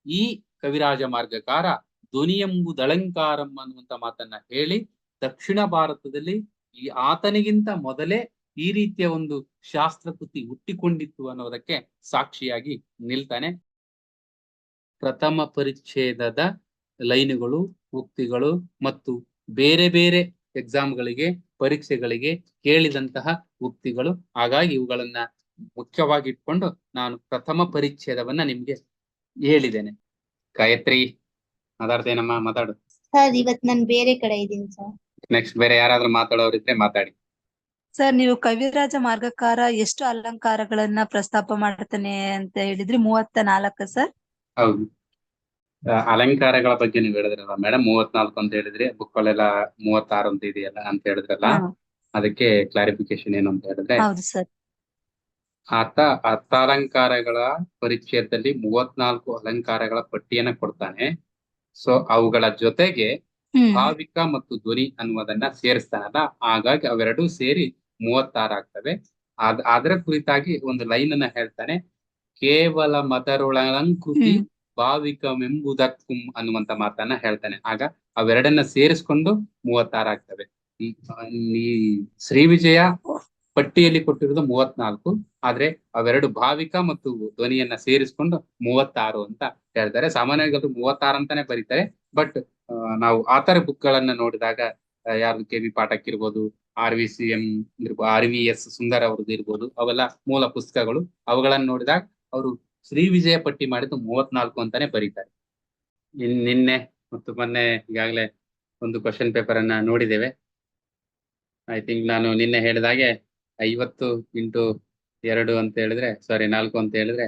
ಈ ಕವಿರಾಜ ಮಾರ್ಗಕಾರ ಧ್ವನಿ ಎಂಬುದಳಂಕಾರಂ ಅನ್ನುವಂತ ಮಾತನ್ನ ಹೇಳಿ ದಕ್ಷಿಣ ಭಾರತದಲ್ಲಿ ಈ ಆತನಿಗಿಂತ ಮೊದಲೇ ಈ ರೀತಿಯ ಒಂದು ಶಾಸ್ತ್ರಕೃತಿ ಹುಟ್ಟಿಕೊಂಡಿತ್ತು ಅನ್ನೋದಕ್ಕೆ ಸಾಕ್ಷಿಯಾಗಿ ನಿಲ್ತಾನೆ. ಪ್ರಥಮ ಪರಿಚ್ಛೇದದ ಲೈನುಗಳು, ಉಕ್ತಿಗಳು ಮತ್ತು ಬೇರೆ ಬೇರೆ ಎಕ್ಸಾಮ್ಗಳಿಗೆ, ಪರೀಕ್ಷೆಗಳಿಗೆ ಕೇಳಿದಂತಹ ಉಕ್ತಿಗಳು. ಹಾಗಾಗಿ ಇವುಗಳನ್ನ ಮುಖ್ಯವಾಗಿ ಇಟ್ಕೊಂಡು ನಾನು ಪ್ರಥಮ ಪರಿಚ್ಛೇದವನ್ನ ನಿಮ್ಗೆ ಹೇಳಿದ್ದೇನೆ. ಗಾಯತ್ರಿ ಮಾತಾಡ್ತೇನಮ್ಮ, ಮಾತಾಡು. ಸರ್ ಇವತ್ ನಾನು ಬೇರೆ ಕಡೆ ಇದ್ದೀನಿ ಸರ್. ನೆಕ್ಸ್ಟ್ ಬೇರೆ ಯಾರಾದ್ರೂ ಮಾತಾಡೋರಿದ್ರೆ ಮಾತಾಡಿ. ಸರ್, ನೀವು ಕವಿರಾಜ ಮಾರ್ಗಕಾರ ಎಷ್ಟು ಅಲಂಕಾರಗಳನ್ನ ಪ್ರಸ್ತಾಪ ಮಾಡ್ತಾನೆ ಅಂತ ಹೇಳಿದ್ರಿ? 34 ಸರ್? ಹೌದು, ಅಲಂಕಾರಗಳ ಬಗ್ಗೆ ನೀವು ಹೇಳಿದ್ರಲ್ಲ ಮೇಡಮ್, 34 ಅಂತ ಹೇಳಿದ್ರಿ. ಬುಕ್ ಅಲ್ಲೆಲ್ಲ 36 ಅಂತ ಇದೆಯಲ್ಲ ಅಂತ ಹೇಳಿದ್ರಲ್ಲ, ಅದಕ್ಕೆ ಕ್ಲಾರಿಫಿಕೇಶನ್ ಏನು ಅಂತ ಹೇಳಿದ್ರೆ, ಹೌದು ಸರ್, ಆತ ಅರ್ಥಾಲಂಕಾರಗಳ ಪರಿಚ್ಛೇದದಲ್ಲಿ 34 ಅಲಂಕಾರಗಳ ಪಟ್ಟಿಯನ್ನ ಕೊಡ್ತಾನೆ. ಸೊ ಅವುಗಳ ಜೊತೆಗೆ ಭಾವಿಕ ಮತ್ತು ಧ್ವನಿ ಅನ್ನುವುದನ್ನ ಸೇರಿಸ್ತಾನಲ್ಲ, ಹಾಗಾಗಿ ಅವೆರಡೂ ಸೇರಿ 36 ಆಗ್ತವೆ. ಅದರ ಕುರಿತಾಗಿ ಒಂದು ಲೈನ್ ಅನ್ನ ಹೇಳ್ತಾನೆ. ಕೇವಲ ಮದರೊಳಂಕೃತಿ ಭಾವಿಕವೆಂಬುದಕ್ಕೂ ಅನ್ನುವಂತ ಮಾತನ್ನ ಹೇಳ್ತಾನೆ. ಆಗ ಅವೆರಡನ್ನ ಸೇರಿಸ್ಕೊಂಡು 36 ಆಗ್ತವೆ. ಈ ಶ್ರೀ ವಿಜಯ ಪಟ್ಟಿಯಲ್ಲಿ ಕೊಟ್ಟಿರೋದು 34, ಆದ್ರೆ ಅವೆರಡು ಭಾವಿಕ ಮತ್ತು ಧ್ವನಿಯನ್ನ ಸೇರಿಸ್ಕೊಂಡು 36 ಅಂತ ಹೇಳ್ತಾರೆ. ಸಾಮಾನ್ಯವಾಗಿ ಅದು 36 ಅಂತಾನೆ ಬರೀತಾರೆ. ಬಟ್ ನಾವು ಆತರ ಬುಕ್ ಗಳನ್ನ ನೋಡಿದಾಗ, ಯಾರು ಕೆ ವಿ ಪಾಠಕ್ ಇರ್ಬೋದು, RVCM ಇರ್ಬೋದು, RVS ಸುಂದರ್ ಅವ್ರದ್ದು ಇರ್ಬೋದು, ಅವೆಲ್ಲ ಮೂಲ ಪುಸ್ತಕಗಳು. ಅವುಗಳನ್ನ ನೋಡಿದಾಗ ಅವರು ಶ್ರೀ ವಿಜಯ ಪಟ್ಟಿ ಮಾಡಿದ್ದು 34 ಅಂತಾನೆ ಬರೀತಾರೆ. ನಿನ್ನೆ ಮತ್ತು ಮೊನ್ನೆ ಈಗಾಗಲೇ ಒಂದು ಕ್ವಶನ್ ಪೇಪರ್ ಅನ್ನ ನೋಡಿದ್ದೇವೆ. ಐ ಥಿಂಕ್ ನಾನು ನಿನ್ನೆ ಹೇಳಿದಾಗೆ 50 × 2 ಅಂತ ಹೇಳಿದ್ರೆ, 4 ಅಂತ ಹೇಳಿದ್ರೆ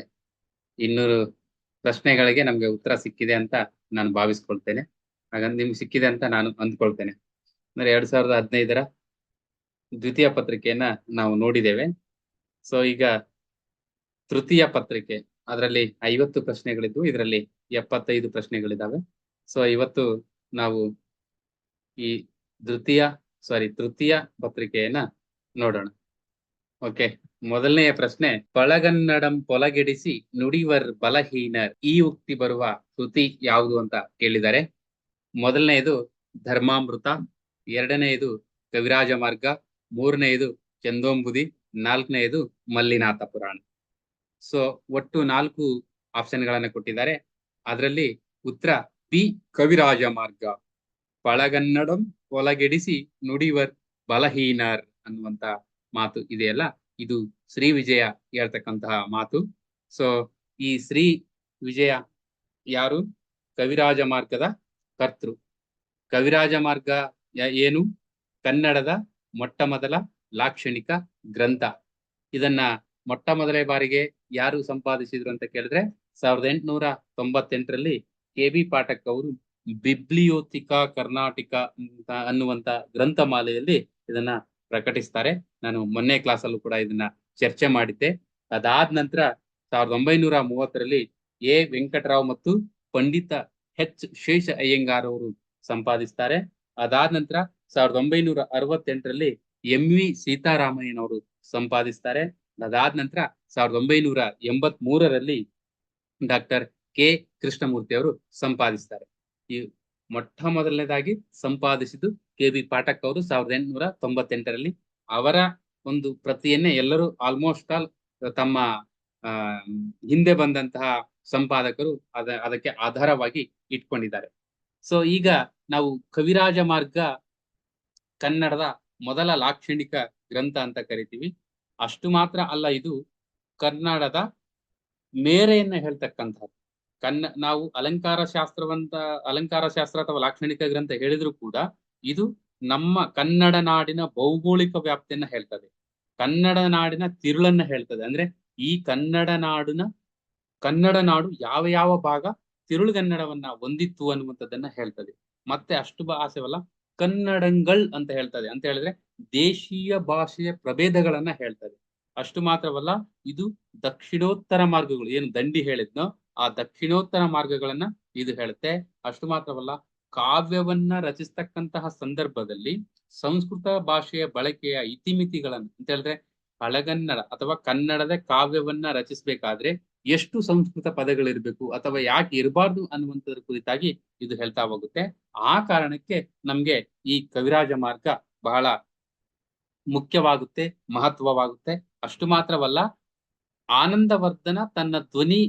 200 ಪ್ರಶ್ನೆಗಳಿಗೆ ನಮ್ಗೆ ಉತ್ತರ ಸಿಕ್ಕಿದೆ ಅಂತ ನಾನು ಭಾವಿಸ್ಕೊಳ್ತೇನೆ. ಹಾಗಂದ್ರೆ ನಿಮ್ಗೆ ಸಿಕ್ಕಿದೆ ಅಂತ ನಾನು ಅಂದ್ಕೊಳ್ತೇನೆ. ಅಂದ್ರೆ 2015ರ ದ್ವಿತೀಯ ಪತ್ರಿಕೆಯನ್ನ ನಾವು ನೋಡಿದ್ದೇವೆ. ಸೊ ಈಗ ತೃತೀಯ ಪತ್ರಿಕೆ, ಅದರಲ್ಲಿ 50 ಪ್ರಶ್ನೆಗಳಿದ್ವು, ಇದರಲ್ಲಿ 75 ಪ್ರಶ್ನೆಗಳಿದಾವೆ. ಸೊ ಇವತ್ತು ನಾವು ಈ ತೃತೀಯ ಪತ್ರಿಕೆಯನ್ನ ನೋಡೋಣ. ಓಕೆ, ಮೊದಲನೆಯ ಪ್ರಶ್ನೆ, ಪಳಗನ್ನಡಂ ಪೊಲಗೆಡಿಸಿ ನುಡಿವರ್ ಬಲಹೀನರ್, ಈ ಉಕ್ತಿ ಬರುವ ಕೃತಿ ಯಾವುದು ಅಂತ ಕೇಳಿದ್ದಾರೆ. ಮೊದಲನೆಯದು ಧರ್ಮಾಮೃತ, ಎರಡನೆಯದು ಕವಿರಾಜ ಮಾರ್ಗ, ಮೂರನೆಯದು ಚಂದೋಂಬುದಿ, ನಾಲ್ಕನೆಯದು ಮಲ್ಲಿನಾಥ ಪುರಾಣ. ಸೊ ಒಟ್ಟು 4 ಆಪ್ಷನ್ಗಳನ್ನ ಕೊಟ್ಟಿದ್ದಾರೆ. ಅದರಲ್ಲಿ ಉತ್ತರ ಬಿ, ಕವಿರಾಜ ಮಾರ್ಗ. ಪಳಗನ್ನಡಂ ಪೊಲಗೆಡಿಸಿ ನುಡಿವರ್ ಬಲಹೀನರ್ ಅನ್ನುವಂತ ಮಾತು ಇದೆಯಲ್ಲ, ಇದು ಶ್ರೀ ವಿಜಯ ಹೇಳ್ತಕ್ಕಂತಹ ಮಾತು. ಸೊ ಈ ಶ್ರೀ ವಿಜಯ ಯಾರು? ಕವಿರಾಜ ಮಾರ್ಗದ ಕರ್ತೃ. ಕವಿರಾಜ ಮಾರ್ಗ ಏನು? ಕನ್ನಡದ ಮೊಟ್ಟ ಮೊದಲ ಲಾಕ್ಷಣಿಕ ಗ್ರಂಥ. ಇದನ್ನ ಮೊಟ್ಟ ಮೊದಲೇ ಬಾರಿಗೆ ಯಾರು ಸಂಪಾದಿಸಿದ್ರು ಅಂತ ಕೇಳಿದ್ರೆ 1898ರಲ್ಲಿ KB ಪಾಠಕ್ ಅವರು ಬಿಬ್ಲಿಯೋಥಿಕಾ ಕರ್ನಾಟಿಕ ಅನ್ನುವಂತ ಗ್ರಂಥಮಾಲೆಯಲ್ಲಿ ಇದನ್ನ ಪ್ರಕಟಿಸ್ತಾರೆ. ನಾನು ಮೊನ್ನೆ ಕ್ಲಾಸಲ್ಲೂ ಕೂಡ ಇದನ್ನ ಚರ್ಚೆ ಮಾಡಿದ್ದೆ. ಅದಾದ ನಂತರ 1930ರಲ್ಲಿ ಎ ವೆಂಕಟರಾವ್ ಮತ್ತು ಪಂಡಿತ H ಶೇಷ ಅಯ್ಯಂಗಾರ್ ಅವರು ಸಂಪಾದಿಸ್ತಾರೆ. ಅದಾದ ನಂತರ 1968ರಲ್ಲಿ MV ಸೀತಾರಾಮಯ್ಯನವರು ಸಂಪಾದಿಸ್ತಾರೆ. ಅದಾದ ನಂತರ 1983ರಲ್ಲಿ ಡಾಕ್ಟರ್ ಕೆ ಕೃಷ್ಣಮೂರ್ತಿ ಅವರು ಸಂಪಾದಿಸ್ತಾರೆ. ಈ ಮೊಟ್ಟ ಮೊದಲನೇದಾಗಿ ಸಂಪಾದಿಸಿದ್ದು KB ಪಾಠಕ್ ಅವರು 1898ರಲ್ಲಿ. ಅವರ ಒಂದು ಪ್ರತಿಯನ್ನೇ ಎಲ್ಲರೂ ಆಲ್ಮೋಸ್ಟ್ ಆಲ್ ತಮ್ಮ ಹಿಂದೆ ಬಂದಂತಹ ಸಂಪಾದಕರು ಅದಕ್ಕೆ ಆಧಾರವಾಗಿ ಇಟ್ಕೊಂಡಿದ್ದಾರೆ. ಸೊ ಈಗ ನಾವು ಕವಿರಾಜ ಮಾರ್ಗ ಕನ್ನಡದ ಮೊದಲ ಲಾಕ್ಷಣಿಕ ಗ್ರಂಥ ಅಂತ ಕರಿತೀವಿ. ಅಷ್ಟು ಮಾತ್ರ ಅಲ್ಲ, ಇದು ಕನ್ನಡದ ಮೇರೆಯನ್ನ ಹೇಳ್ತಕ್ಕಂಥದ್ದು. ನಾವು ಅಲಂಕಾರ ಶಾಸ್ತ್ರ ಅಥವಾ ಲಾಕ್ಷಣಿಕ ಗ್ರಂಥ ಹೇಳಿದ್ರು ಕೂಡ ಇದು ನಮ್ಮ ಕನ್ನಡ ನಾಡಿನ ಭೌಗೋಳಿಕ ವ್ಯಾಪ್ತಿಯನ್ನ ಹೇಳ್ತದೆ, ಕನ್ನಡ ನಾಡಿನ ತಿರುಳನ್ನ ಹೇಳ್ತದೆ. ಅಂದ್ರೆ ಈ ಕನ್ನಡ ನಾಡು ಯಾವ ಯಾವ ಭಾಗ ತಿರುಳುಗನ್ನಡವನ್ನ ಹೊಂದಿತ್ತು ಅನ್ನುವಂಥದ್ದನ್ನ ಹೇಳ್ತದೆ. ಮತ್ತೆ ಅಷ್ಟು ಭಾಷೆವಲ್ಲ, ಕನ್ನಡಂಗಳ್ ಅಂತ ಹೇಳ್ತದೆ. ಅಂತ ಹೇಳಿದ್ರೆ ದೇಶೀಯ ಭಾಷೆಯ ಪ್ರಭೇದಗಳನ್ನ ಹೇಳ್ತದೆ. ಅಷ್ಟು ಮಾತ್ರವಲ್ಲ, ಇದು ದಕ್ಷಿಣೋತ್ತರ ಮಾರ್ಗಗಳು, ಏನು ದಂಡಿ ಹೇಳಿದ್ನೋ ಆ ದಕ್ಷಿಣೋತ್ತರ ಮಾರ್ಗಗಳನ್ನ ಇದು ಹೇಳುತ್ತೆ. ಅಷ್ಟು ಮಾತ್ರವಲ್ಲ, ಕಾವ್ಯವನ್ನ ರಚಿಸ್ತಕ್ಕಂತಹ ಸಂದರ್ಭದಲ್ಲಿ ಸಂಸ್ಕೃತ ಭಾಷೆಯ ಬಳಕೆಯ ಇತಿಮಿತಿಗಳನ್ನ ಅಂತ ಹೇಳಿದ್ರೆ, ಹಳಗನ್ನಡ ಅಥವಾ ಕನ್ನಡದ ಕಾವ್ಯವನ್ನ ರಚಿಸಬೇಕಾದ್ರೆ ಎಷ್ಟು ಸಂಸ್ಕೃತ ಪದಗಳಿರ್ಬೇಕು ಅಥವಾ ಯಾಕೆ ಇರಬಾರ್ದು ಅನ್ನುವಂಥದ್ರ ಕುರಿತಾಗಿ ಇದು ಹೇಳ್ತಾ ಹೋಗುತ್ತೆ. ಆ ಕಾರಣಕ್ಕೆ ನಮ್ಗೆ ಈ ಕವಿರಾಜ ಮಾರ್ಗ ಬಹಳ ಮುಖ್ಯವಾಗುತ್ತೆ, ಮಹತ್ವವಾಗುತ್ತೆ. ಅಷ್ಟು ಮಾತ್ರವಲ್ಲ, ಆನಂದವರ್ಧನ ತನ್ನ ಧ್ವನಿ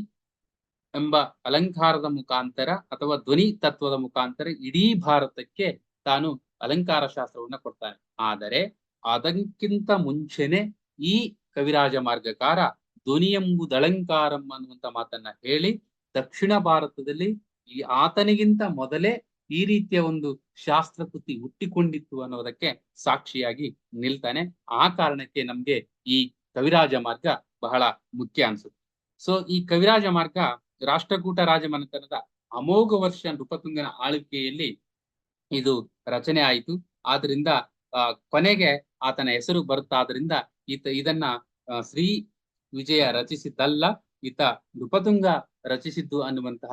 ಎಂಬ ಅಲಂಕಾರದ ಮುಖಾಂತರ ಅಥವಾ ಧ್ವನಿ ತತ್ವದ ಮುಖಾಂತರ ಇಡೀ ಭಾರತಕ್ಕೆ ತಾನು ಅಲಂಕಾರ ಶಾಸ್ತ್ರವನ್ನ ಕೊಡ್ತಾನೆ. ಆದರೆ ಅದಕ್ಕಿಂತ ಮುಂಚೆನೆ ಈ ಕವಿರಾಜ ಮಾರ್ಗಕಾರ ಧ್ವನಿ ಎಂಬುದಳಂಕಾರಂ ಅನ್ನುವಂತ ಮಾತನ್ನ ಹೇಳಿ ದಕ್ಷಿಣ ಭಾರತದಲ್ಲಿ ಈ ಆತನಿಗಿಂತ ಮೊದಲೇ ಈ ರೀತಿಯ ಒಂದು ಶಾಸ್ತ್ರಕೃತಿ ಹುಟ್ಟಿಕೊಂಡಿತ್ತು ಅನ್ನೋದಕ್ಕೆ ಸಾಕ್ಷಿಯಾಗಿ ನಿಲ್ತಾನೆ. ಆ ಕಾರಣಕ್ಕೆ ನಮ್ಗೆ ಈ ಕವಿರಾಜ ಮಾರ್ಗ ಬಹಳ ಮುಖ್ಯ ಅನ್ಸುತ್ತೆ. ಸೊ ಈ ಕವಿರಾಜ ಮಾರ್ಗ ರಾಷ್ಟ್ರಕೂಟ ರಾಜಮನೆತನದ ಅಮೋಘ ವರ್ಷ ನೃಪತುಂಗನ ಆಳ್ವಿಕೆಯಲ್ಲಿ ಇದು ರಚನೆ ಆಯಿತು. ಆದ್ರಿಂದ ಕೊನೆಗೆ ಆತನ ಹೆಸರು ಬರುತ್ತಾದ್ರಿಂದ ಇದನ್ನ ಶ್ರೀ ವಿಜಯ ರಚಿಸಿದ್ದಲ್ಲ, ಈತ ನೃಪತುಂಗ ರಚಿಸಿದ್ದು ಅನ್ನುವಂತಹ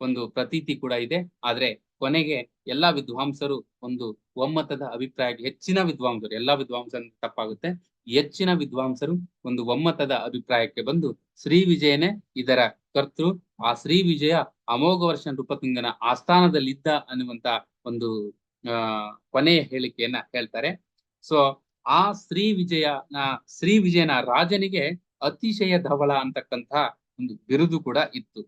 ಒಂದು ಪ್ರತೀತಿ ಕೂಡ ಇದೆ. ಆದ್ರೆ ಕೊನೆಗೆ ಎಲ್ಲಾ ವಿದ್ವಾಂಸರು ಒಂದು ಒಮ್ಮತದ ಅಭಿಪ್ರಾಯ, ಹೆಚ್ಚಿನ ವಿದ್ವಾಂಸರು, ಎಲ್ಲಾ ವಿದ್ವಾಂಸರು ತಪ್ಪಾಗುತ್ತೆ, ಹೆಚ್ಚಿನ ವಿದ್ವಾಂಸರು ಒಂದು ಒಮ್ಮತದ ಅಭಿಪ್ರಾಯಕ್ಕೆ ಬಂದು ಶ್ರೀ ವಿಜಯನೇ ಇದರ ಕರ್ತೃ, ಆ ಶ್ರೀ ವಿಜಯ ಅಮೋಘ ವರ್ಷ ನೃಪತುಂಗನ ಆಸ್ಥಾನದಲ್ಲಿದ್ದ ಅನ್ನುವಂತ ಒಂದು ಕೊನೆಯ ಹೇಳಿಕೆಯನ್ನ ಹೇಳ್ತಾರೆ. ಸೊ ಆ ಶ್ರೀ ವಿಜಯನ ರಾಜನಿಗೆ ಅತಿಶಯ ಧವಳ ಅಂತಕ್ಕಂತಹ ಒಂದು ಬಿರುದು ಕೂಡ ಇತ್ತು.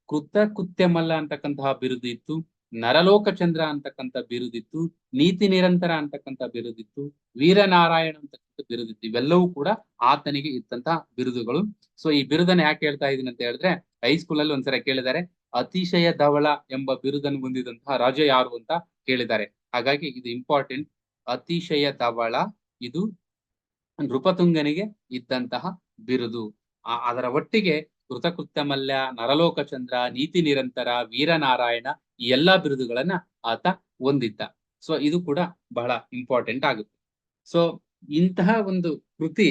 ಕೃತಕೃತ್ಯಮಲ್ಲ ಅಂತಕ್ಕಂತಹ ಬಿರುದು ಇತ್ತು, ನರಲೋಕ ಚಂದ್ರ ಅಂತಕ್ಕಂಥ ಬಿರುದಿತ್ತು, ನೀತಿ ನಿರಂತರ ಅಂತಕ್ಕಂಥ ಬಿರುದಿತ್ತು, ವೀರನಾರಾಯಣ ಅಂತಕ್ಕಂಥ ಬಿರುದಿತ್ತು. ಇವೆಲ್ಲವೂ ಕೂಡ ಆತನಿಗೆ ಇತ್ತಂತಹ ಬಿರುದುಗಳು. ಸೊ ಈ ಬಿರುದನ್ನ ಯಾಕೆ ಹೇಳ್ತಾ ಇದೀನಿ ಅಂತ ಹೇಳಿದ್ರೆ, ಹೈಸ್ಕೂಲ್ ಅಲ್ಲಿ ಒಂದ್ಸಲ ಕೇಳಿದ್ದಾರೆ, ಅತಿಶಯ ಧವಳ ಎಂಬ ಬಿರುದನ್ನು ಹೊಂದಿದಂತಹ ರಾಜ ಯಾರು ಅಂತ ಕೇಳಿದ್ದಾರೆ. ಹಾಗಾಗಿ ಇದು ಇಂಪಾರ್ಟೆಂಟ್. ಅತಿಶಯ ಧವಳ ಇದು ನೃಪತುಂಗನಿಗೆ ಇದ್ದಂತಹ ಬಿರುದು. ಅದರ ಒಟ್ಟಿಗೆ ಕೃತಕೃತ್ಯಮಲ್ಯ, ನರಲೋಕ ಚಂದ್ರ, ನೀತಿ ನಿರಂತರ, ವೀರನಾರಾಯಣ ಈ ಎಲ್ಲಾ ಬಿರುದುಗಳನ್ನ ಆತ ಹೊಂದಿದ್ದ. ಸೊ ಇದು ಕೂಡ ಬಹಳ ಇಂಪಾರ್ಟೆಂಟ್ ಆಗುತ್ತೆ. ಸೊ ಇಂತಹ ಒಂದು ಕೃತಿ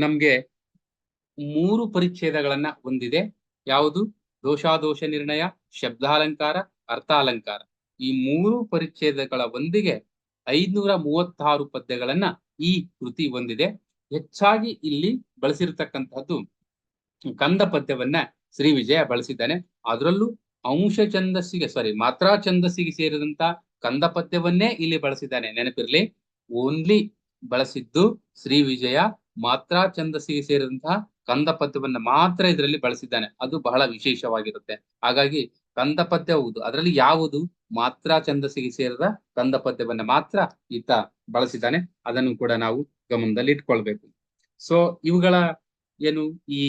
ನಮ್ಗೆ 3 ಪರಿಚ್ಛೇದಗಳನ್ನ ಹೊಂದಿದೆ. ಯಾವುದು? ದೋಷಾದೋಷ ನಿರ್ಣಯ, ಶಬ್ದಾಲಂಕಾರ, ಅರ್ಥಾಲಂಕಾರ. ಈ 3 ಪರಿಚ್ಛೇದಗಳ ಒಂದಿಗೆ 536 ಪದ್ಯಗಳನ್ನ ಈ ಕೃತಿ ಹೊಂದಿದೆ. ಹೆಚ್ಚಾಗಿ ಇಲ್ಲಿ ಬಳಸಿರ್ತಕ್ಕಂಥದ್ದು ಕಂದ ಪದ್ಯವನ್ನ ಶ್ರೀ ವಿಜಯ ಬಳಸಿದ್ದಾನೆ. ಅದರಲ್ಲೂ ಅಂಶ ಛಂದಸ್ಸಿಗೆ ಮಾತ್ರಾ ಛಂದಸ್ಸಿಗೆ ಸೇರಿದಂತ ಕಂದ ಪದ್ಯವನ್ನೇ ಇಲ್ಲಿ ಬಳಸಿದ್ದಾನೆ. ನೆನಪಿರ್ಲಿ, ಓನ್ಲಿ ಬಳಸಿದ್ದು ಶ್ರೀ ವಿಜಯ ಮಾತ್ರಾ ಛಂದಸ್ಸಿಗೆ ಸೇರಿದಂತಹ ಕಂದ ಪದ್ಯವನ್ನ ಮಾತ್ರ ಇದರಲ್ಲಿ ಬಳಸಿದ್ದಾನೆ. ಅದು ಬಹಳ ವಿಶೇಷವಾಗಿರುತ್ತೆ. ಹಾಗಾಗಿ ಕಂದ ಪದ್ಯ ಹೌದು, ಅದರಲ್ಲಿ ಯಾವುದು ಮಾತ್ರಾ ಛಂದಸ್ಸಿಗೆ ಸೇರಿದ ಕಂದ ಪದ್ಯವನ್ನ ಮಾತ್ರ ಈತ ಬಳಸಿದ್ದಾನೆ. ಅದನ್ನು ಕೂಡ ನಾವು ಗಮನದಲ್ಲಿ ಇಟ್ಕೊಳ್ಬೇಕು. ಸೊ ಇವುಗಳ ಏನು ಈ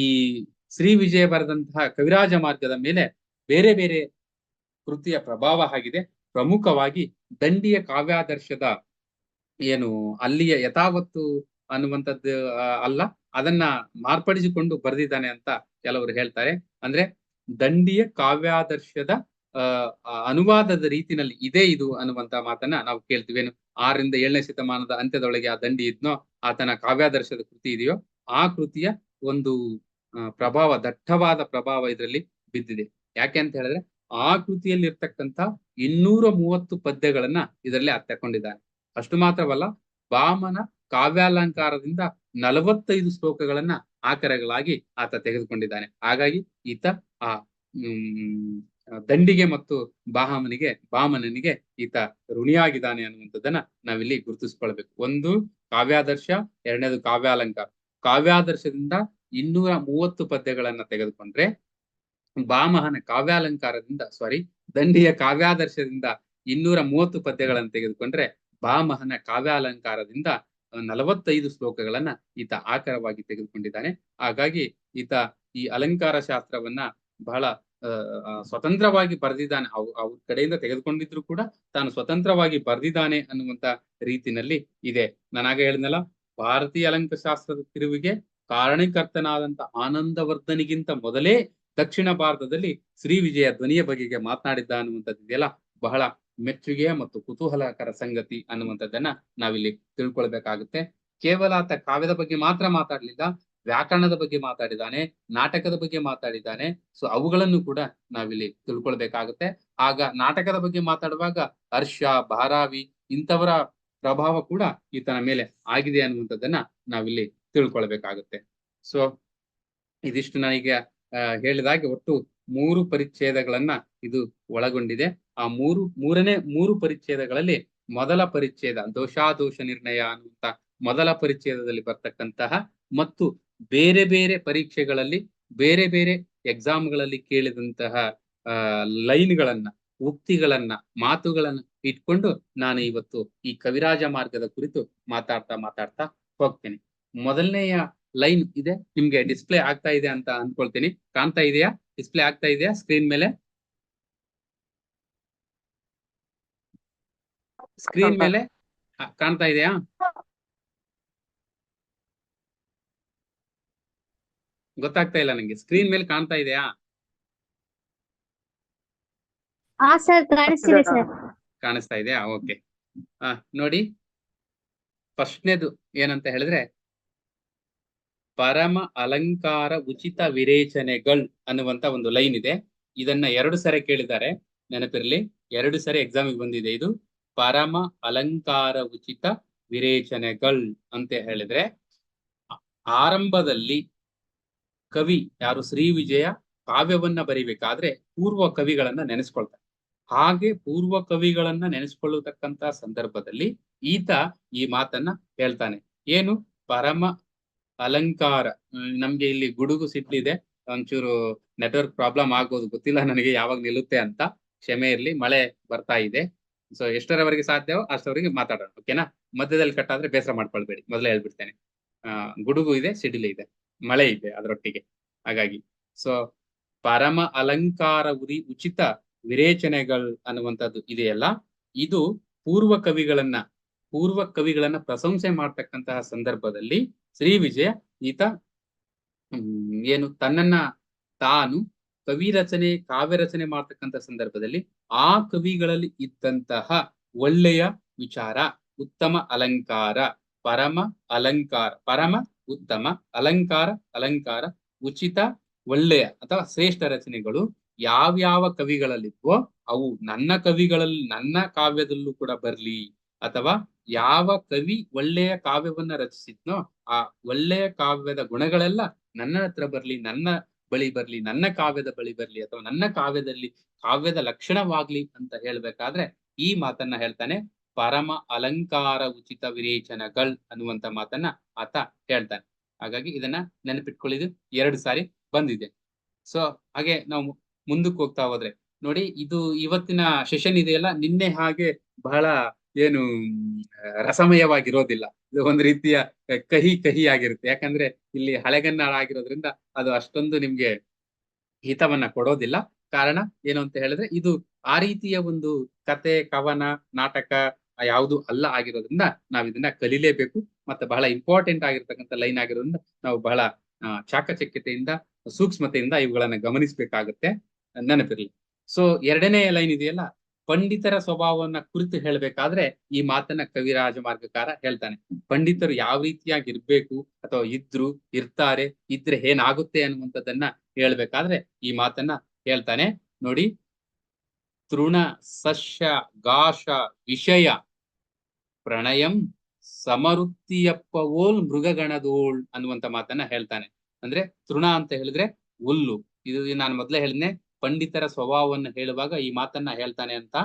ಶ್ರೀ ವಿಜಯ ಬರೆದಂತಹ ಕವಿರಾಜ ಮಾರ್ಗದ ಮೇಲೆ ಬೇರೆ ಬೇರೆ ಕೃತಿಯ ಪ್ರಭಾವ ಆಗಿದೆ. ಪ್ರಮುಖವಾಗಿ ದಂಡಿಯ ಕಾವ್ಯಾದರ್ಶದ ಏನು ಅಲ್ಲಿಯ ಯಥಾವತ್ತು ಅನ್ನುವಂಥದ್ದು ಅಲ್ಲ, ಅದನ್ನ ಮಾರ್ಪಡಿಸಿಕೊಂಡು ಬರೆದಿದ್ದಾನೆ ಅಂತ ಕೆಲವರು ಹೇಳ್ತಾರೆ. ಅಂದ್ರೆ ದಂಡಿಯ ಕಾವ್ಯಾದರ್ಶದ ಅನುವಾದದ ರೀತಿನಲ್ಲಿ ಇದೆ ಇದು ಅನ್ನುವಂತ ಮಾತನ್ನ ನಾವು ಕೇಳ್ತೀವಿ. 6 ರಿಂದ 7ನೇ ಶತಮಾನದ ಅಂತ್ಯದೊಳಗೆ ಆ ದಂಡಿ ಇದ್ನೋ, ಆತನ ಕಾವ್ಯಾದರ್ಶದ ಕೃತಿ ಇದೆಯೋ, ಆ ಕೃತಿಯ ಒಂದು ಪ್ರಭಾವ, ದಟ್ಟವಾದ ಪ್ರಭಾವ ಇದರಲ್ಲಿ ಬಿದ್ದಿದೆ. ಯಾಕೆ ಅಂತ ಹೇಳಿದ್ರೆ, ಆ ಕೃತಿಯಲ್ಲಿ ಇರ್ತಕ್ಕಂಥ 230 ಪದ್ಯಗಳನ್ನ ಇದರಲ್ಲಿ ತಕೊಂಡಿದ್ದಾನೆ. ಅಷ್ಟು ಮಾತ್ರವಲ್ಲ, ವಾಮನ ಕಾವ್ಯಾಲಂಕಾರದಿಂದ 45 ಶ್ಲೋಕಗಳನ್ನ ಆಕರಗಳಾಗಿ ಆತ ತೆಗೆದುಕೊಂಡಿದ್ದಾನೆ. ಹಾಗಾಗಿ ಈತ ಆ ದಂಡಿಗೆ ಮತ್ತು ವಾಮನನಿಗೆ ಈತ ಋಣಿಯಾಗಿದ್ದಾನೆ ಅನ್ನುವಂಥದ್ದನ್ನ ನಾವಿಲ್ಲಿ ಗುರುತಿಸ್ಕೊಳ್ಬೇಕು. ಒಂದು ಕಾವ್ಯಾದರ್ಶ, ಎರಡನೇದು ಕಾವ್ಯಾಲಂಕಾರ. ಕಾವ್ಯಾದರ್ಶದಿಂದ 230 ಪದ್ಯಗಳನ್ನ ತೆಗೆದುಕೊಂಡ್ರೆ, ವಾಮನ ಕಾವ್ಯಾಲಂಕಾರದಿಂದ ದಂಡಿಯ ಕಾವ್ಯಾದರ್ಶದಿಂದ 230 ಪದ್ಯಗಳನ್ನು ತೆಗೆದುಕೊಂಡ್ರೆ, ವಾಮನ ಕಾವ್ಯಾಲಂಕಾರದಿಂದ 45 ಶ್ಲೋಕಗಳನ್ನ ಈತ ಆಕರವಾಗಿ ತೆಗೆದುಕೊಂಡಿದ್ದಾನೆ. ಹಾಗಾಗಿ ಈತ ಈ ಅಲಂಕಾರ ಶಾಸ್ತ್ರವನ್ನ ಬಹಳ ಸ್ವತಂತ್ರವಾಗಿ ಬರೆದಿದ್ದಾನೆ. ಅವ್ರ ಕಡೆಯಿಂದ ತೆಗೆದುಕೊಂಡಿದ್ರು ಕೂಡ ತಾನು ಸ್ವತಂತ್ರವಾಗಿ ಬರೆದಿದ್ದಾನೆ ಅನ್ನುವಂತ ರೀತಿನಲ್ಲಿ ಇದೆ. ನಾನಾಗ ಹೇಳಿದ್ನಲ್ಲ, ಭಾರತೀಯ ಅಲಂಕಾರ ಶಾಸ್ತ್ರದ ತಿರುವಿಗೆ ಕಾರಣಕರ್ತನಾದಂತ ಆನಂದವರ್ಧನಿಗಿಂತ ಮೊದಲೇ ದಕ್ಷಿಣ ಭಾರತದಲ್ಲಿ ಶ್ರೀ ವಿಜಯ ಧ್ವನಿಯ ಬಗೆಗೆ ಮಾತನಾಡಿದ್ದ ಅನ್ನುವಂಥದ್ದು ಇದೆಯಲ್ಲ, ಬಹಳ ಮೆಚ್ಚುಗೆಯ ಮತ್ತು ಕುತೂಹಲಕರ ಸಂಗತಿ ಅನ್ನುವಂಥದ್ದನ್ನ ನಾವಿಲ್ಲಿ ತಿಳ್ಕೊಳ್ಬೇಕಾಗುತ್ತೆ. ಕೇವಲ ಆತ ಕಾವ್ಯದ ಬಗ್ಗೆ ಮಾತ್ರ ಮಾತಾಡ್ಲಿಲ್ಲ, ವ್ಯಾಕರಣದ ಬಗ್ಗೆ ಮಾತಾಡಿದ್ದಾನೆ, ನಾಟಕದ ಬಗ್ಗೆ ಮಾತಾಡಿದ್ದಾನೆ. ಸೊ ಅವುಗಳನ್ನು ಕೂಡ ನಾವಿಲ್ಲಿ ತಿಳ್ಕೊಳ್ಬೇಕಾಗುತ್ತೆ. ಆಗ ನಾಟಕದ ಬಗ್ಗೆ ಮಾತಾಡುವಾಗ ಹರ್ಷ, ಭಾರಾವಿ ಇಂಥವರ ಪ್ರಭಾವ ಕೂಡ ಈತನ ಮೇಲೆ ಆಗಿದೆ ಅನ್ನುವಂಥದ್ದನ್ನ ನಾವಿಲ್ಲಿ ತಿಳ್ಕೊಳ್ಬೇಕಾಗುತ್ತೆ. ಸೊ ಇದಿಷ್ಟು ನನಗೆ ಹೇಳಿದಾಗೆ ಒಟ್ಟು 3 ಪರಿಚ್ಛೇದಗಳನ್ನ ಇದು ಒಳಗೊಂಡಿದೆ. ಆ ಮೂರು ಪರಿಚ್ಛೇದಗಳಲ್ಲಿ ಮೊದಲ ಪರಿಚ್ಛೇದ ದೋಷಾದೋಷ ನಿರ್ಣಯ ಅನ್ನುವಂತ ಮೊದಲ ಪರಿಚ್ಛೇದದಲ್ಲಿ ಬರ್ತಕ್ಕಂತಹ ಮತ್ತು ಬೇರೆ ಬೇರೆ ಪರೀಕ್ಷೆಗಳಲ್ಲಿ ಬೇರೆ ಬೇರೆ ಎಕ್ಸಾಮ್ಗಳಲ್ಲಿ ಕೇಳಿದಂತಹ ಲೈನ್ಗಳನ್ನ, ಉಕ್ತಿಗಳನ್ನ, ಮಾತುಗಳನ್ನ ಇಟ್ಕೊಂಡು ನಾನು ಇವತ್ತು ಈ ಕವಿರಾಜ ಮಾರ್ಗದ ಕುರಿತು ಮಾತಾಡ್ತಾ ಹೋಗ್ತೇನೆ. ಮೊದಲನೆಯ ಲೈನ್ ಇದೆ, ನಿಮ್ಗೆ ಡಿಸ್ಪ್ಲೇ ಆಗ್ತಾ ಇದೆ ಅಂತ ಅನ್ಕೊಳ್ತೀನಿ. ಕಾಣ್ತಾ ಇದೆಯಾ? ಡಿಸ್ಪ್ಲೇ ಆಗ್ತಾ ಇದೆಯಾ ಸ್ಕ್ರೀನ್ ಮೇಲೆ? ಸ್ಕ್ರೀನ್ ಮೇಲೆ ಕಾಣ್ತಾ ಇದೆಯಾ? ಗೊತ್ತಾಗ್ತಾ ಇಲ್ಲ ನಂಗೆ. ಸ್ಕ್ರೀನ್ ಮೇಲೆ ಕಾಣ್ತಾ ಇದೆಯಾ? ಹಾ ಸರ್, ಕಾಣಿಸ್ತಿದೆ ಸರ್. ಕಾಣಿಸ್ತಾ ಇದೆಯಾ? ಓಕೆ. ನೋಡಿ, ಫಸ್ಟ್ನೇದು ಏನಂತ ಹೇಳಿದ್ರೆ ಪರಮ ಅಲಂಕಾರ ಉಚಿತ ವಿರೇಚನೆಗಳು ಅನ್ನುವಂತ ಒಂದು ಲೈನ್ ಇದೆ. ಇದನ್ನ 2 ಸರಿ ಕೇಳಿದ್ದಾರೆ, ನೆನಪಿರ್ಲಿ. 2 ಸರಿ ಎಕ್ಸಾಮಿಗೆ ಬಂದಿದೆ ಇದು. ಪರಮ ಅಲಂಕಾರ ಉಚಿತ ವಿರೇಚನೆಗಳು ಅಂತ ಹೇಳಿದ್ರೆ ಆರಂಭದಲ್ಲಿ ಕವಿ ಯಾರು ಶ್ರೀ ವಿಜಯ ಕಾವ್ಯವನ್ನ ಬರಿಬೇಕಾದ್ರೆ ಪೂರ್ವ ಕವಿಗಳನ್ನ ನೆನೆಸ್ಕೊಳ್ತಾರೆ. ಹಾಗೆ ಪೂರ್ವ ಕವಿಗಳನ್ನ ನೆನೆಸ್ಕೊಳ್ಳತಕ್ಕಂತ ಸಂದರ್ಭದಲ್ಲಿ ಈತ ಈ ಮಾತನ್ನ ಹೇಳ್ತಾನೆ. ಏನು? ಪರಮ ಅಲಂಕಾರ. ನಮ್ಗೆ ಇಲ್ಲಿ ಗುಡುಗು ಸಿಟ್ಟಿದೆ, ಒಂಚೂರು ನೆಟ್ವರ್ಕ್ ಪ್ರಾಬ್ಲಮ್ ಆಗ್ಬೋದು, ಗೊತ್ತಿಲ್ಲ ನನಗೆ ಯಾವಾಗ ನಿಲ್ಲುತ್ತೆ ಅಂತ. ಕ್ಷಮೆ ಇರ್ಲಿ, ಮಳೆ ಬರ್ತಾ ಇದೆ. ಸೊ ಎಷ್ಟರವರೆಗೆ ಸಾಧ್ಯವೋ ಅಷ್ಟರವರೆಗೆ ಮಾತಾಡೋಣ, ಓಕೆನಾ? ಮಧ್ಯದಲ್ಲಿ ಕಟ್ಟಾದ್ರೆ ಬೇಸರ ಮಾಡ್ಕೊಳ್ಬೇಡಿ, ಮೊದಲೇ ಹೇಳ್ಬಿಡ್ತೇನೆ. ಗುಡುಗು ಇದೆ, ಸಿಡಿಲು ಇದೆ, ಮಳೆ ಇದೆ ಅದರೊಟ್ಟಿಗೆ. ಹಾಗಾಗಿ ಸೊ ಪರಮ ಅಲಂಕಾರ ಉಚಿತ ವಿರೇಚನೆಗಳು ಅನ್ನುವಂಥದ್ದು ಇದೆಯಲ್ಲ, ಇದು ಪೂರ್ವ ಕವಿಗಳನ್ನ ಪ್ರಶಂಸೆ ಮಾಡ್ತಕ್ಕಂತಹ ಸಂದರ್ಭದಲ್ಲಿ ಶ್ರೀ ವಿಜಯ ಈತ ಏನು ತನ್ನನ್ನ ತಾನು ಕಾವ್ಯ ರಚನೆ ಮಾಡ್ತಕ್ಕಂಥ ಸಂದರ್ಭದಲ್ಲಿ ಆ ಕವಿಗಳಲ್ಲಿ ಇದ್ದಂತಹ ಒಳ್ಳೆಯ ವಿಚಾರ, ಉತ್ತಮ ಅಲಂಕಾರ, ಪರಮ ಉತ್ತಮ ಅಲಂಕಾರ ಉಚಿತ ಒಳ್ಳೆಯ ಅಥವಾ ಶ್ರೇಷ್ಠ ರಚನೆಗಳು ಯಾವ್ಯಾವ ಕವಿಗಳಲ್ಲಿದ್ವೋ ಅವು ನನ್ನ ಕಾವ್ಯದಲ್ಲೂ ಕೂಡ ಬರ್ಲಿ, ಅಥವಾ ಯಾವ ಕವಿ ಒಳ್ಳೆಯ ಕಾವ್ಯವನ್ನ ರಚಿಸಿದ್ನೋ ಆ ಒಳ್ಳೆಯ ಕಾವ್ಯದ ಗುಣಗಳೆಲ್ಲ ನನ್ನ ಹತ್ರ ಬರ್ಲಿ, ನನ್ನ ಬಳಿ ಬರ್ಲಿ, ನನ್ನ ಕಾವ್ಯದ ಬಳಿ ಬರ್ಲಿ, ಅಥವಾ ನನ್ನ ಕಾವ್ಯದ ಲಕ್ಷಣವಾಗ್ಲಿ ಅಂತ ಹೇಳ್ಬೇಕಾದ್ರೆ ಈ ಮಾತನ್ನ ಹೇಳ್ತಾನೆ. ಪರಮ ಅಲಂಕಾರ ಉಚಿತ ವಿರೇಚನಗಳು ಅನ್ನುವಂತ ಮಾತನ್ನ ಆತ ಹೇಳ್ತಾನೆ. ಹಾಗಾಗಿ ಇದನ್ನ ನೆನಪಿಟ್ಕೊಳ್ಳಿದು 2 ಸಾರಿ ಬಂದಿದೆ. ಸೊ ಹಾಗೆ ನಾವು ಮುಂದಕ್ಕೆ ಹೋಗ್ತಾ ಹೋದ್ರೆ ನೋಡಿ, ಇದು ಇವತ್ತಿನ ಸೆಷನ್ ಇದೆಯಲ್ಲ, ನಿನ್ನೆ ಹಾಗೆ ಬಹಳ ಏನು ರಸಮಯವಾಗಿರೋದಿಲ್ಲ. ಇದು ಒಂದು ರೀತಿಯ ಕಹಿ ಆಗಿರುತ್ತೆ. ಯಾಕಂದ್ರೆ ಇಲ್ಲಿ ಹಳೆಗನ್ನಡ ಆಗಿರೋದ್ರಿಂದ ಅದು ಅಷ್ಟೊಂದು ನಿಮ್ಗೆ ಹಿತವನ್ನ ಕೊಡೋದಿಲ್ಲ. ಕಾರಣ ಏನು ಅಂತ ಹೇಳಿದ್ರೆ ಇದು ಆ ರೀತಿಯ ಒಂದು ಕತೆ, ಕವನ, ನಾಟಕ ಯಾವುದು ಅಲ್ಲ ಆಗಿರೋದ್ರಿಂದ ನಾವ್ ಇದನ್ನ ಕಲಿಲೇಬೇಕು. ಮತ್ತೆ ಬಹಳ ಇಂಪಾರ್ಟೆಂಟ್ ಆಗಿರ್ತಕ್ಕಂಥ ಲೈನ್ ಆಗಿರೋದ್ರಿಂದ ನಾವು ಬಹಳ ಚಾಕಚಕ್ಯತೆಯಿಂದ, ಸೂಕ್ಷ್ಮತೆಯಿಂದ ಇವುಗಳನ್ನ ಗಮನಿಸಬೇಕಾಗುತ್ತೆ, ನೆನಪಿರ್ಲಿ. ಸೊ 2ನೇ ಲೈನ್ ಇದೆಯಲ್ಲ, ಪಂಡಿತರ ಸ್ವಭಾವವನ್ನ ಕುರಿತು ಹೇಳ್ಬೇಕಾದ್ರೆ ಈ ಮಾತನ್ನ ಕವಿರಾಜ ಮಾರ್ಗಕಾರ ಹೇಳ್ತಾನೆ. ಪಂಡಿತರು ಯಾವ ರೀತಿಯಾಗಿ ಇರ್ಬೇಕು, ಅಥವಾ ಇರ್ತಾರೆ, ಇದ್ರೆ ಏನಾಗುತ್ತೆ ಅನ್ನುವಂಥದ್ದನ್ನ ಹೇಳ್ಬೇಕಾದ್ರೆ ಈ ಮಾತನ್ನ ಹೇಳ್ತಾನೆ. ನೋಡಿ, ತೃಣ ಸಸ್ಯ ಗಾಶ ವಿಷಯ ಪ್ರಣಯಂ ಸಮರುತ್ತಿಯಪ್ಪವೋಲ್ ಮೃಗಗಣದೋಳ್ ಅನ್ನುವಂತ ಮಾತನ್ನ ಹೇಳ್ತಾನೆ. ಅಂದ್ರೆ ತೃಣ ಅಂತ ಹೇಳಿದ್ರೆ ಹುಲ್ಲು. ಇದು ನಾನು ಮೊದಲೇ ಹೇಳಿದ್ನೆ, ಪಂಡಿತರ ಸ್ವಭಾವವನ್ನು ಹೇಳುವಾಗ ಈ ಮಾತನ್ನ ಹೇಳ್ತಾನೆ ಅಂತ.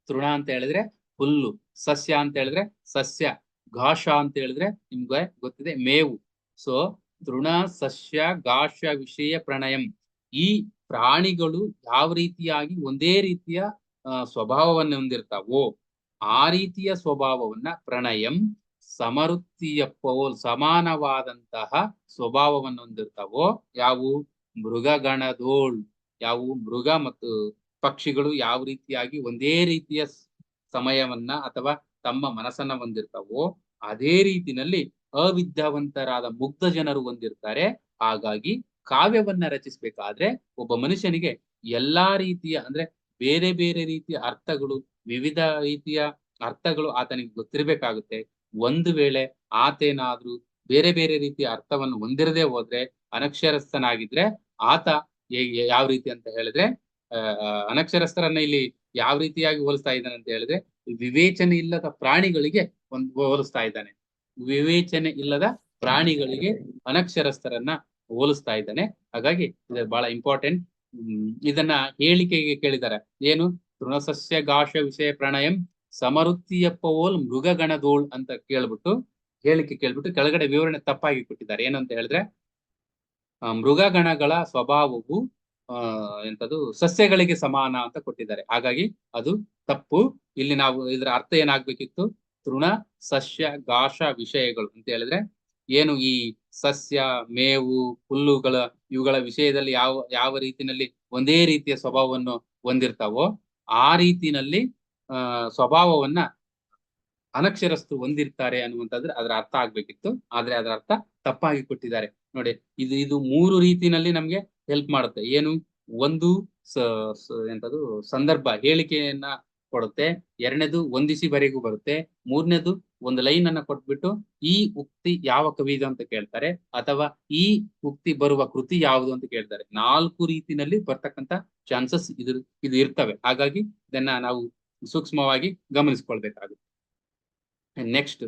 ತೃಣ ಅಂತ ಹೇಳಿದ್ರೆ ಹುಲ್ಲು, ಸಸ್ಯ ಅಂತ ಹೇಳಿದ್ರೆ ಸಸ್ಯ, ಘಾಷ ಅಂತ ಹೇಳಿದ್ರೆ ನಿಮ್ಗೆ ಗೊತ್ತಿದೆ ಮೇವು. ಸೊ ತೃಣ ಸಸ್ಯ ಘಾಷ ವಿಷಯ ಪ್ರಣಯಂ, ಈ ಪ್ರಾಣಿಗಳು ಯಾವ ರೀತಿಯಾಗಿ ಒಂದೇ ರೀತಿಯ ಸ್ವಭಾವವನ್ನು ಹೊಂದಿರ್ತಾವೋ ಆ ರೀತಿಯ ಸ್ವಭಾವವನ್ನ ಪ್ರಣಯಂ ಸಮರುತ್ತಿಯಪ್ಪವೋ, ಸಮಾನವಾದಂತಹ ಸ್ವಭಾವವನ್ನು ಹೊಂದಿರ್ತಾವೋ ಯಾವುವು? ಮೃಗಗಣದೋಳ್, ಯಾವುವು? ಮೃಗ ಮತ್ತು ಪಕ್ಷಿಗಳು ಯಾವ ರೀತಿಯಾಗಿ ಒಂದೇ ರೀತಿಯ ಸಮಯವನ್ನ ಅಥವಾ ತಮ್ಮ ಮನಸ್ಸನ್ನ ಹೊಂದಿರ್ತಾವೋ ಅದೇ ರೀತಿನಲ್ಲಿ ಅವಿದ್ಯಾವಂತರಾದ ಮುಗ್ಧ ಜನರು ಹೊಂದಿರ್ತಾರೆ. ಹಾಗಾಗಿ ಕಾವ್ಯವನ್ನ ರಚಿಸಬೇಕಾದ್ರೆ ಒಬ್ಬ ಮನುಷ್ಯನಿಗೆ ಎಲ್ಲಾ ರೀತಿಯ, ಅಂದ್ರೆ ಬೇರೆ ಬೇರೆ ರೀತಿಯ ಅರ್ಥಗಳು, ವಿವಿಧ ರೀತಿಯ ಅರ್ಥಗಳು ಆತನಿಗೆ ಗೊತ್ತಿರ್ಬೇಕಾಗುತ್ತೆ. ಒಂದು ವೇಳೆ ಆತೇನಾದ್ರೂ ಬೇರೆ ಬೇರೆ ರೀತಿಯ ಅರ್ಥವನ್ನು ಹೊಂದಿರದೆ ಹೋದ್ರೆ, ಅನಕ್ಷರಸ್ಥನಾಗಿದ್ರೆ ಆತ ಯಾವ ರೀತಿ ಅಂತ ಹೇಳಿದ್ರೆ, ಅನಕ್ಷರಸ್ಥರನ್ನ ಇಲ್ಲಿ ಯಾವ ರೀತಿಯಾಗಿ ಹೋಲಿಸ್ತಾ ಇದ್ದಾನೆ ಅಂತ ಹೇಳಿದ್ರೆ, ವಿವೇಚನೆ ಇಲ್ಲದ ಪ್ರಾಣಿಗಳಿಗೆ ಹೋಲಿಸ್ತಾ ಇದ್ದಾನೆ. ವಿವೇಚನೆ ಇಲ್ಲದ ಪ್ರಾಣಿಗಳಿಗೆ ಅನಕ್ಷರಸ್ಥರನ್ನ ಹೋಲಿಸ್ತಾ ಇದ್ದಾನೆ. ಹಾಗಾಗಿ ಇದು ಬಹಳ ಇಂಪಾರ್ಟೆಂಟ್. ಇದನ್ನ ಹೇಳಿಕೆಗೆ ಕೇಳಿದ್ದಾರೆ. ಏನು? ತೃಣಸಸ್ಯ ಗಾಶ ವಿಷಯ ಪ್ರಣಯಂ ಸಮರುತ್ತಿಯಪ್ಪವೋಲ್ ಮೃಗಗಣದೋಳ್ ಅಂತ ಕೇಳ್ಬಿಟ್ಟು ಹೇಳಿಕೆ ಕೇಳ್ಬಿಟ್ಟು ಕೆಳಗಡೆ ವಿವರಣೆ ತಪ್ಪಾಗಿ ಕೊಟ್ಟಿದ್ದಾರೆ. ಏನು ಅಂತ ಹೇಳಿದ್ರೆ ಮೃಗಗಣಗಳ ಸ್ವಭಾವವು ಎಂತದು ಸಸ್ಯಗಳಿಗೆ ಸಮಾನ ಅಂತ ಕೊಟ್ಟಿದ್ದಾರೆ. ಹಾಗಾಗಿ ಅದು ತಪ್ಪು. ಇಲ್ಲಿ ನಾವು ಇದರ ಅರ್ಥ ಏನಾಗ್ಬೇಕಿತ್ತು? ತೃಣ ಸಸ್ಯ ಗಾಶ ವಿಷಯಗಳು ಅಂತ ಹೇಳಿದ್ರೆ ಏನು ಈ ಸಸ್ಯ ಮೇವು ಹುಲ್ಲುಗಳ ಇವುಗಳ ವಿಷಯದಲ್ಲಿ ಯಾವ ರೀತಿನಲ್ಲಿ ಒಂದೇ ರೀತಿಯ ಸ್ವಭಾವವನ್ನು ಹೊಂದಿರ್ತಾವೋ ಆ ರೀತಿನಲ್ಲಿ ಸ್ವಭಾವವನ್ನ ಅನಕ್ಷರಸ್ತು ಹೊಂದಿರ್ತಾರೆ ಅನ್ನುವಂಥದ್ರೆ ಅದರ ಅರ್ಥ ಆಗ್ಬೇಕಿತ್ತು. ಆದ್ರೆ ಅದರ ಅರ್ಥ ತಪ್ಪಾಗಿ ಕೊಟ್ಟಿದ್ದಾರೆ. ನೋಡಿ, ಇದು 3 ರೀತಿನಲ್ಲಿ ನಮ್ಗೆ ಹೆಲ್ಪ್ ಮಾಡುತ್ತೆ. ಏನು? ಒಂದು ಎಂತದು ಸಂದರ್ಭ ಹೇಳಿಕೆಯನ್ನ ಕೊಡುತ್ತೆ, ಎರಡನೇದು ಹೊಂದಿಸಿ ಬರೆಗೂ ಬರುತ್ತೆ, ಮೂರನೇದು ಒಂದು ಲೈನ್ ಅನ್ನ ಕೊಟ್ಬಿಟ್ಟು ಈ ಉಕ್ತಿ ಯಾವ ಕವಿದು ಅಂತ ಕೇಳ್ತಾರೆ, ಅಥವಾ ಈ ಉಕ್ತಿ ಬರುವ ಕೃತಿ ಯಾವುದು ಅಂತ ಕೇಳ್ತಾರೆ. 4 ರೀತಿನಲ್ಲಿ ಬರ್ತಕ್ಕಂತ ಚಾನ್ಸಸ್ ಇದು ಇರ್ತವೆ. ಹಾಗಾಗಿ ಇದನ್ನ ನಾವು ಸೂಕ್ಷ್ಮವಾಗಿ ಗಮನಿಸ್ಕೊಳ್ಬೇಕಾಗುತ್ತೆ. ನೆಕ್ಸ್ಟ್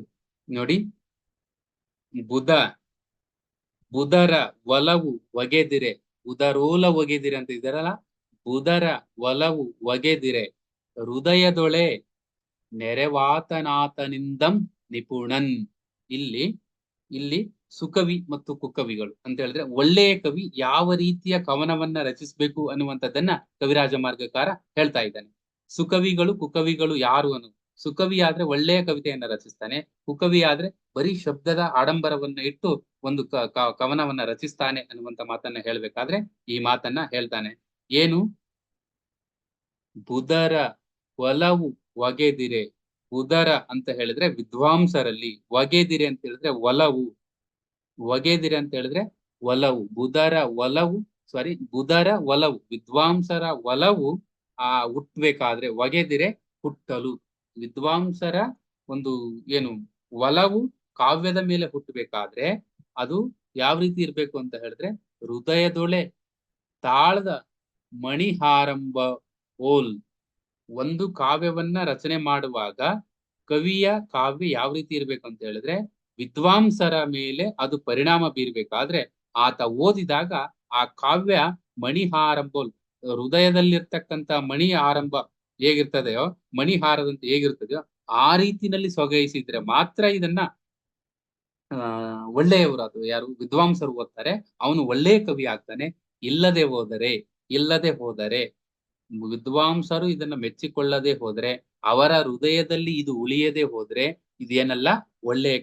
ನೋಡಿ, ಬುಧರ ಒಲವು ಒಗೆದಿರೆ, ಬುಧರೋಲ ಒಗೆದಿರೆ ಅಂತ ಇದಾರಲ್ಲ, ಬುಧರ ಒಲವು ಒಗೆದಿರೆ ಹೃದಯದೊಳೆ ನೆರೆವಾತನಾತನಿಂದಂ ನಿಪುಣನ್. ಇಲ್ಲಿ ಸುಕವಿ ಮತ್ತು ಕುಕವಿಗಳು ಅಂತ ಹೇಳಿದ್ರೆ ಒಳ್ಳೆಯ ಕವಿ ಯಾವ ರೀತಿಯ ಕವನವನ್ನ ರಚಿಸಬೇಕು ಅನ್ನುವಂಥದ್ದನ್ನ ಕವಿರಾಜ ಮಾರ್ಗಕಾರ ಹೇಳ್ತಾ ಇದ್ದಾನೆ. ಸುಕವಿಗಳು ಕುಕವಿಗಳು ಯಾರು ಅನ್ನು? ಸುಕವಿ ಆದ್ರೆ ಒಳ್ಳೆಯ ಕವಿತೆಯನ್ನ ರಚಿಸ್ತಾನೆ, ಕುಕವಿ ಆದ್ರೆ ಬರೀ ಶಬ್ದದ ಆಡಂಬರವನ್ನ ಇಟ್ಟು ಒಂದು ಕವನವನ್ನ ರಚಿಸ್ತಾನೆ ಅನ್ನುವಂತ ಮಾತನ್ನ ಹೇಳ್ಬೇಕಾದ್ರೆ ಈ ಮಾತನ್ನ ಹೇಳ್ತಾನೆ. ಏನು? ಬುಧರ ಒಲವು ಒಗೆದಿರೆ. ಬುಧರ ಅಂತ ಹೇಳಿದ್ರೆ ವಿದ್ವಾಂಸರಲ್ಲಿ, ಒಗೆದಿರೆ ಅಂತ ಹೇಳಿದ್ರೆ ಒಲವು, ಒಗೆದಿರೆ ಅಂತ ಹೇಳಿದ್ರೆ ಒಲವು, ಬುಧರ ಒಲವು, ವಿದ್ವಾಂಸರ ಒಲವು ಹುಟ್ಟಬೇಕಾದ್ರೆ, ಒಗೆದಿರೆ ಹುಟ್ಟಲು, ವಿದ್ವಾಂಸರ ಒಂದು ಏನು ಒಲವು ಕಾವ್ಯದ ಮೇಲೆ ಹುಟ್ಟಬೇಕಾದ್ರೆ ಅದು ಯಾವ ರೀತಿ ಇರ್ಬೇಕು ಅಂತ ಹೇಳಿದ್ರೆ ಹೃದಯದೊಳೆ ತಾಳದ ಮಣಿಹಾರಂಭ ಓಲ್. ಒಂದು ಕಾವ್ಯವನ್ನ ರಚನೆ ಮಾಡುವಾಗ ಕವಿಯ ಕಾವ್ಯ ಯಾವ ರೀತಿ ಇರ್ಬೇಕು ಅಂತ ಹೇಳಿದ್ರೆ ವಿದ್ವಾಂಸರ ಮೇಲೆ ಅದು ಪರಿಣಾಮ ಬೀರ್ಬೇಕಾದ್ರೆ ಆತ ಓದಿದಾಗ ಆ ಕಾವ್ಯ ಮಣಿಹಾರಂಭೋಲ್, ಹೃದಯದಲ್ಲಿರ್ತಕ್ಕಂಥ ಮಣಿ ಆರಂಭ ಹೇಗಿರ್ತದೆಯೋ, ಮಣಿಹಾರದಂತೆ ಹೇಗಿರ್ತದೆಯೋ ಆ ರೀತಿನಲ್ಲಿ ಸೊಗೈಸಿದ್ರೆ ಮಾತ್ರ ಇದನ್ನ ಒಳ್ಳೆಯವರು, ಅದು ಯಾರು ವಿದ್ವಾಂಸರು ಓದ್ತಾರೆ, ಅವನು ಒಳ್ಳೆಯ ಕವಿ ಆಗ್ತಾನೆ. ಇಲ್ಲದೆ ಹೋದರೆ ವಿದ್ವಾಂಸರು ಇದನ್ನ ಮೆಚ್ಚಿಕೊಳ್ಳದೆ ಹೋದ್ರೆ, ಅವರ ಹೃದಯದಲ್ಲಿ ಇದು ಉಳಿಯದೆ ಹೋದ್ರೆ ಇದೇನಲ್ಲ ಒಳ್ಳೆಯ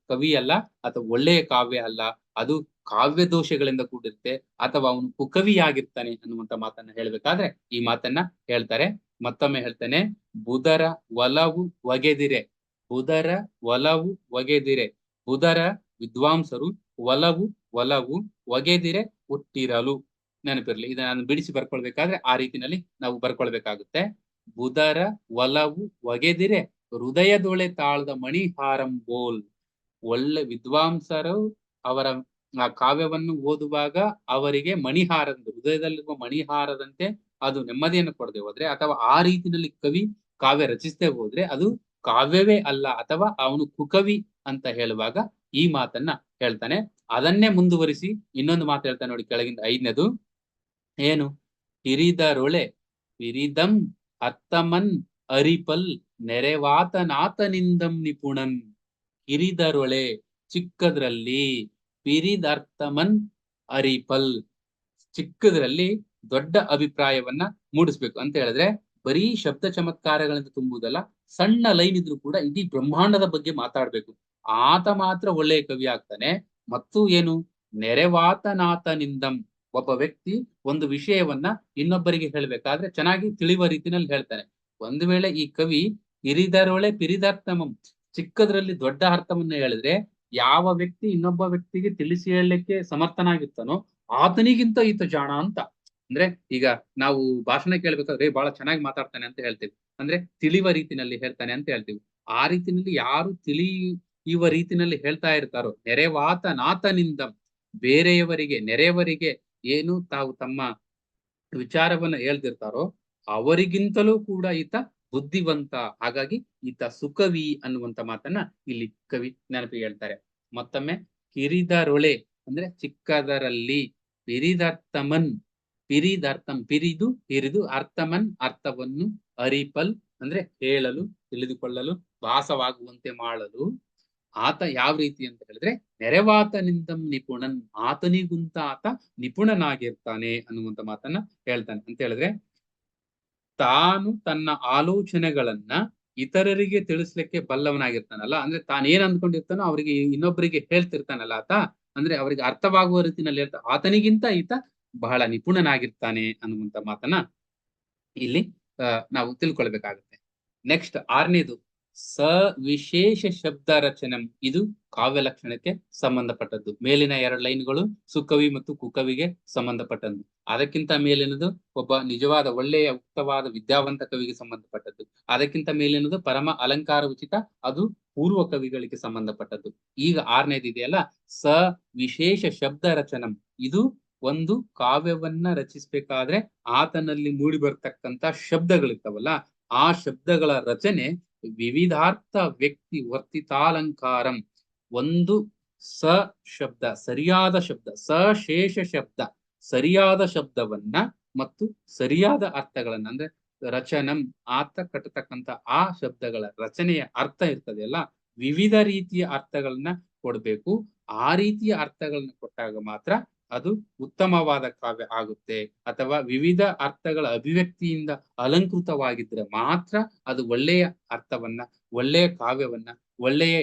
ಕವಿ ಅಲ್ಲ, ಅಥವಾ ಒಳ್ಳೆಯ ಕಾವ್ಯ ಅಲ್ಲ, ಅದು ಕಾವ್ಯ ದೋಷಗಳಿಂದ ಕೂಡಿರುತ್ತೆ, ಅಥವಾ ಅವನು ಕುಕವಿಯಾಗಿರ್ತಾನೆ ಅನ್ನುವಂತ ಮಾತನ್ನ ಹೇಳ್ಬೇಕಾದ್ರೆ ಈ ಮಾತನ್ನ ಹೇಳ್ತಾರೆ. ಮತ್ತೊಮ್ಮೆ ಹೇಳ್ತಾನೆ, ಬುಧರ ಒಲವು ಒಗೆದಿರೆ, ಬುಧರ ಒಲವು ಒಗೆದಿರೆ, ಬುಧರ ವಿದ್ವಾಂಸರು ಒಲವು ಒಗೆದಿರೆ ಹುಟ್ಟಿರಲು. ನೆನಪಿರ್ಲಿ, ಇದನ್ನ ನಾನು ಬಿಡಿಸಿ ಬರ್ಕೊಳ್ಬೇಕಾದ್ರೆ ಆ ರೀತಿನಲ್ಲಿ ನಾವು ಬರ್ಕೊಳ್ಬೇಕಾಗುತ್ತೆ. ಬುಧರ ಒಲವು ಒಗೆದಿರೆ ಹೃದಯದೊಳೆ ತಾಳ್ದ ಮಣಿಹಾರಂಬೋಲ್. ಒಳ್ಳೆ ವಿದ್ವಾಂಸರು ಅವರ ಆ ಕಾವ್ಯವನ್ನು ಓದುವಾಗ ಅವರಿಗೆ ಹೃದಯದಲ್ಲಿರುವ ಮಣಿಹಾರದಂತೆ ಅದು ನೆಮ್ಮದಿಯನ್ನು ಕೊಡದೆ ಹೋದ್ರೆ, ಅಥವಾ ಆ ರೀತಿಯಲ್ಲಿ ಕವಿ ಕಾವ್ಯ ರಚಿಸದೆ ಹೋದ್ರೆ ಅದು ಕಾವ್ಯವೇ ಅಲ್ಲ, ಅಥವಾ ಅವನು ಕುಕವಿ ಅಂತ ಹೇಳುವಾಗ ಈ ಮಾತನ್ನ ಹೇಳ್ತಾನೆ. ಅದನ್ನೇ ಮುಂದುವರಿಸಿ ಇನ್ನೊಂದು ಮಾತು ಹೇಳ್ತಾನೆ ನೋಡಿ, ಕೆಳಗಿಂದ 5ನೇದು. ಏನು? ಹಿರಿದರೊಳೆ ಪಿರಿದಂ ಅತ್ತಮನ್ ಅರಿಪಲ್ ನೆರೆವಾತನಾತನಿಂದಂ ನಿಪುಣನ್. ಹಿರಿದರೊಳೆ ಚಿಕ್ಕದ್ರಲ್ಲಿ, ಪಿರಿದರ್ಥಮನ್ ಅರಿಪಲ್ ಚಿಕ್ಕದ್ರಲ್ಲಿ ದೊಡ್ಡ ಅಭಿಪ್ರಾಯವನ್ನ ಮೂಡಿಸ್ಬೇಕು ಅಂತ ಹೇಳಿದ್ರೆ ಬರೀ ಶಬ್ದ ಚಮತ್ಕಾರಗಳಿಂದ ತುಂಬುವುದಲ್ಲ, ಸಣ್ಣ ಲೈನ್ ಇದ್ರೂ ಕೂಡ ಇಡೀ ಬ್ರಹ್ಮಾಂಡದ ಬಗ್ಗೆ ಮಾತಾಡ್ಬೇಕು. ಆತ ಮಾತ್ರ ಒಳ್ಳೆಯ ಕವಿ ಆಗ್ತಾನೆ. ಮತ್ತು ಏನು? ನೆರೆವಾತನಾತನಿಂದಂ, ಒಬ್ಬ ವ್ಯಕ್ತಿ ಒಂದು ವಿಷಯವನ್ನ ಇನ್ನೊಬ್ಬರಿಗೆ ಹೇಳ್ಬೇಕಾದ್ರೆ ಚೆನ್ನಾಗಿ ತಿಳಿಯುವ ರೀತಿನಲ್ಲಿ ಹೇಳ್ತಾನೆ. ಒಂದು ವೇಳೆ ಈ ಕವಿ ಹಿರಿದರೊಳೆ ಪಿರಿದಾರ್ಥಮಂ, ಚಿಕ್ಕದ್ರಲ್ಲಿ ದೊಡ್ಡ ಅರ್ಥವನ್ನ ಹೇಳಿದ್ರೆ ಯಾವ ವ್ಯಕ್ತಿ ಇನ್ನೊಬ್ಬ ವ್ಯಕ್ತಿಗೆ ತಿಳಿಸಿ ಹೇಳಲಿಕ್ಕೆ ಸಮರ್ಥನಾಗಿರ್ತಾನೋ ಆತನಿಗಿಂತ ಈತ ಜಾಣ ಅಂತ. ಅಂದ್ರೆ ಈಗ ನಾವು ಭಾಷಣ ಕೇಳ್ಬೇಕಾದ್ರೆ ಬಹಳ ಚೆನ್ನಾಗಿ ಮಾತಾಡ್ತಾನೆ ಅಂತ ಹೇಳ್ತೀವಿ, ಅಂದ್ರೆ ತಿಳಿಯುವ ರೀತಿನಲ್ಲಿ ಹೇಳ್ತಾನೆ ಅಂತ ಹೇಳ್ತೀವಿ. ಆ ರೀತಿನಲ್ಲಿ ಯಾರು ತಿಳಿಯುವ ರೀತಿನಲ್ಲಿ ಹೇಳ್ತಾ ಇರ್ತಾರೋ, ನೆರೆವಾತನಾತನಿಂದಂ, ಬೇರೆಯವರಿಗೆ ನೆರೆಯವರಿಗೆ ಏನು ತಾವು ತಮ್ಮ ವಿಚಾರವನ್ನ ಹೇಳ್ತಿರ್ತಾರೋ ಅವರಿಗಿಂತಲೂ ಕೂಡ ಈತ ಬುದ್ಧಿವಂತ, ಹಾಗಾಗಿ ಈತ ಸುಕವಿ ಅನ್ನುವಂತ ಮಾತನ್ನ ಇಲ್ಲಿ ಕವಿ ನೆನಪಿಗೆ ಹೇಳ್ತಾರೆ. ಮತ್ತೊಮ್ಮೆ, ಹಿರಿದರೊಳೆ ಅಂದ್ರೆ ಚಿಕ್ಕದರಲ್ಲಿ, ಪಿರಿದರ್ಥಮನ್, ಪಿರಿದರ್ಥಂ ಪಿರಿದು ಹಿರಿದು, ಅರ್ಥಮನ್ ಅರ್ಥವನ್ನು, ಅರಿಪಲ್ ಅಂದ್ರೆ ಹೇಳಲು, ತಿಳಿದುಕೊಳ್ಳಲು, ಭಾಸವಾಗುವಂತೆ ಮಾಡಲು. ಆತ ಯಾವ ರೀತಿ ಅಂತ ಹೇಳಿದ್ರೆ ನೆರೆವಾತನಿಂದಂ ನಿಪುಣನ್, ಆತನಿಗುಂತ ಆತ ನಿಪುಣನಾಗಿರ್ತಾನೆ ಅನ್ನುವಂತ ಮಾತನ್ನ ಹೇಳ್ತಾನೆ. ಅಂತ ಹೇಳಿದ್ರೆ ತಾನು ತನ್ನ ಆಲೋಚನೆಗಳನ್ನ ಇತರರಿಗೆ ತಿಳಿಸ್ಲಿಕ್ಕೆ ಬಲ್ಲವನಾಗಿರ್ತಾನಲ್ಲ, ಅಂದ್ರೆ ತಾನೇನ್ ಅಂದ್ಕೊಂಡಿರ್ತಾನೋ ಅವರಿಗೆ ಇನ್ನೊಬ್ಬರಿಗೆ ಹೇಳ್ತಿರ್ತಾನಲ್ಲ ಆತ, ಅಂದ್ರೆ ಅವರಿಗೆ ಅರ್ಥವಾಗುವ ರೀತಿಯಲ್ಲಿ ಆತನಿಗಿಂತ ಈತ ಬಹಳ ನಿಪುಣನಾಗಿರ್ತಾನೆ ಅನ್ನುವಂತ ಮಾತನ್ನ ಇಲ್ಲಿ ನಾವು ತಿಳ್ಕೊಳ್ಬೇಕಾಗುತ್ತೆ. ನೆಕ್ಸ್ಟ್ 6ನೇದು ಸವಿಶೇಷ ಶಬ್ದ ರಚನಂ. ಇದು ಕಾವ್ಯ ಲಕ್ಷಣಕ್ಕೆ ಸಂಬಂಧಪಟ್ಟದ್ದು. ಮೇಲಿನ 2 ಲೈನ್ಗಳು ಸುಕವಿ ಮತ್ತು ಕುಕವಿಗೆ ಸಂಬಂಧಪಟ್ಟದ್ದು. ಅದಕ್ಕಿಂತ ಮೇಲಿನದು ಒಬ್ಬ ನಿಜವಾದ ಒಳ್ಳೆಯ ಉಕ್ತವಾದ ವಿದ್ಯಾವಂತ ಕವಿಗೆ ಸಂಬಂಧಪಟ್ಟದ್ದು. ಅದಕ್ಕಿಂತ ಮೇಲಿನದು ಪರಮ ಅಲಂಕಾರ ಉಚಿತ, ಅದು ಪೂರ್ವ ಕವಿಗಳಿಗೆ ಸಂಬಂಧಪಟ್ಟದ್ದು. ಈಗ 6ನೇದು ಇದೆಯಲ್ಲ, ಸವಿಶೇಷ ಶಬ್ದ ರಚನಂ. ಇದು ಒಂದು ಕಾವ್ಯವನ್ನ ರಚಿಸಬೇಕಾದ್ರೆ ಆತನಲ್ಲಿ ಮೂಡಿ ಬರ್ತಕ್ಕಂತ ಶಬ್ದಗಳಿರ್ತಾವಲ್ಲ, ಆ ಶಬ್ದಗಳ ರಚನೆ ವಿವಿಧಾರ್ಥ ವ್ಯಕ್ತಿ ವರ್ತಿತಾಲಂಕಾರಂ. ಒಂದು ಸ ಶಬ್ದ, ಸರಿಯಾದ ಶಬ್ದ, ಸಶೇಷ ಶಬ್ದ, ಸರಿಯಾದ ಶಬ್ದವನ್ನ ಮತ್ತು ಸರಿಯಾದ ಅರ್ಥಗಳನ್ನ, ಅಂದ್ರೆ ರಚನಂ ಆತ ಕಟ್ಟತಕ್ಕಂತ ಆ ಶಬ್ದಗಳ ರಚನೆಯ ಅರ್ಥ ಇರ್ತದೆಯಲ್ಲ, ವಿವಿಧ ರೀತಿಯ ಅರ್ಥಗಳನ್ನ ಕೊಡ್ಬೇಕು. ಆ ರೀತಿಯ ಅರ್ಥಗಳನ್ನ ಕೊಟ್ಟಾಗ ಮಾತ್ರ ಅದು ಉತ್ತಮವಾದ ಕಾವ್ಯ ಆಗುತ್ತೆ. ಅಥವಾ ವಿವಿಧ ಅರ್ಥಗಳ ಅಭಿವ್ಯಕ್ತಿಯಿಂದ ಅಲಂಕೃತವಾಗಿದ್ರೆ ಮಾತ್ರ ಅದು ಒಳ್ಳೆಯ ಅರ್ಥವನ್ನ, ಒಳ್ಳೆಯ ಕಾವ್ಯವನ್ನ, ಒಳ್ಳೆಯ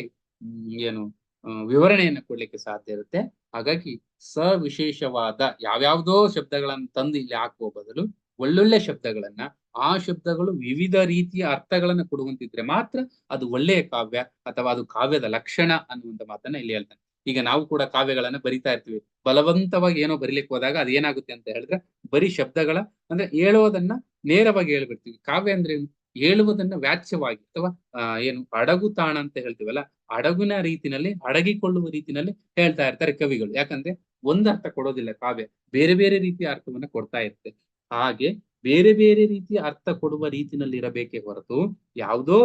ವಿವರಣೆಯನ್ನ ಕೊಡ್ಲಿಕ್ಕೆ ಸಾಧ್ಯ ಇರುತ್ತೆ. ಹಾಗಾಗಿ ಸವಿಶೇಷವಾದ ಯಾವ್ಯಾವ್ದೋ ಶಬ್ದಗಳನ್ನು ತಂದು ಇಲ್ಲಿ ಹಾಕುವ ಬದಲು ಒಳ್ಳೊಳ್ಳೆ ಶಬ್ದಗಳನ್ನ, ಆ ಶಬ್ದಗಳು ವಿವಿಧ ರೀತಿಯ ಅರ್ಥಗಳನ್ನ ಕೊಡುವಂತಿದ್ರೆ ಮಾತ್ರ ಅದು ಒಳ್ಳೆಯ ಕಾವ್ಯ ಅಥವಾ ಅದು ಕಾವ್ಯದ ಲಕ್ಷಣ ಅನ್ನುವಂಥ ಮಾತನ್ನ ಇಲ್ಲಿ ಹೇಳ್ತಾನೆ. ಈಗ ನಾವು ಕೂಡ ಕಾವ್ಯಗಳನ್ನ ಬರಿತಾ ಇರ್ತೀವಿ. ಬಲವಂತವಾಗಿ ಏನೋ ಬರಿಲಿಕ್ಕೆ ಹೋದಾಗ ಅದು ಏನಾಗುತ್ತೆ ಅಂತ ಹೇಳಿದ್ರೆ ಬರೀ ಶಬ್ದಗಳ ಅಂದ್ರೆ ಹೇಳುವುದನ್ನ ನೇರವಾಗಿ ಹೇಳ್ಬಿಡ್ತೀವಿ. ಕಾವ್ಯ ಅಂದ್ರೆ ಹೇಳುವುದನ್ನ ವ್ಯಾಚ್ಯವಾಗಿ ಅಥವಾ ಅಡಗು ತಾಣ ಅಂತ ಹೇಳ್ತೀವಲ್ಲ, ಅಡಗುನ ರೀತಿನಲ್ಲಿ, ಅಡಗಿಕೊಳ್ಳುವ ರೀತಿನಲ್ಲಿ ಹೇಳ್ತಾ ಇರ್ತಾರೆ ಕವಿಗಳು. ಯಾಕಂದ್ರೆ ಒಂದರ್ಥ ಕೊಡೋದಿಲ್ಲ ಕಾವ್ಯ, ಬೇರೆ ಬೇರೆ ರೀತಿಯ ಅರ್ಥವನ್ನ ಕೊಡ್ತಾ ಇರುತ್ತೆ. ಹಾಗೆ ಬೇರೆ ಬೇರೆ ರೀತಿಯ ಅರ್ಥ ಕೊಡುವ ರೀತಿನಲ್ಲಿ ಇರಬೇಕೇ ಹೊರತು ಯಾವುದೋ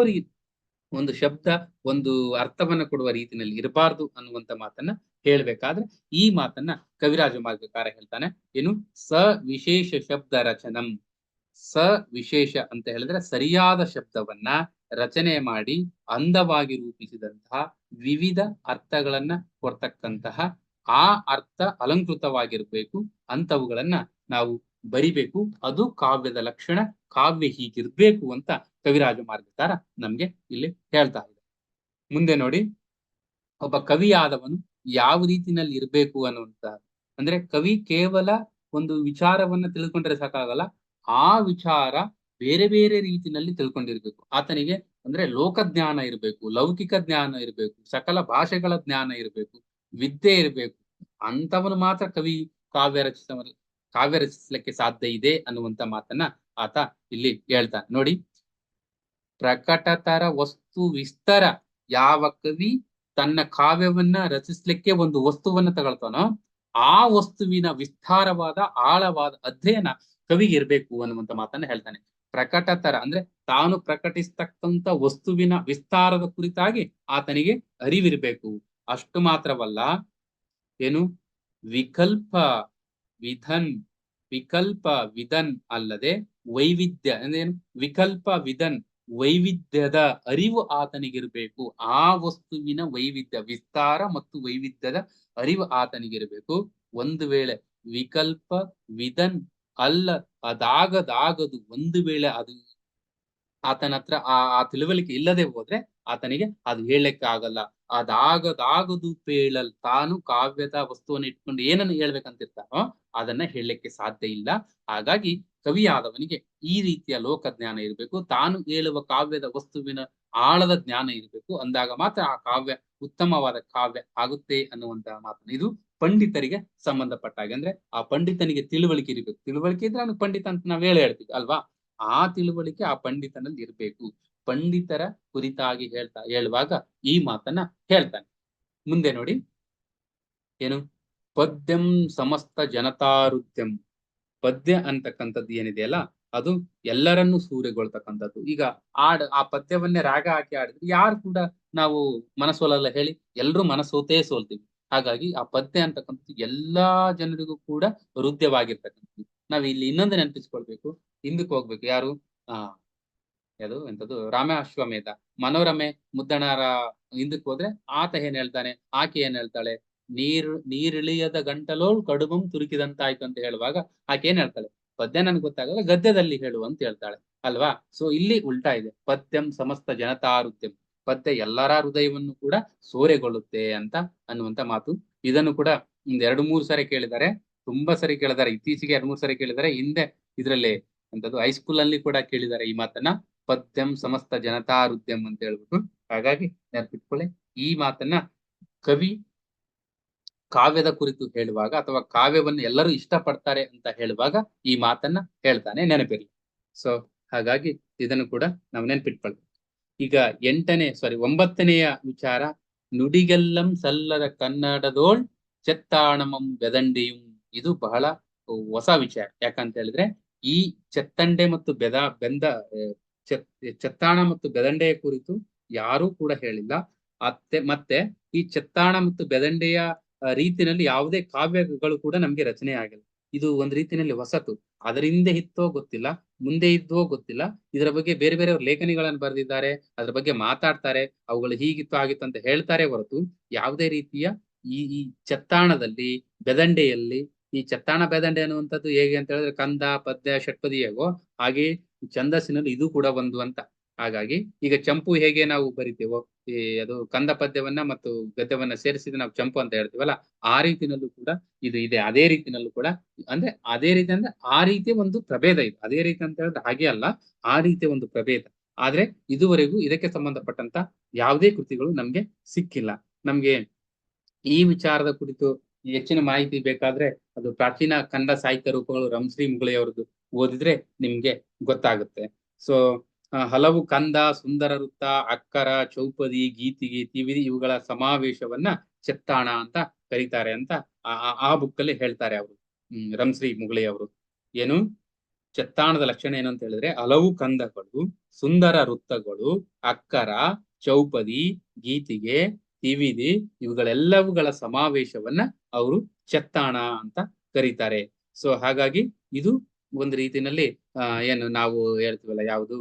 ಒಂದು ಶಬ್ದ ಒಂದು ಅರ್ಥವನ್ನ ಕೊಡುವ ರೀತಿನಲ್ಲಿ ಇರಬಾರ್ದು ಅನ್ನುವಂತ ಮಾತನ್ನ ಹೇಳ್ಬೇಕಾದ್ರೆ ಈ ಮಾತನ್ನ ಕವಿರಾಜ ಮಾರ್ಗಕಾರ ಹೇಳ್ತಾನೆ. ಏನು? ಸವಿಶೇಷ ಶಬ್ದ ರಚನಂ. ಸವಿಶೇಷ ಅಂತ ಹೇಳಿದ್ರೆ ಸರಿಯಾದ ಶಬ್ದವನ್ನ ರಚನೆ ಮಾಡಿ ಅಂದವಾಗಿ ರೂಪಿಸಿದಂತಹ ವಿವಿಧ ಅರ್ಥಗಳನ್ನ ಕೊಡ್ತಕ್ಕಂತಹ ಆ ಅರ್ಥ ಅಲಂಕೃತವಾಗಿರ್ಬೇಕು. ಅಂತವುಗಳನ್ನ ನಾವು ಬರಿಬೇಕು. ಅದು ಕಾವ್ಯದ ಲಕ್ಷಣ. ಕಾವ್ಯ ಹೀಗಿರ್ಬೇಕು ಅಂತ ಕವಿರಾಜ ಮಾರ್ಗಕಾರ ನಮ್ಗೆ ಇಲ್ಲಿ ಹೇಳ್ತಾ ಇದೆ. ಮುಂದೆ ನೋಡಿ, ಒಬ್ಬ ಕವಿಯಾದವನು ಯಾವ ರೀತಿನಲ್ಲಿ ಇರ್ಬೇಕು ಅನ್ನುವಂತ, ಅಂದ್ರೆ ಕವಿ ಕೇವಲ ಒಂದು ವಿಚಾರವನ್ನ ತಿಳ್ಕೊಂಡ್ರೆ ಸಾಕಾಗಲ್ಲ, ಆ ವಿಚಾರ ಬೇರೆ ಬೇರೆ ರೀತಿನಲ್ಲಿ ತಿಳ್ಕೊಂಡಿರ್ಬೇಕು. ಆತನಿಗೆ ಅಂದ್ರೆ ಲೋಕಜ್ಞಾನ ಇರಬೇಕು, ಲೌಕಿಕ ಜ್ಞಾನ ಇರಬೇಕು, ಸಕಲ ಭಾಷೆಗಳ ಜ್ಞಾನ ಇರಬೇಕು, ವಿದ್ಯೆ ಇರಬೇಕು. ಅಂತವನು ಮಾತ್ರ ಕವಿ ಕಾವ್ಯ ರಚಿಸಲಿಕ್ಕೆ ಸಾಧ್ಯ ಇದೆ ಅನ್ನುವಂತ ಮಾತನ್ನ ಆತ ಇಲ್ಲಿ ಹೇಳ್ತಾನೆ. ನೋಡಿ, ಪ್ರಕಟತರ ವಸ್ತು ವಿಸ್ತಾರ. ಯಾವ ಕವಿ ತನ್ನ ಕಾವ್ಯವನ್ನ ರಚಿಸ್ಲಿಕ್ಕೆ ಒಂದು ವಸ್ತುವನ್ನ ತಗೊಳ್ತಾನೋ ಆ ವಸ್ತುವಿನ ವಿಸ್ತಾರವಾದ ಆಳವಾದ ಅಧ್ಯಯನ ಕವಿಗೆ ಇರ್ಬೇಕು ಅನ್ನುವಂತ ಮಾತನ್ನ ಹೇಳ್ತಾನೆ. ಪ್ರಕಟತರ ಅಂದ್ರೆ ತಾನು ಪ್ರಕಟಿಸ್ತಕ್ಕಂತ ವಸ್ತುವಿನ ವಿಸ್ತಾರದ ಕುರಿತಾಗಿ ಆತನಿಗೆ ಅರಿವಿರ್ಬೇಕು. ಅಷ್ಟು ಮಾತ್ರವಲ್ಲ, ವಿಕಲ್ಪ ವಿಧನ್ ಅಲ್ಲದೆ ವೈವಿಧ್ಯ ಅಂದ್ರೆ ವಿಕಲ್ಪ ವಿಧನ್ ವೈವಿಧ್ಯದ ಅರಿವು ಆತನಿಗಿರ್ಬೇಕು. ಆ ವಸ್ತುವಿನ ವೈವಿಧ್ಯ, ವಿಸ್ತಾರ ಮತ್ತು ವೈವಿಧ್ಯದ ಅರಿವು ಆತನಿಗಿರ್ಬೇಕು. ಒಂದು ವೇಳೆ ವಿಕಲ್ಪ ವಿಧನ್ ಅಲ್ಲ ಅದಾಗದು, ಒಂದು ವೇಳೆ ಅದು ಆತನ ಹತ್ರ ಆ ತಿಳುವಳಿಕೆ ಇಲ್ಲದೆ ಹೋದ್ರೆ ಆತನಿಗೆ ಅದು ಹೇಳಲಿಕ್ಕೆ ಆಗಲ್ಲ. ಅದಾಗದು ಪೇಳಲ್. ತಾನು ಕಾವ್ಯದ ವಸ್ತುವನ್ನು ಇಟ್ಕೊಂಡು ಏನನ್ನು ಹೇಳ್ಬೇಕಂತಿರ್ತಾನೋ ಅದನ್ನ ಹೇಳಲಿಕ್ಕೆ ಸಾಧ್ಯ ಇಲ್ಲ. ಹಾಗಾಗಿ ಕವಿಯಾದವನಿಗೆ ಈ ರೀತಿಯ ಲೋಕ ಜ್ಞಾನ ಇರಬೇಕು. ತಾನು ಹೇಳುವ ಕಾವ್ಯದ ವಸ್ತುವಿನ ಆಳದ ಜ್ಞಾನ ಇರಬೇಕು. ಅಂದಾಗ ಮಾತ್ರ ಆ ಕಾವ್ಯ ಉತ್ತಮವಾದ ಕಾವ್ಯ ಆಗುತ್ತೆ ಅನ್ನುವಂತಹ ಮಾತನ್ನು ಇದು ಪಂಡಿತರಿಗೆ ಸಂಬಂಧಪಟ್ಟ ಹಾಗೆ. ಅಂದ್ರೆ ಆ ಪಂಡಿತನಿಗೆ ತಿಳುವಳಿಕೆ ಇರಬೇಕು. ತಿಳುವಳಿಕೆ ಇದ್ರೆ ಅವನು ಪಂಡಿತ ಅಂತ ನಾವ್ ಹೇಳ್ತೀವಿ ಅಲ್ವಾ? ಆ ತಿಳುವಳಿಕೆ ಆ ಪಂಡಿತನಲ್ಲಿ ಇರಬೇಕು. ಪಂಡಿತರ ಕುರಿತಾಗಿ ಹೇಳುವಾಗ ಈ ಮಾತನ್ನ ಹೇಳ್ತಾನೆ. ಮುಂದೆ ನೋಡಿ, ಪದ್ಯಂ ಸಮಸ್ತ ಜನತಾರುದ್ಯಂ. ಪದ್ಯ ಅಂತಕ್ಕಂಥದ್ದು ಏನಿದೆಯಲ್ಲ ಅದು ಎಲ್ಲರನ್ನೂ ಸೂರೆಗೊಳ್ತಕ್ಕಂಥದ್ದು. ಈಗ ಆ ಪದ್ಯವನ್ನೇ ರಾಗ ಹಾಕಿ ಆಡಿದ್ರೆ ಯಾರು ಕೂಡ ನಾವು ಮನಸೋಲಲ್ಲ ಹೇಳಿ, ಎಲ್ರೂ ಮನಸೋತೇ ಸೋಲ್ತೀವಿ. ಹಾಗಾಗಿ ಆ ಪದ್ಯ ಅಂತಕ್ಕಂಥದ್ದು ಎಲ್ಲಾ ಜನರಿಗೂ ಕೂಡ ಹೃದಯವಾಗಿರ್ತಕ್ಕಂಥದ್ದು. ನಾವ್ ಇಲ್ಲಿ ಇನ್ನೊಂದು ನೆನಪಿಸ್ಕೊಳ್ಬೇಕು, ಹಿಂದಕ್ಕೆ ಹೋಗ್ಬೇಕು. ಯಾರು ಅದು ಎಂತದ್ದು ರಾಮಾಶ್ವಮೇಧ, ಮನೋರಮೆ ಮುದ್ದಣರ ಹಿಂದಕ್ಕೆ ಹೋದ್ರೆ ಆತ ಏನ್ ಹೇಳ್ತಾನೆ, ಆಕೆ ಏನ್ ಹೇಳ್ತಾಳೆ, ನೀರಿಳಿಯದ ಗಂಟಲೋಳ್ ಕಡುಬಂ ತುರುಕಿದಂತಾಯ್ತು ಅಂತ ಹೇಳುವಾಗ ಆಕೆ ಏನ್ ಹೇಳ್ತಾಳೆ, ಪದ್ಯ ನನ್ಗೆ ಗೊತ್ತಾಗಲ್ಲ, ಗದ್ಯದಲ್ಲಿ ಹೇಳು ಅಂತ ಹೇಳ್ತಾಳೆ ಅಲ್ವಾ. ಸೊ ಇಲ್ಲಿ ಉಲ್ಟಾ ಇದೆ, ಪದ್ಯಂ ಸಮಸ್ತ ಜನತಾರುದ್ಯಂ, ಪದ್ಯ ಎಲ್ಲರ ಹೃದಯವನ್ನು ಕೂಡ ಸೂರೆಗೊಳ್ಳುತ್ತೆ ಅಂತ ಅನ್ನುವಂತ ಮಾತು. ಇದನ್ನು ಕೂಡ ಒಂದ್ 2-3 ಸರಿ ಕೇಳಿದ್ದಾರೆ, ತುಂಬಾ ಸರಿ ಕೇಳಿದ್ದಾರೆ. ಇತ್ತೀಚೆಗೆ 2-3 ಸರಿ ಕೇಳಿದ್ದಾರೆ. ಹಿಂದೆ ಇದ್ರಲ್ಲಿ ಅಂತದ್ದು ಹೈಸ್ಕೂಲ್ ಅಲ್ಲಿ ಕೂಡ ಕೇಳಿದ್ದಾರೆ ಈ ಮಾತನ್ನ, ಪದ್ಯಂ ಸಮಸ್ತ ಜನತಾರುದ್ಯಂ ಅಂತ ಹೇಳ್ಬಿಟ್ಟು. ಹಾಗಾಗಿ ನೆನಪಿಟ್ಕೊಳ್ಳಿ ಈ ಮಾತನ್ನ. ಕವಿ ಕಾವ್ಯದ ಕುರಿತು ಹೇಳುವಾಗ ಅಥವಾ ಕಾವ್ಯವನ್ನು ಎಲ್ಲರೂ ಇಷ್ಟಪಡ್ತಾರೆ ಅಂತ ಹೇಳುವಾಗ ಈ ಮಾತನ್ನ ಹೇಳ್ತಾನೆ, ನೆನಪಿರ್ಲಿ. ಸೊ ಹಾಗಾಗಿ ಇದನ್ನು ಕೂಡ ನಾವು ನೆನಪಿಟ್ಕೊಳ್ಬೇಕು. ಈಗ 9ನೆಯ ವಿಚಾರ, ನುಡಿಗೆಲ್ಲಂ ಸಲ್ಲದ ಕನ್ನಡದೋಳ್ ಚೆತ್ತಾಣಮಂ ಬೆದಂಡಿಯು. ಇದು ಬಹಳ ಹೊಸ ವಿಚಾರ. ಯಾಕಂತ ಹೇಳಿದ್ರೆ ಈ ಚೆತ್ತಂಡೆ ಮತ್ತು ಚೆತ್ತಾಣ ಮತ್ತು ಬೆದಂಡೆಯ ಕುರಿತು ಯಾರೂ ಕೂಡ ಹೇಳಿಲ್ಲ. ಮತ್ತೆ ಈ ಚೆತ್ತಾಣ ಮತ್ತು ಬೆದಂಡೆಯ ರೀತಿನಲ್ಲಿ ಯಾವುದೇ ಕಾವ್ಯಗಳು ಕೂಡ ನಮ್ಗೆ ರಚನೆ ಆಗಿಲ್ಲ. ಇದು ಒಂದ್ ರೀತಿಯಲ್ಲಿ ಹೊಸತು. ಅದರಿಂದ ಇತ್ತೋ ಗೊತ್ತಿಲ್ಲ, ಮುಂದೆ ಇದ್ದೋ ಗೊತ್ತಿಲ್ಲ. ಇದರ ಬಗ್ಗೆ ಬೇರೆ ಬೇರೆಯವರು ಲೇಖನಿಗಳನ್ನು ಬರೆದಿದ್ದಾರೆ, ಅದ್ರ ಬಗ್ಗೆ ಮಾತಾಡ್ತಾರೆ, ಅವುಗಳು ಹೀಗಿತ್ತು ಆಗಿತ್ತು ಅಂತ ಹೇಳ್ತಾರೆ ಹೊರತು ಯಾವುದೇ ರೀತಿಯ ಈ ಚೆತ್ತಾಣದಲ್ಲಿ ಬೆದಂಡೆಯಲ್ಲಿ, ಈ ಚೆತ್ತಾಣ ಬೆದಂಡೆ ಅನ್ನುವಂಥದ್ದು ಹೇಗೆ ಅಂತ ಹೇಳಿದ್ರೆ ಕಂದ ಪದ್ಯ ಷಟ್ಪದಿ ಹೇಗೋ ಹಾಗೆ ಛಂದಸ್ಸಿನಲ್ಲಿ ಇದು ಕೂಡ ಒಂದು ಅಂತ. ಹಾಗಾಗಿ ಈಗ ಚಂಪು ಹೇಗೆ ನಾವು ಬರಿತೇವೋ, ಅದು ಕಂದ ಪದ್ಯವನ್ನ ಮತ್ತು ಗದ್ಯವನ್ನ ಸೇರಿಸಿದ್ರೆ ನಾವು ಚಂಪು ಅಂತ ಹೇಳ್ತೀವಲ್ಲ, ಆ ರೀತಿನಲ್ಲೂ ಕೂಡ ಇದು ಇದೆ. ಅದೇ ರೀತಿನಲ್ಲೂ ಕೂಡ ಅಂದ್ರೆ ಅದೇ ರೀತಿ ಅಂದ್ರೆ ಆ ರೀತಿಯ ಒಂದು ಪ್ರಭೇದ ಇದೆ. ಅದೇ ರೀತಿ ಅಂತ ಹೇಳಿದ್ರೆ ಹಾಗೆ ಅಲ್ಲ, ಆ ರೀತಿಯ ಒಂದು ಪ್ರಭೇದ. ಆದ್ರೆ ಇದುವರೆಗೂ ಇದಕ್ಕೆ ಸಂಬಂಧಪಟ್ಟಂತ ಯಾವುದೇ ಕೃತಿಗಳು ನಮ್ಗೆ ಸಿಕ್ಕಿಲ್ಲ. ನಮ್ಗೆ ಈ ವಿಚಾರದ ಕುರಿತು ಹೆಚ್ಚಿನ ಮಾಹಿತಿ ಬೇಕಾದ್ರೆ ಅದು ಪ್ರಾಚೀನ ಕನ್ನಡ ಸಾಹಿತ್ಯ ರೂಪಗಳು ರಂಶ್ರೀ ಮುಗುಳಿಯವರದ್ದು ಓದಿದ್ರೆ ನಿಮ್ಗೆ ಗೊತ್ತಾಗುತ್ತೆ. ಸೊ ಹಲವು ಕಂದ, ಸುಂದರ ವೃತ್ತ, ಅಕ್ಕರ, ಚೌಪದಿ, ಗೀತಿಗೆ, ತಿವಿದಿ ಇವುಗಳ ಸಮಾವೇಶವನ್ನ ಚೆತ್ತಾಣ ಅಂತ ಕರೀತಾರೆ ಅಂತ ಆ ಬುಕ್ಕಲ್ಲಿ ಹೇಳ್ತಾರೆ ಅವರು, ರಂಶ್ರೀ ಮುಗುಳಿಯವರು. ಏನು ಚೆತ್ತಾಣದ ಲಕ್ಷಣ ಏನು ಅಂತ ಹೇಳಿದ್ರೆ ಹಲವು ಕಂದಗಳು, ಸುಂದರ ವೃತ್ತಗಳು, ಅಕ್ಕರ, ಚೌಪದಿ, ಗೀತಿಗೆ, ತಿವಿದಿ ಇವುಗಳೆಲ್ಲವುಗಳ ಸಮಾವೇಶವನ್ನ ಅವರು ಚೆತ್ತಾಣ ಅಂತ ಕರೀತಾರೆ. ಸೊ ಹಾಗಾಗಿ ಇದು ಒಂದು ರೀತಿನಲ್ಲಿ ಏನು ನಾವು ಹೇಳ್ತೀವಲ್ಲ, ಯಾವುದು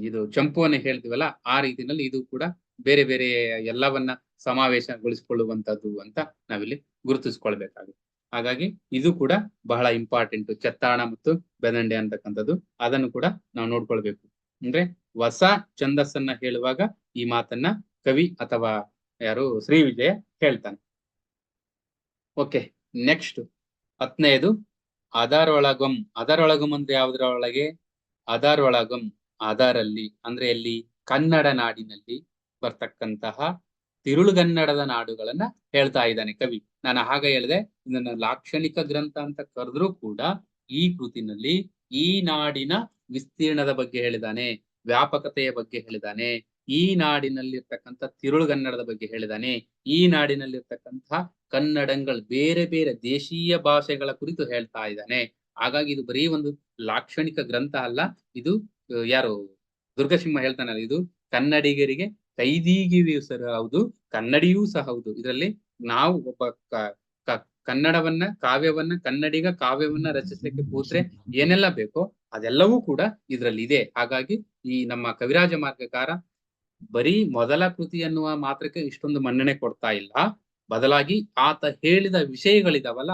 ಇದು ಚಂಪುವನ್ನ ಹೇಳ್ತೀವಲ್ಲ, ಆ ರೀತಿನಲ್ಲಿ ಇದು ಕೂಡ ಬೇರೆ ಬೇರೆ ಎಲ್ಲವನ್ನ ಸಮಾವೇಶಗೊಳಿಸಿಕೊಳ್ಳುವಂತದ್ದು ಅಂತ ನಾವಿಲ್ಲಿ ಗುರುತಿಸ್ಕೊಳ್ಬೇಕಾಗುತ್ತೆ. ಹಾಗಾಗಿ ಇದು ಕೂಡ ಬಹಳ ಇಂಪಾರ್ಟೆಂಟ್, ಚೆತ್ತಾಣ ಮತ್ತು ಬೆದಂಡೆ ಅಂತಕ್ಕಂಥದ್ದು. ಅದನ್ನು ಕೂಡ ನಾವು ನೋಡ್ಕೊಳ್ಬೇಕು. ಅಂದ್ರೆ ಹೊಸ ಛಂದಸ್ಸನ್ನ ಹೇಳುವಾಗ ಈ ಮಾತನ್ನ ಕವಿ ಅಥವಾ ಯಾರು ಶ್ರೀ ವಿಜಯ ಹೇಳ್ತಾನೆ. Okay, next 10ನೇದು ಅದರೊಳಗಂ. ಅದರೊಳಗಂ ಅಂದ್ರೆ ಯಾವುದರ ಒಳಗೆ? ಅದರೊಳಗಂ, ಅದರಲ್ಲಿ ಅಂದ್ರೆ ಎಲ್ಲಿ? ಕನ್ನಡ ನಾಡಿನಲ್ಲಿ ಬರ್ತಕ್ಕಂತಹ ತಿರುಳುಗನ್ನಡದ ನಾಡುಗಳನ್ನ ಹೇಳ್ತಾ ಇದ್ದಾನೆ ಕವಿ. ನಾನು ಆಗ ಹೇಳಿದೆ, ಇದನ್ನ ಲಾಕ್ಷಣಿಕ ಗ್ರಂಥ ಅಂತ ಕರೆದ್ರೂ ಕೂಡ ಈ ಕೃತಿನಲ್ಲಿ ಈ ನಾಡಿನ ವಿಸ್ತೀರ್ಣದ ಬಗ್ಗೆ ಹೇಳಿದಾನೆ, ವ್ಯಾಪಕತೆಯ ಬಗ್ಗೆ ಹೇಳಿದಾನೆ, ಈ ನಾಡಿನಲ್ಲಿರ್ತಕ್ಕಂಥ ತಿರುಳುಗನ್ನಡದ ಬಗ್ಗೆ ಹೇಳಿದಾನೆ, ಈ ನಾಡಿನಲ್ಲಿರ್ತಕ್ಕಂತಹ ಕನ್ನಡಗಳು ಬೇರೆ ಬೇರೆ ದೇಶೀಯ ಭಾಷೆಗಳ ಕುರಿತು ಹೇಳ್ತಾ ಇದ್ದಾನೆ. ಹಾಗಾಗಿ ಇದು ಬರೀ ಒಂದು ಲಾಕ್ಷಣಿಕ ಗ್ರಂಥ ಅಲ್ಲ, ಇದು ಯಾರು ದುರ್ಗಸಿಂಹ ಹೇಳ್ತಾನಲ್ಲ, ಇದು ಕನ್ನಡಿಗರಿಗೆ ಕೈದೀಗಿಯೂ ಸಹ ಹೌದು, ಕನ್ನಡಿಯೂ ಸಹ ಹೌದು. ಇದರಲ್ಲಿ ನಾವು ಒಬ್ಬ ಕನ್ನಡವನ್ನ ಕಾವ್ಯವನ್ನ ಕನ್ನಡಿಗ ಕಾವ್ಯವನ್ನ ರಚಿಸಲಿಕ್ಕೆ ಕೂತ್ರೆ ಏನೆಲ್ಲ ಬೇಕೋ ಅದೆಲ್ಲವೂ ಕೂಡ ಇದರಲ್ಲಿ ಇದೆ. ಹಾಗಾಗಿ ಈ ನಮ್ಮ ಕವಿರಾಜ ಮಾರ್ಗಕಾರ ಬರೀ ಮೊದಲ ಕೃತಿ ಅನ್ನುವ ಮಾತ್ರಕ್ಕೆ ಇಷ್ಟೊಂದು ಮನ್ನಣೆ ಕೊಡ್ತಾ ಇಲ್ಲ, ಬದಲಾಗಿ ಆತ ಹೇಳಿದ ವಿಷಯಗಳಿದಾವಲ್ಲ,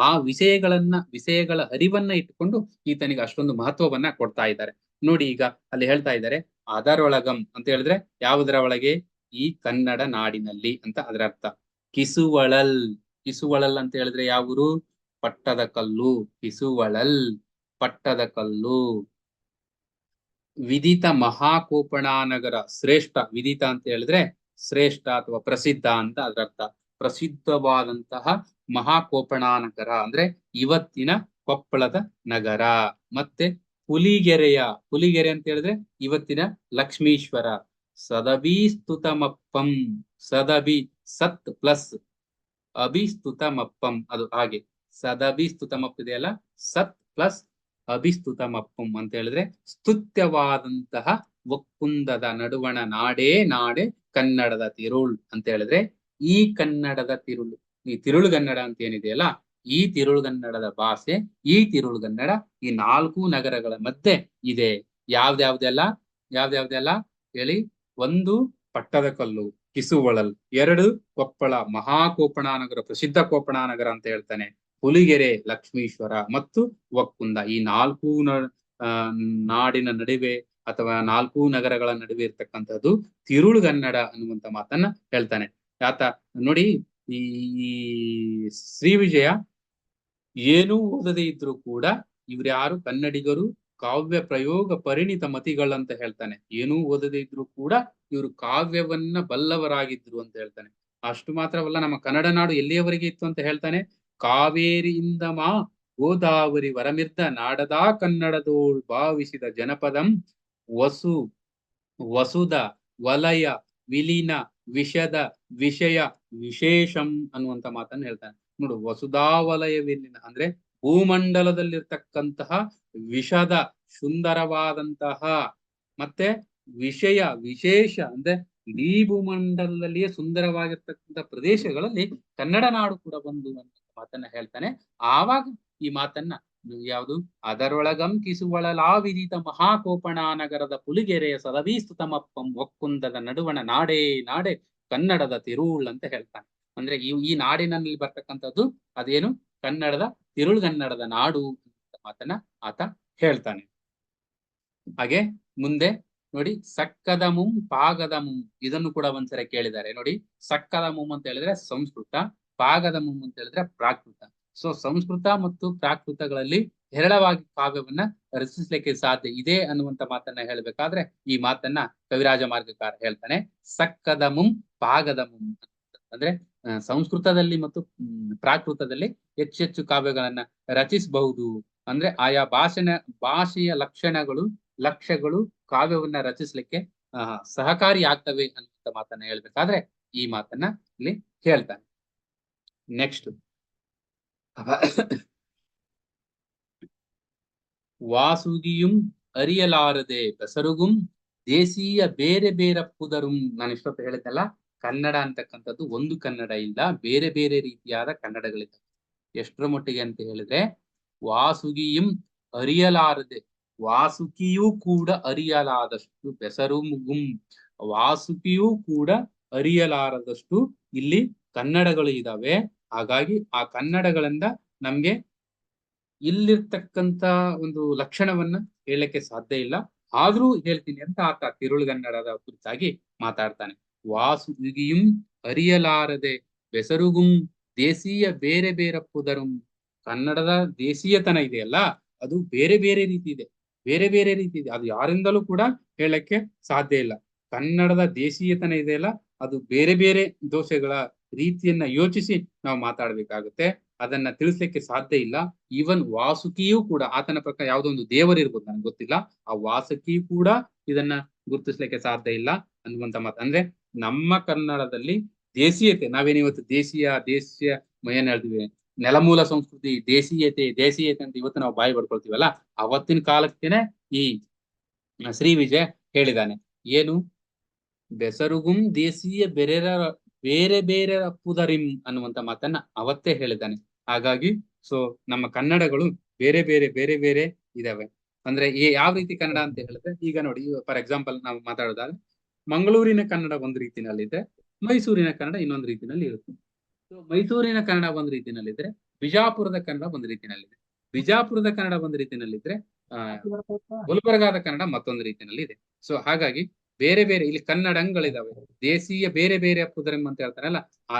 ಆ ವಿಷಯಗಳ ಅರಿವನ್ನ ಇಟ್ಟುಕೊಂಡು ಈತನಿಗೆ ಅಷ್ಟೊಂದು ಮಹತ್ವವನ್ನ ಕೊಡ್ತಾ ಇದ್ದಾರೆ. ನೋಡಿ, ಈಗ ಅಲ್ಲಿ ಹೇಳ್ತಾ ಇದ್ದಾರೆ ಅದರೊಳಗಂ ಅಂತ ಹೇಳಿದ್ರೆ ಯಾವುದರ ಒಳಗೆ? ಈ ಕನ್ನಡ ನಾಡಿನಲ್ಲಿ ಅಂತ ಅದರ ಅರ್ಥ. ಕಿಸುವಳಲ್, ಕಿಸುವಳಲ್ ಅಂತ ಹೇಳಿದ್ರೆ ಯಾವುದು? ಪಟ್ಟದ ಕಲ್ಲು. ಕಿಸುವಳಲ್ ಪಟ್ಟದ ಕಲ್ಲು. ವಿದಿತ ಮಹಾಕೋಪಣಾನಗರ, ಶ್ರೇಷ್ಠ. ವಿದಿತ ಅಂತ ಹೇಳಿದ್ರೆ ಶ್ರೇಷ್ಠ ಅಥವಾ ಪ್ರಸಿದ್ಧ ಅಂತ ಅದರ ಅರ್ಥ. ಪ್ರಸಿದ್ಧವಾದಂತಹ ಮಹಾಕೋಪಣಾನಗರ ಅಂದ್ರೆ ಇವತ್ತಿನ ಕೊಪ್ಪಳದ ನಗರ. ಮತ್ತೆ ಪುಲಿಗೆರೆ ಅಂತ ಹೇಳಿದ್ರೆ ಇವತ್ತಿನ ಲಕ್ಷ್ಮೀಶ್ವರ. ಸದಭಿಸ್ತುತಮಪ್ಪಂ, ಸದಭಿ ಸತ್ ಪ್ಲಸ್ ಅಭಿಸ್ತುತಮಪ್ಪಂ, ಅದು ಹಾಗೆ ಸದಭಿಸ್ತುತಮಪ್ಪ ಇದೆಯಲ್ಲ, ಸತ್ ಪ್ಲಸ್ ಅಭಿಸ್ತುತಮಪ್ಪಂ ಅಂತ ಹೇಳಿದ್ರೆ ಸ್ತುತ್ಯವಾದಂತಹ ಒಕ್ಕುಂದದ ನಡುವಣ ನಾಡೇ ನಾಡೆ ಕನ್ನಡದ ತಿರುಳ್ ಅಂತ ಹೇಳಿದ್ರೆ ಈ ಕನ್ನಡದ ತಿರುಳು, ಈ ತಿರುಳುಗನ್ನಡ ಅಂತ ಏನಿದೆಯಲ್ಲ, ಈ ತಿರುಳುಗನ್ನಡದ ಭಾಷೆ, ಈ ತಿರುಳುಗನ್ನಡ ಈ 4 ನಗರಗಳ ಮಧ್ಯೆ ಇದೆ. ಯಾವ್ದ್ಯಾವ್ದೆಲ್ಲ ಹೇಳಿ? 1 ಪಟ್ಟದಕಲ್ಲು ಕಿಸುವಳಲ್, 2 ಕೊಪ್ಪಳ ಮಹಾಕೋಪಣಾನಗರ, ಪ್ರಸಿದ್ಧ ಕೋಪಣಾನಗರ ಅಂತ ಹೇಳ್ತಾನೆ, ಹುಲಿಗೆರೆ ಲಕ್ಷ್ಮೀಶ್ವರ ಮತ್ತು ಒಕ್ಕುಂದ. ಈ 4 ನಾಡಿನ ನಡುವೆ ಅಥವಾ 4 ನಗರಗಳ ನಡುವೆ ಇರ್ತಕ್ಕಂಥದ್ದು ತಿರುಳುಗನ್ನಡ ಅನ್ನುವಂತ ಮಾತನ್ನ ಹೇಳ್ತಾನೆ. ಆತ ನೋಡಿ, ಈ ಶ್ರೀ ವಿಜಯ ಏನೂ ಓದದೇ ಇದ್ರು ಕೂಡ ಇವ್ರ್ಯಾರು ಕನ್ನಡಿಗರು ಕಾವ್ಯ ಪ್ರಯೋಗ ಪರಿಣಿತ ಮತಿಗಳಂತ ಹೇಳ್ತಾನೆ. ಏನೂ ಓದದೇ ಇದ್ರು ಕೂಡ ಇವರು ಕಾವ್ಯವನ್ನ ಬಲ್ಲವರಾಗಿದ್ರು ಅಂತ ಹೇಳ್ತಾನೆ. ಅಷ್ಟು ಮಾತ್ರವಲ್ಲ, ನಮ್ಮ ಕನ್ನಡ ನಾಡು ಎಲ್ಲಿಯವರೆಗೆ ಇತ್ತು ಅಂತ ಹೇಳ್ತಾನೆ? ಕಾವೇರಿಯಿಂದ ಮಾ ಗೋದಾವರಿ ವರಮಿರ್ದ ನಾಡದಾ ಕನ್ನಡದೋಳ್ ಭಾವಿಸಿದ ಜನಪದಂ ವಸುದ ವಲಯ ವಿಲೀನ ವಿಷದ ವಿಷಯ ವಿಶೇಷಂ ಅನ್ನುವಂತ ಮಾತನ್ನ ಹೇಳ್ತಾನೆ. ನೋಡು, ವಸುಧಾವಲಯ ವಿಲೀನ ಅಂದ್ರೆ ಭೂಮಂಡಲದಲ್ಲಿರ್ತಕ್ಕಂತಹ ವಿಷದ ಸುಂದರವಾದಂತಹ ಮತ್ತೆ ವಿಷಯ ವಿಶೇಷ ಅಂದ್ರೆ ಇಡೀ ಭೂಮಂಡಲದಲ್ಲಿಯೇ ಸುಂದರವಾಗಿರ್ತಕ್ಕಂಥ ಪ್ರದೇಶಗಳಲ್ಲಿ ಕನ್ನಡ ನಾಡು ಕೂಡ ಒಂದು ಅಂತ ಮಾತನ್ನ ಹೇಳ್ತಾನೆ. ಆವಾಗ ಈ ಮಾತನ್ನ ಯಾವುದು? ಅದರೊಳಗಂ ಕಿಸುವಳಲಾ ವಿದಿತ ಮಹಾಕೋಪಣಾನಗರದ ಪುಲಿಗೆರೆಯ ಸದವೀಸ್ತುತಮಪ್ಪಂ ಒಕ್ಕುಂದದ ನಡುವಣ ನಾಡೇ ನಾಡೆ ಕನ್ನಡದ ತಿರುಳ್ ಅಂತ ಹೇಳ್ತಾನೆ. ಅಂದ್ರೆ ಈ ನಾಡಿನಲ್ಲಿ ಬರ್ತಕ್ಕಂಥದ್ದು ಅದೇನು? ಕನ್ನಡದ ತಿರುಳುಗನ್ನಡದ ನಾಡು ಅಂತ ಮಾತನ್ನ ಆತ ಹೇಳ್ತಾನೆ. ಹಾಗೆ ಮುಂದೆ ನೋಡಿ, ಸಕ್ಕದ ಮುಂ ಪಾಗದ ಮುಂ, ಇದನ್ನು ಕೂಡ ಒಂದ್ಸರಿ ಕೇಳಿದ್ದಾರೆ ನೋಡಿ. ಸಕ್ಕದ ಮುಂ ಅಂತ ಹೇಳಿದ್ರೆ ಸಂಸ್ಕೃತ, ಪಾಗದ ಮುಂ ಅಂತ ಹೇಳಿದ್ರೆ ಪ್ರಾಕೃತ. ಸೊ ಸಂಸ್ಕೃತ ಮತ್ತು ಪ್ರಾಕೃತಗಳಲ್ಲಿ ಹೇರಳವಾಗಿ ಕಾವ್ಯವನ್ನ ರಚಿಸ್ಲಿಕ್ಕೆ ಸಾಧ್ಯ ಇದೆ ಅನ್ನುವಂತ ಮಾತನ್ನ ಹೇಳ್ಬೇಕಾದ್ರೆ ಈ ಮಾತನ್ನ ಕವಿರಾಜ ಮಾರ್ಗಕಾರ ಹೇಳ್ತಾನೆ. ಸಕ್ಕದ ಮುಂ ಪಾಗದ ಮುಂ ಅಂದ್ರೆ ಸಂಸ್ಕೃತದಲ್ಲಿ ಮತ್ತು ಪ್ರಾಕೃತದಲ್ಲಿ ಹೆಚ್ಚೆಚ್ಚು ಕಾವ್ಯಗಳನ್ನ ರಚಿಸಬಹುದು. ಅಂದ್ರೆ ಆಯಾ ಭಾಷೆಯ ಲಕ್ಷ್ಯಗಳು ಕಾವ್ಯವನ್ನ ರಚಿಸ್ಲಿಕ್ಕೆ ಸಹಕಾರಿ ಆಗ್ತವೆ ಅನ್ನುವಂತ ಮಾತನ್ನ ಹೇಳ್ಬೇಕಾದ್ರೆ ಈ ಮಾತನ್ನ ಇಲ್ಲಿ ಹೇಳ್ತಾನೆ. ನೆಕ್ಸ್ಟ್, ವಾಸುಗಿಯುಂ ಅರಿಯಲಾರದೆ ಬೆಸರುಗುಂ ದೇಶೀಯ ಬೇರೆ ಬೇರೆ ಪುದರುಂ. ನಾನು ಇಷ್ಟೊತ್ತು ಹೇಳಿದ್ದಲ್ಲ, ಕನ್ನಡ ಅಂತಕ್ಕಂಥದ್ದು ಒಂದು ಕನ್ನಡ ಇಲ್ಲ, ಬೇರೆ ಬೇರೆ ರೀತಿಯಾದ ಕನ್ನಡಗಳಿದ್ದಾವೆ. ಎಷ್ಟರ ಮಟ್ಟಿಗೆ ಅಂತ ಹೇಳಿದ್ರೆ, ವಾಸುಗಿಯುಂ ಅರಿಯಲಾರದೆ, ವಾಸುಕಿಯೂ ಕೂಡ ಅರಿಯಲಾದಷ್ಟು, ಬೆಸರುಗುಂ ವಾಸುಕಿಯೂ ಕೂಡ ಅರಿಯಲಾರದಷ್ಟು ಇಲ್ಲಿ ಕನ್ನಡಗಳು ಇದಾವೆ. ಹಾಗಾಗಿ ಆ ಕನ್ನಡಗಳಿಂದ ನಮ್ಗೆ ಇಲ್ಲಿರ್ತಕ್ಕಂತ ಒಂದು ಲಕ್ಷಣವನ್ನ ಹೇಳಕ್ಕೆ ಸಾಧ್ಯ ಇಲ್ಲ. ಆದ್ರೂ ಹೇಳ್ತೀನಿ ಅಂತ ಆತ ತಿರುಳುಗನ್ನಡದ ಕುರಿತಾಗಿ ಮಾತಾಡ್ತಾನೆ. ವಾಸುಗಿಯುಂ ಅರಿಯಲಾರದೆ ಬೆಸರುಗುಂ ದೇಶೀಯ ಬೇರೆ ಬೇರೆ ಪುದರುಂ. ಕನ್ನಡದ ದೇಶೀಯತನ ಇದೆಯಲ್ಲ, ಅದು ಬೇರೆ ಬೇರೆ ರೀತಿ ಇದೆ, ಬೇರೆ ಬೇರೆ ರೀತಿ ಇದೆ. ಅದು ಯಾರಿಂದಲೂ ಕೂಡ ಹೇಳಕ್ಕೆ ಸಾಧ್ಯ ಇಲ್ಲ. ಕನ್ನಡದ ದೇಶೀಯತನ ಇದೆಯಲ್ಲ, ಅದು ಬೇರೆ ಬೇರೆ ದೋಷಗಳ ರೀತಿಯನ್ನ ಯೋಚಿಸಿ ನಾವು ಮಾತಾಡ್ಬೇಕಾಗುತ್ತೆ. ಅದನ್ನ ತಿಳಿಸ್ಲಿಕ್ಕೆ ಸಾಧ್ಯ ಇಲ್ಲ. ಈವನ್ ವಾಸುಕಿಯೂ ಕೂಡ, ಆತನ ಪ್ರಕಾರ ಯಾವುದೋ ಒಂದು ದೇವರಿರ್ಬೋದು, ನನಗೆ ಗೊತ್ತಿಲ್ಲ, ಆ ವಾಸುಕಿಯೂ ಕೂಡ ಇದನ್ನ ಗುರುತಿಸ್ಲಿಕ್ಕೆ ಸಾಧ್ಯ ಇಲ್ಲ ಅನ್ನುವಂತ ಮಾತು. ಅಂದ್ರೆ ನಮ್ಮ ಕನ್ನಡದಲ್ಲಿ ದೇಶೀಯತೆ, ನಾವೇನಿವತ್ತು ದೇಶೀಯ ಏನ್ ಹೇಳ್ತೀವಿ, ನೆಲಮೂಲ ಸಂಸ್ಕೃತಿ, ದೇಶೀಯತೆ ಅಂತ ಇವತ್ತು ನಾವು ಬಾಯಿ ಪಡ್ಕೊಳ್ತೀವಲ್ಲ, ಅವತ್ತಿನ ಕಾಲಕ್ಕೇನೆ ಈ ಶ್ರೀ ವಿಜಯ ಹೇಳಿದಾನೆ. ಏನು? ಬೆಸರುಗುಂ ದೇಶೀಯ ಬೇರೆ ಬೇರೆ ಪುದರಿಂ ಅನ್ನುವಂತ ಮಾತನ್ನ ಅವತ್ತೇ ಹೇಳಿದ್ದಾನೆ. ಹಾಗಾಗಿ ನಮ್ಮ ಕನ್ನಡಗಳು ಬೇರೆ ಬೇರೆ ಇದಾವೆ. ಅಂದ್ರೆ ಯಾವ ರೀತಿ ಕನ್ನಡ ಅಂತ ಹೇಳಿದ್ರೆ, ಈಗ ನೋಡಿ, ಫಾರ್ ಎಕ್ಸಾಂಪಲ್ ನಾವು ಮಾತಾಡೋದಾದ್ರೆ, ಮಂಗಳೂರಿನ ಕನ್ನಡ ಒಂದು ರೀತಿನಲ್ಲಿದೆ, ಮೈಸೂರಿನ ಕನ್ನಡ ಇನ್ನೊಂದು ರೀತಿನಲ್ಲಿ ಇರುತ್ತೆ. ಮೈಸೂರಿನ ಕನ್ನಡ ಒಂದು ರೀತಿನಲ್ಲಿದ್ರೆ, ಬಿಜಾಪುರದ ಕನ್ನಡ ಒಂದು ರೀತಿನಲ್ಲಿದೆ. ಬಿಜಾಪುರದ ಕನ್ನಡ ಒಂದು ರೀತಿನಲ್ಲಿದ್ರೆ, ಗುಲ್ಬರ್ಗಾದ ಕನ್ನಡ ಮತ್ತೊಂದು ರೀತಿನಲ್ಲಿ ಇದೆ. ಸೊ ಹಾಗಾಗಿ ಬೇರೆ ಬೇರೆ ಇಲ್ಲಿ ಕನ್ನಡಗಳಿದಾವೆ. ದೇಶೀಯ ಬೇರೆ ಬೇರೆ ಪುದರಂ ಅಂತ ಹೇಳ್ತಾರಲ್ಲ, ಆ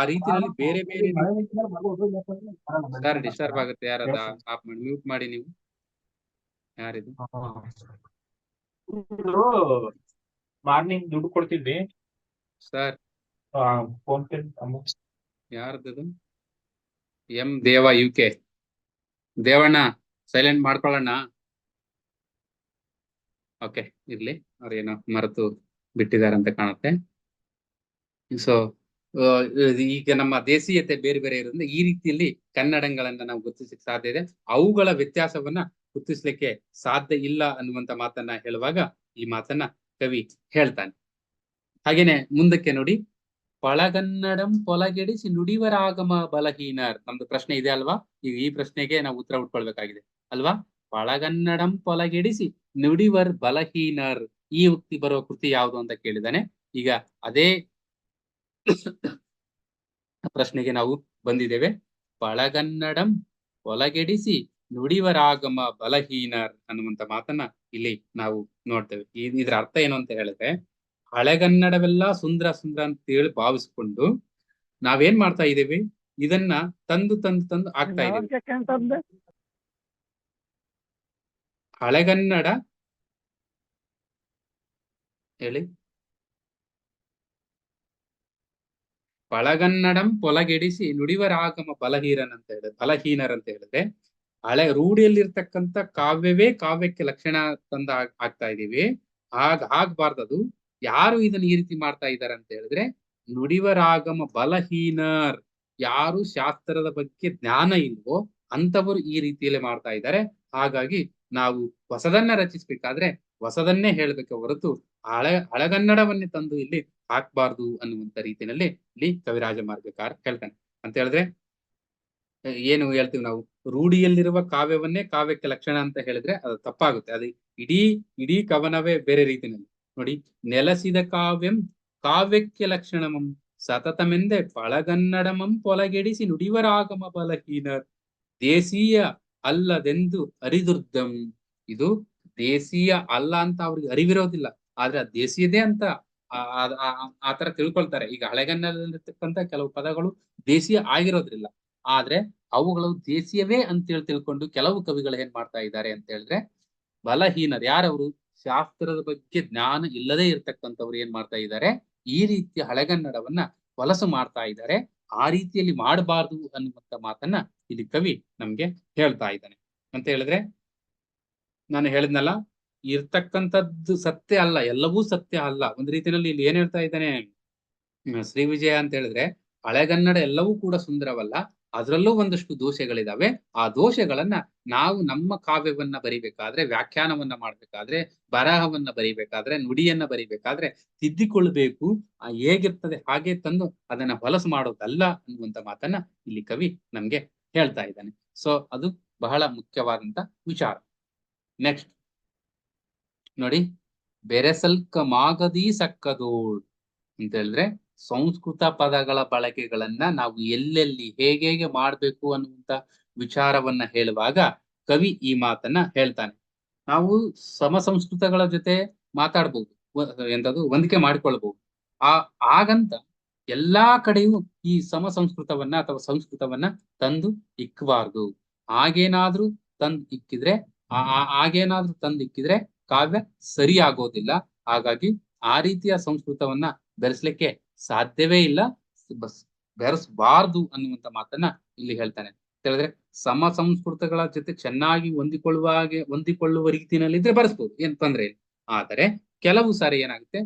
ರೀತಿಯಲ್ಲಿ ಬೇರೆ ಬೇರೆ. ಸರ್ ಡಿಸ್ಟರ್ಬ್ ಆಗುತ್ತೆ, ಯಾರದ ಆಫ್ ಮಾಡಿ, ಮ್ಯೂಟ್ ಮಾಡಿ ನೀವು. ಯಾರಿದು? ಮಾರ್ನಿಂಗ್ ದುಡ್ಡು ಕೊಡ್ತಿದ್ವಿ ಸರ್. ಫೋನ್ ಪೇ ಯಾರ್ದದು? M Deva UK. Devanna silent ಮಾಡ್ಕೊಳ್ಳೋಣ. ಓಕೆ, ಇರ್ಲಿ, ಅವ್ರೇನೋ ಮರೆತು ಬಿಟ್ಟಿದ್ದಾರೆ ಅಂತ ಕಾಣುತ್ತೆ. ಸೊ ಈಗ ನಮ್ಮ ದೇಶೀಯತೆ ಬೇರೆ ಬೇರೆ ಇರೋದ್ರಿಂದ ಈ ರೀತಿಯಲ್ಲಿ ಕನ್ನಡಗಳನ್ನ ನಾವು ಗುರುತಿಸಲಿಕ್ಕೆ ಸಾಧ್ಯ ಇದೆ. ಅವುಗಳ ವ್ಯತ್ಯಾಸವನ್ನ ಗುರುತಿಸ್ಲಿಕ್ಕೆ ಸಾಧ್ಯ ಇಲ್ಲ ಅನ್ನುವಂತ ಮಾತನ್ನ ಹೇಳುವಾಗ ಈ ಮಾತನ್ನ ಕವಿ ಹೇಳ್ತಾನೆ. ಹಾಗೇನೆ ಮುಂದಕ್ಕೆ ನೋಡಿ, ಪಳಗನ್ನಡಂ ಪೊಲಗೆಡಿಸಿ ನುಡಿವರಾಗಮ ಬಲಹೀನರ್. ನಮ್ದು ಪ್ರಶ್ನೆ ಇದೆ ಅಲ್ವಾ? ಈಗ ಈ ಪ್ರಶ್ನೆಗೆ ನಾವು ಉತ್ತರ ಉಟ್ಕೊಳ್ಬೇಕಾಗಿದೆ ಅಲ್ವಾ? ಪಳಗನ್ನಡಂ ಪೊಲಗೆಡಿಸಿ ನುಡಿವರ್ ಬಲಹೀನರ್. ಈ ಉಕ್ತಿ ಬರುವ ಕೃತಿ ಯಾವುದು ಅಂತ ಕೇಳಿದಾನೆ. ಈಗ ಅದೇ ಪ್ರಶ್ನೆಗೆ ನಾವು ಬಂದಿದ್ದೇವೆ. ಪಳಗನ್ನಡಂ ಪೊಲಗೆಡಿಸಿ ನುಡಿವರಾಗಮ ಬಲಹೀನರ್ ಅನ್ನುವಂತ ಮಾತನ್ನ ಇಲ್ಲಿ ನಾವು ನೋಡ್ತೇವೆ. ಇದ್ರ ಅರ್ಥ ಏನು ಅಂತ ಹೇಳಿದ್ರೆ, ಹಳೆಗನ್ನಡವೆಲ್ಲ ಸುಂದರ ಸುಂದರ ಅಂತ ಹೇಳಿ ಭಾವಿಸ್ಕೊಂಡು ನಾವೇನ್ ಮಾಡ್ತಾ ಇದ್ದೇವೆ, ಇದನ್ನ ತಂದು ತಂದು ತಂದು ಆಗ್ತಾ ಇದ್ದೇವೆ. ಹಳೆಗನ್ನಡ ಹೇಳಿ, ಪಳಗನ್ನಡಂ ಪೊಲಗೆಡಿಸಿ ನುಡಿವರಾಗಮ ಬಲಹೀನರ್ ಅಂತ ಹೇಳಿದ್ರೆ ಹಳೆ ರೂಢಿಯಲ್ಲಿರ್ತಕ್ಕಂಥ ಕಾವ್ಯವೇ ಕಾವ್ಯಕ್ಕೆ ಲಕ್ಷಣ ತಂದ ಆಗ್ತಾ ಇದೀವಿ. ಆಗ್ಬಾರ್ದದು. ಯಾರು ಇದನ್ನ ಈ ರೀತಿ ಮಾಡ್ತಾ ಇದ್ದಾರೆ ಅಂತ ಹೇಳಿದ್ರೆ ನುಡಿವರಾಗಮ ಬಲಹೀನರ್. ಯಾರು ಶಾಸ್ತ್ರದ ಬಗ್ಗೆ ಜ್ಞಾನ ಇಲ್ವೋ ಅಂತವರು ಈ ರೀತಿಯಲ್ಲಿ ಮಾಡ್ತಾ ಇದ್ದಾರೆ. ಹಾಗಾಗಿ ನಾವು ಹೊಸದನ್ನ ರಚಿಸ್ಬೇಕಾದ್ರೆ ಹೊಸದನ್ನೇ ಹೇಳ್ಬೇಕು ಹೊರತು ಹಳೆಗನ್ನಡವನ್ನೇ ತಂದು ಇಲ್ಲಿ ಹಾಕ್ಬಾರ್ದು ಅನ್ನುವಂತ ರೀತಿಯಲ್ಲಿ ಇಲ್ಲಿ ಕವಿರಾಜ ಮಾರ್ಗಕಾರ ಹೇಳ್ತಾನೆ. ಅಂತ ಹೇಳಿದ್ರೆ ಏನು ಹೇಳ್ತೀವಿ ನಾವು, ರೂಢಿಯಲ್ಲಿರುವ ಕಾವ್ಯವನ್ನೇ ಕಾವ್ಯಕ್ಕೆ ಲಕ್ಷಣ ಅಂತ ಹೇಳಿದ್ರೆ ಅದು ತಪ್ಪಾಗುತ್ತೆ. ಅದು ಇಡೀ ಕವನವೇ ಬೇರೆ ರೀತಿಯಲ್ಲಿ ನೋಡಿ. ನೆಲಸಿದ ಕಾವ್ಯಂ ಕಾವ್ಯಕ್ಕೆ ಲಕ್ಷಣಮಂ ಸತತಮೆಂದೆ ಪಳಗನ್ನಡಮಂ ಪೊಲಗೆಡಿಸಿ ನುಡಿವರಾಗಮ ಬಲಹೀನರ್. ದೇಶೀಯ ಅಲ್ಲದೆಂದು ಅರಿದುರ್ದಂ. ಇದು ದೇಶೀಯ ಅಲ್ಲ ಅಂತ ಅವ್ರಿಗೆ ಅರಿವಿರೋದಿಲ್ಲ, ಆದ್ರೆ ದೇಶೀಯದೇ ಅಂತ ಆತರ ತಿಳ್ಕೊಳ್ತಾರೆ. ಈಗ ಹಳೆಗನ್ನಡದಲ್ಲಿರ್ತಕ್ಕಂಥ ಕೆಲವು ಪದಗಳು ದೇಶೀಯ ಆಗಿರೋದ್ರಿಲ್ಲ, ಆದ್ರೆ ಅವುಗಳು ದೇಶೀಯವೇ ಅಂತೇಳಿ ತಿಳ್ಕೊಂಡು ಕೆಲವು ಕವಿಗಳು ಏನ್ ಮಾಡ್ತಾ ಇದ್ದಾರೆ ಅಂತ ಹೇಳಿದ್ರೆ ಬಲಹೀನರು. ಯಾರವರು? ಶಾಸ್ತ್ರದ ಬಗ್ಗೆ ಜ್ಞಾನ ಇಲ್ಲದೆ ಇರ್ತಕ್ಕಂಥವ್ರು ಏನ್ ಮಾಡ್ತಾ ಇದ್ದಾರೆ, ಈ ರೀತಿಯ ಹಳೆಗನ್ನಡವನ್ನ ಹೊಲಸು ಮಾಡ್ತಾ ಇದ್ದಾರೆ. ಆ ರೀತಿಯಲ್ಲಿ ಮಾಡಬಾರ್ದು ಅನ್ನುವಂತ ಮಾತನ್ನ ಇಲ್ಲಿ ಕವಿ ನಮ್ಗೆ ಹೇಳ್ತಾ ಇದ್ದಾನೆ. ಅಂತ ಹೇಳಿದ್ರೆ ನಾನು ಹೇಳಿದ್ನಲ್ಲ, ಇರ್ತಕ್ಕಂಥದ್ದು ಸತ್ಯ ಅಲ್ಲ, ಎಲ್ಲವೂ ಸತ್ಯ ಅಲ್ಲ. ಒಂದ್ ರೀತಿಯಲ್ಲಿ ಇಲ್ಲಿ ಏನ್ ಹೇಳ್ತಾ ಇದ್ದಾನೆ ಶ್ರೀ ವಿಜಯ ಅಂತ ಹೇಳಿದ್ರೆ, ಹಳೆಗನ್ನಡ ಎಲ್ಲವೂ ಕೂಡ ಸುಂದರವಲ್ಲ, ಅದರಲ್ಲೂ ಒಂದಷ್ಟು ದೋಷಗಳಿದಾವೆ. ಆ ದೋಷಗಳನ್ನ ನಾವು ನಮ್ಮ ಕಾವ್ಯವನ್ನ ಬರಿಬೇಕಾದ್ರೆ, ವ್ಯಾಖ್ಯಾನವನ್ನ ಮಾಡ್ಬೇಕಾದ್ರೆ, ಬರಹವನ್ನ ಬರಿಬೇಕಾದ್ರೆ, ನುಡಿಯನ್ನ ಬರಿಬೇಕಾದ್ರೆ ತಿದ್ದಿಕೊಳ್ಬೇಕು. ಹೇಗಿರ್ತದೆ ಹಾಗೆ ತಂದು ಅದನ್ನ ಹೊಲಸು ಮಾಡೋದಲ್ಲ ಅನ್ನುವಂತ ಮಾತನ್ನ ಇಲ್ಲಿ ಕವಿ ನಮ್ಗೆ ಹೇಳ್ತಾ ಇದ್ದಾನೆ. ಸೊ ಅದು ಬಹಳ ಮುಖ್ಯವಾದಂತ ವಿಚಾರ. ನೆಕ್ಸ್ಟ್ ನೋಡಿ, ಬೆರೆಸಲ್ಕ ಮಾಗದಿ ಸಕ್ಕದೋಳ್ ಅಂತ ಹೇಳಿದ್ರೆ ಸಂಸ್ಕೃತ ಪದಗಳ ಬಳಕೆಗಳನ್ನ ನಾವು ಎಲ್ಲೆಲ್ಲಿ ಹೇಗೆ ಮಾಡ್ಬೇಕು ಅನ್ನುವಂತ ವಿಚಾರವನ್ನ ಹೇಳುವಾಗ ಕವಿ ಈ ಮಾತನ್ನ ಹೇಳ್ತಾನೆ. ನಾವು ಸಮಸಂಸ್ಕೃತಗಳ ಜೊತೆ ಮಾತಾಡ್ಬಹುದು, ಎಂತದು ಹೊಂದಿಕೆ ಮಾಡ್ಕೊಳ್ಬಹುದು. ಹಾಗಂತ ಎಲ್ಲಾ ಕಡೆಯೂ ಈ ಸಮಸಂಸ್ಕೃತವನ್ನ ಅಥವಾ ಸಂಸ್ಕೃತವನ್ನ ತಂದು ಇಕ್ಕಬಾರ್ದು. ಹಾಗೇನಾದ್ರೂ ತಂದಿಕ್ಕಿದ್ರೆ ಕಾವ್ಯ ಸರಿ ಆಗೋದಿಲ್ಲ. ಹಾಗಾಗಿ ಆ ರೀತಿಯ ಸಂಸ್ಕೃತವನ್ನ ಬೆರೆಸ್ಲಿಕ್ಕೆ ಸಾಧ್ಯವೇ ಇಲ್ಲ, ಬೆರೆಸಬಾರ್ದು ಅನ್ನುವಂತ ಮಾತನ್ನ ಇಲ್ಲಿ ಹೇಳ್ತಾನೆ. ಹೇಳಿದ್ರೆ ಸಮ ಸಂಸ್ಕೃತಗಳ ಜೊತೆ ಚೆನ್ನಾಗಿ ಹೊಂದಿಕೊಳ್ಳುವ ರೀತಿಯಲ್ಲಿ ಇದ್ರೆ ಬೆರೆಸ್ಬೋದು, ಏನ್ ತೊಂದ್ರೆ ಇಲ್ಲ. ಆದರೆ ಕೆಲವು ಸಾರಿ ಏನಾಗುತ್ತೆ,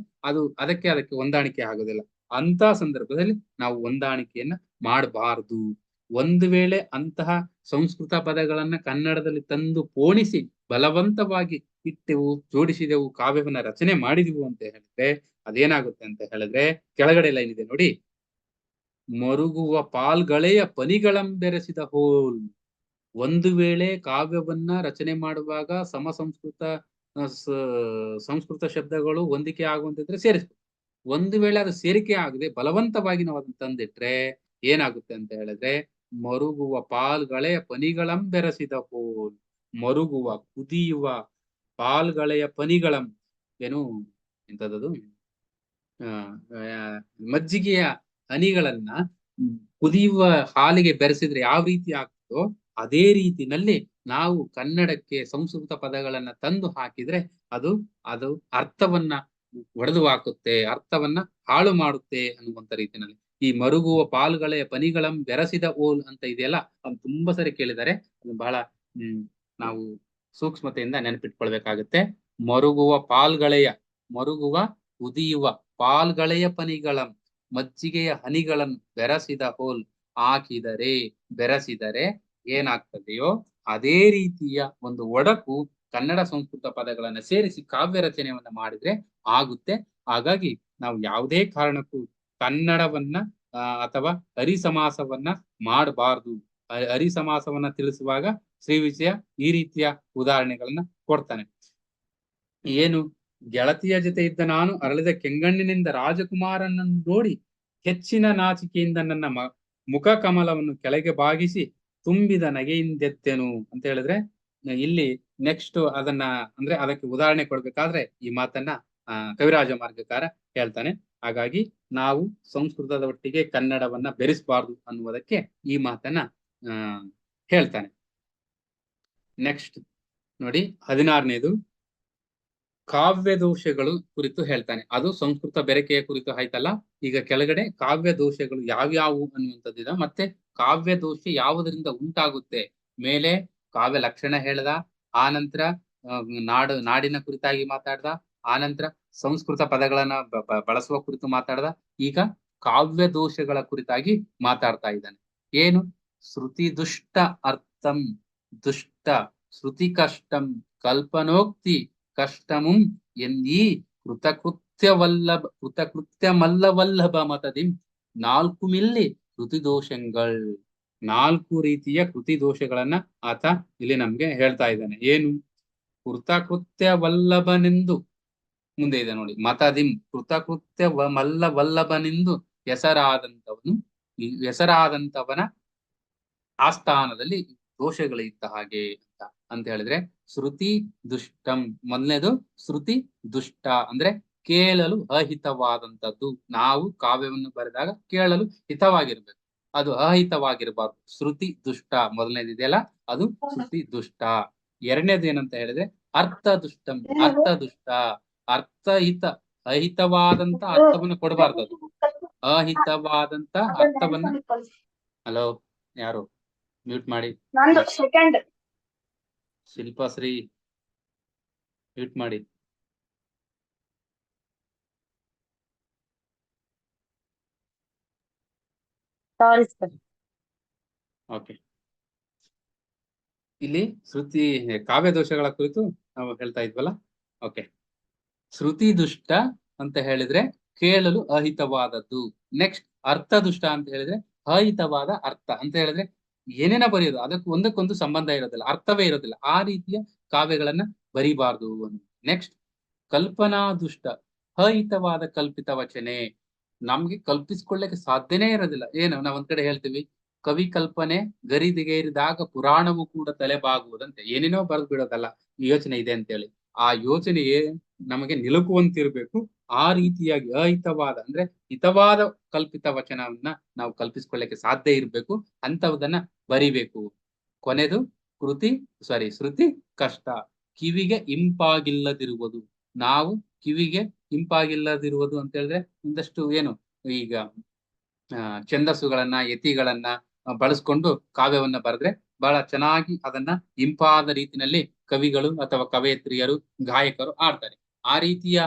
ಅದಕ್ಕೆ ಹೊಂದಾಣಿಕೆ ಆಗೋದಿಲ್ಲ. ಅಂತ ಸಂದರ್ಭದಲ್ಲಿ ನಾವು ಹೊಂದಾಣಿಕೆಯನ್ನ ಮಾಡಬಾರ್ದು. ಒಂದು ವೇಳೆ ಅಂತಹ ಸಂಸ್ಕೃತ ಪದಗಳನ್ನ ಕನ್ನಡದಲ್ಲಿ ತಂದು ಪೋಣಿಸಿ ಬಲವಂತವಾಗಿ ಇಟ್ಟೆವು, ಜೋಡಿಸಿದೆವು, ಕಾವ್ಯವನ್ನ ರಚನೆ ಮಾಡಿದೆವು ಅಂತ ಹೇಳಿದ್ರೆ ಅದೇನಾಗುತ್ತೆ ಅಂತ ಹೇಳಿದ್ರೆ, ಕೆಳಗಡೆ ಲೈನ್ ಇದೆ ನೋಡಿ, ಮರುಗುವ ಪಾಲ್ಗಳೆಯ ಪನಿಗಳಂ ಬೆರೆಸಿದ ಹೋಲ್. ಒಂದು ವೇಳೆ ಕಾವ್ಯವನ್ನ ರಚನೆ ಮಾಡುವಾಗ ಸಂಸ್ಕೃತ ಶಬ್ದಗಳು ಹೊಂದಿಕೆ ಆಗುವಂತಿದ್ರೆ ಸೇರಿಸ್ಬೇಕು. ಒಂದು ವೇಳೆ ಅದು ಸೇರಿಕೆ ಆಗದೆ ಬಲವಂತವಾಗಿ ನಾವು ಅದನ್ನ ತಂದಿಟ್ರೆ ಏನಾಗುತ್ತೆ ಅಂತ ಹೇಳಿದ್ರೆ, ಮರುಗುವ ಪಾಲ್ಗಳೆಯ ಪನಿಗಳಂ ಬೆರೆಸಿದ ಹೋಲ್. ಮರುಗುವ, ಕುದಿಯುವ, ಪಾಲ್ಗಳೆಯ ಪನಿಗಳಂ ಏನು ಎಂತದದು, ಮಜ್ಜಿಗೆಯ ಹನಿಗಳನ್ನ ಕುದಿಯುವ ಹಾಲಿಗೆ ಬೆರೆಸಿದ್ರೆ ಯಾವ ರೀತಿ ಆಗ್ತದೋ ಅದೇ ರೀತಿನಲ್ಲಿ ನಾವು ಕನ್ನಡಕ್ಕೆ ಸಂಸ್ಕೃತ ಪದಗಳನ್ನ ತಂದು ಹಾಕಿದ್ರೆ ಅದು ಅರ್ಥವನ್ನ ಒಡೆದು ಹಾಕುತ್ತೆ, ಅರ್ಥವನ್ನ ಹಾಳು ಮಾಡುತ್ತೆ ಅನ್ನುವಂತ ರೀತಿಯಲ್ಲಿ. ಈ ಮರುಗುವ ಪಾಲ್ಗಳೆಯ ಪನಿಗಳಂ ಬೆರೆಸಿದ ಓಲ್ ಅಂತ ಇದೆಯಲ್ಲ, ಅದು ತುಂಬಾ ಸರಿ ಕೇಳಿದ್ದಾರೆ. ಅದು ಬಹಳ ನಾವು ಸೂಕ್ಷ್ಮತೆಯಿಂದ ನೆನಪಿಟ್ಕೊಳ್ಬೇಕಾಗುತ್ತೆ. ಮರುಗುವ ಕುದಿಯುವ ಪಾಲ್ಗಳೆಯ ಪನಿಗಳಂ ಮಜ್ಜಿಗೆಯ ಹನಿಗಳನ್ನು ಬೆರೆಸಿದ ಹೋಲ್ ಹಾಕಿದರೆ, ಬೆರೆಸಿದರೆ ಏನಾಗ್ತದೆಯೋ ಅದೇ ರೀತಿಯ ಒಂದು ಒಡಕು ಕನ್ನಡ ಸಂಸ್ಕೃತ ಪದಗಳನ್ನ ಸೇರಿಸಿ ಕಾವ್ಯ ರಚನೆಯನ್ನ ಮಾಡಿದ್ರೆ ಆಗುತ್ತೆ. ಹಾಗಾಗಿ ನಾವು ಯಾವುದೇ ಕಾರಣಕ್ಕೂ ಕನ್ನಡವನ್ನ ಅಥವಾ ಹರಿಸಮಾಸವನ್ನ ಮಾಡಬಾರ್ದು. ಹರಿಸಮಾಸವನ್ನ ತಿಳಿಸುವಾಗ ಶ್ರೀ ವಿಜಯ ಈ ರೀತಿಯ ಉದಾಹರಣೆಗಳನ್ನ ಕೊಡ್ತಾನೆ. ಏನು, ಗೆಳತಿಯ ಜೊತೆ ಇದ್ದ ನಾನು ಅರಳಿದ ಕೆಂಗಣ್ಣಿನಿಂದ ರಾಜಕುಮಾರನನ್ನು ನೋಡಿ ಹೆಚ್ಚಿನ ನಾಚಿಕೆಯಿಂದ ನನ್ನ ಮುಖ ಕಮಲವನ್ನು ಕೆಳಗೆ ಬಾಗಿಸಿ ತುಂಬಿದ ನಗೆಯಿಂದೆತ್ತೆನು ಅಂತ ಹೇಳಿದ್ರೆ, ಇಲ್ಲಿ ನೆಕ್ಸ್ಟ್ ಅದನ್ನ ಅಂದ್ರೆ ಅದಕ್ಕೆ ಉದಾಹರಣೆ ಕೊಡ್ಬೇಕಾದ್ರೆ ಈ ಮಾತನ್ನ ಕವಿರಾಜ ಮಾರ್ಗಕಾರ ಹೇಳ್ತಾನೆ. ಹಾಗಾಗಿ ನಾವು ಸಂಸ್ಕೃತದ ಒಟ್ಟಿಗೆ ಕನ್ನಡವನ್ನ ಬೆರೆಸಬಾರ್ದು ಅನ್ನುವುದಕ್ಕೆ ಈ ಮಾತನ್ನ ಹೇಳ್ತಾನೆ. ನೆಕ್ಸ್ಟ್ ನೋಡಿ 16ನೇದು ಕಾವ್ಯ ದೋಷಗಳು ಕುರಿತು ಹೇಳ್ತಾನೆ. ಅದು ಸಂಸ್ಕೃತ ಬೆರಕೆಯ ಕುರಿತು ಆಯ್ತಲ್ಲ. ಈಗ ಕೆಳಗಡೆ ಕಾವ್ಯ ದೋಷಗಳು ಯಾವ್ಯಾವು ಅನ್ನುವಂಥದ್ದಿದೆ. ಮತ್ತೆ ಕಾವ್ಯ ದೋಷ ಯಾವುದರಿಂದ ಉಂಟಾಗುತ್ತೆ, ಮೇಲೆ ಕಾವ್ಯ ಲಕ್ಷಣ ಹೇಳ್ದ, ಆನಂತರ ನಾಡಿನ ಕುರಿತಾಗಿ ಮಾತಾಡ್ದ, ಆನಂತರ ಸಂಸ್ಕೃತ ಪದಗಳನ್ನ ಬಳಸುವ ಕುರಿತು ಮಾತಾಡ್ದ. ಈಗ ಕಾವ್ಯ ದೋಷಗಳ ಕುರಿತಾಗಿ ಮಾತಾಡ್ತಾ ಇದ್ದಾನೆ. ಏನು, ಶ್ರುತಿ ದುಷ್ಟ ಅರ್ಥಂ ದುಷ್ಟ ಶ್ರುತಿ ಕಷ್ಟಂ ಕಲ್ಪನೋಕ್ತಿ ಕಷ್ಟಮುಂ ಎಂದೀ ಕೃತಕೃತ್യമಲ್ಲವಲ್ಲಭ ಮತದಿಂ 4 ಮಿಲ್ಲಿ ಕೃತಿ ದೋಷಗಳು. 4 ರೀತಿಯ ಕೃತಿ ದೋಷಗಳನ್ನ ಆತ ಇಲ್ಲಿ ನಮ್ಗೆ ಹೇಳ್ತಾ ಇದ್ದಾನೆ. ಏನು, ಕೃತಕೃತ್ಯವಲ್ಲಭನೆಂದು ಮುಂದೆ ಇದೆ ನೋಡಿ, ಮತದಿಂ ಕೃತಕೃತ್ಯವಲ್ಲವಲ್ಲಭನೆಂದು ಹೆಸರಾದಂತವನ ಆಸ್ಥಾನದಲ್ಲಿ ದೋಷಗಳಿದ್ದ ಹಾಗೆ ಅಂತ ಹೇಳಿದ್ರೆ, ಶ್ರುತಿ ದುಷ್ಟಂ ಮೊದಲನೇದು. ಶ್ರುತಿ ದುಷ್ಟ ಅಂದ್ರೆ ಕೇಳಲು ಅಹಿತವಾದಂಥದ್ದು. ನಾವು ಕಾವ್ಯವನ್ನು ಬರೆದಾಗ ಕೇಳಲು ಹಿತವಾಗಿರ್ಬೇಕು, ಅದು ಅಹಿತವಾಗಿರಬಾರ್ದು. ಶ್ರುತಿ ದುಷ್ಟ ಮೊದಲನೇದಿದೆಯಲ್ಲ, ಅದು ಶ್ರುತಿ ದುಷ್ಟ. ಎರಡನೇದು ಏನಂತ ಹೇಳಿದ್ರೆ ಅರ್ಥ ದುಷ್ಟಂ, ಅರ್ಥ ದುಷ್ಟ, ಅಹಿತವಾದಂತ ಅರ್ಥವನ್ನು ಕೊಡಬಾರ್ದು. ಅದು ಅಹಿತವಾದಂತ ಅರ್ಥವನ್ನ ಹಲೋ ಯಾರು ಮ್ಯೂಟ್ ಮಾಡಿ, ಶಿಲ್ಪಾಶ್ರೀ ಮ್ಯೂಟ್ ಮಾಡಿ. ಓಕೆ, ಇಲ್ಲಿ ಶ್ರುತಿ ಕಾವ್ಯ ದೋಷಗಳ ಕುರಿತು ನಾವು ಹೇಳ್ತಾ ಇದ್ವಲ್ಲ. ಓಕೆ, ಶ್ರುತಿ ದುಷ್ಟ ಅಂತ ಹೇಳಿದ್ರೆ ಕೇಳಲು ಅಹಿತವಾದದ್ದು. ನೆಕ್ಸ್ಟ್ ಅರ್ಥ ದುಷ್ಟ ಅಂತ ಹೇಳಿದ್ರೆ ಅಹಿತವಾದ ಅರ್ಥ ಅಂತ ಹೇಳಿದ್ರೆ ಏನೇನ ಬರೆಯೋದು, ಅದಕ್ಕೆ ಒಂದಕ್ಕೊಂದು ಸಂಬಂಧ ಇರೋದಿಲ್ಲ, ಅರ್ಥವೇ ಇರೋದಿಲ್ಲ. ಆ ರೀತಿಯ ಕಾವ್ಯಗಳನ್ನ ಬರಿಬಾರ್ದು. ನೆಕ್ಸ್ಟ್ ಕಲ್ಪನಾ ದುಷ್ಟ, ಅಹಿತವಾದ ಕಲ್ಪಿತ ವಚನೆ. ನಮ್ಗೆ ಕಲ್ಪಿಸ್ಕೊಳ್ಳಕ್ಕೆ ಸಾಧ್ಯನೇ ಇರೋದಿಲ್ಲ. ಏನು, ನಾವ್ ಒಂದ್ ಕಡೆ ಹೇಳ್ತೀವಿ ಕವಿ ಕಲ್ಪನೆ ಗರಿದಿಗೇರಿದಾಗ ಪುರಾಣವು ಕೂಡ ತಲೆಬಾಗುವುದಂತೆ. ಏನೇನೋ ಬರೆದು ಬಿಡೋದಲ್ಲ, ಯೋಚನೆ ಇದೆ ಅಂತೇಳಿ ಆ ಯೋಚನೆಯೇ ನಮಗೆ ನಿಲುಕುವಂತಿರ್ಬೇಕು. ಆ ರೀತಿಯಾಗಿ ಅಹಿತವಾದ ಅಂದ್ರೆ ಹಿತವಾದ ಕಲ್ಪಿತ ವಚನವನ್ನ ನಾವು ಕಲ್ಪಿಸ್ಕೊಳ್ಳಕ್ಕೆ ಸಾಧ್ಯ ಇರ್ಬೇಕು, ಅಂತವದನ್ನ ಬರಿಬೇಕು. ಕೊನೆದು ಶ್ರುತಿ ಕಷ್ಟ, ಕಿವಿಗೆ ಇಂಪಾಗಿಲ್ಲದಿರುವುದು. ನಾವು ಕಿವಿಗೆ ಇಂಪಾಗಿಲ್ಲದಿರುವುದು ಅಂತ ಹೇಳಿದ್ರೆ ಒಂದಷ್ಟು ಏನು, ಈಗ ಛಂದಸ್ಸುಗಳನ್ನ ಯತಿಗಳನ್ನ ಬಳಸ್ಕೊಂಡು ಕಾವ್ಯವನ್ನ ಬರೆದ್ರೆ ಬಹಳ ಚೆನ್ನಾಗಿ ಅದನ್ನ ಇಂಪಾದ ರೀತಿನಲ್ಲಿ ಕವಿಗಳು ಅಥವಾ ಕವಯತ್ರಿಯರು ಗಾಯಕರು ಆಡ್ತಾರೆ. ಆ ರೀತಿಯ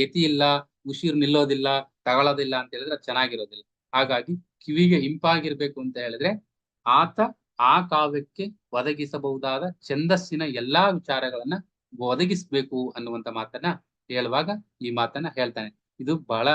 ಯತಿ ಇಲ್ಲ, ಉಸಿರು ನಿಲ್ಲೋದಿಲ್ಲ, ತಗೊಳ್ಳೋದಿಲ್ಲ ಅಂತ ಹೇಳಿದ್ರೆ ಚೆನ್ನಾಗಿರೋದಿಲ್ಲ. ಹಾಗಾಗಿ ಕಿವಿಗೆ ಇಂಪಾಗಿರ್ಬೇಕು ಅಂತ ಹೇಳಿದ್ರೆ ಆತ ಆ ಕಾವ್ಯಕ್ಕೆ ಒದಗಿಸಬಹುದಾದ ಛಂದಸ್ಸಿನ ಎಲ್ಲಾ ವಿಚಾರಗಳನ್ನ ಒದಗಿಸ್ಬೇಕು ಅನ್ನುವಂತ ಮಾತನ್ನ ಹೇಳುವಾಗ ಈ ಮಾತನ್ನ ಹೇಳ್ತಾನೆ. ಇದು ಬಹಳ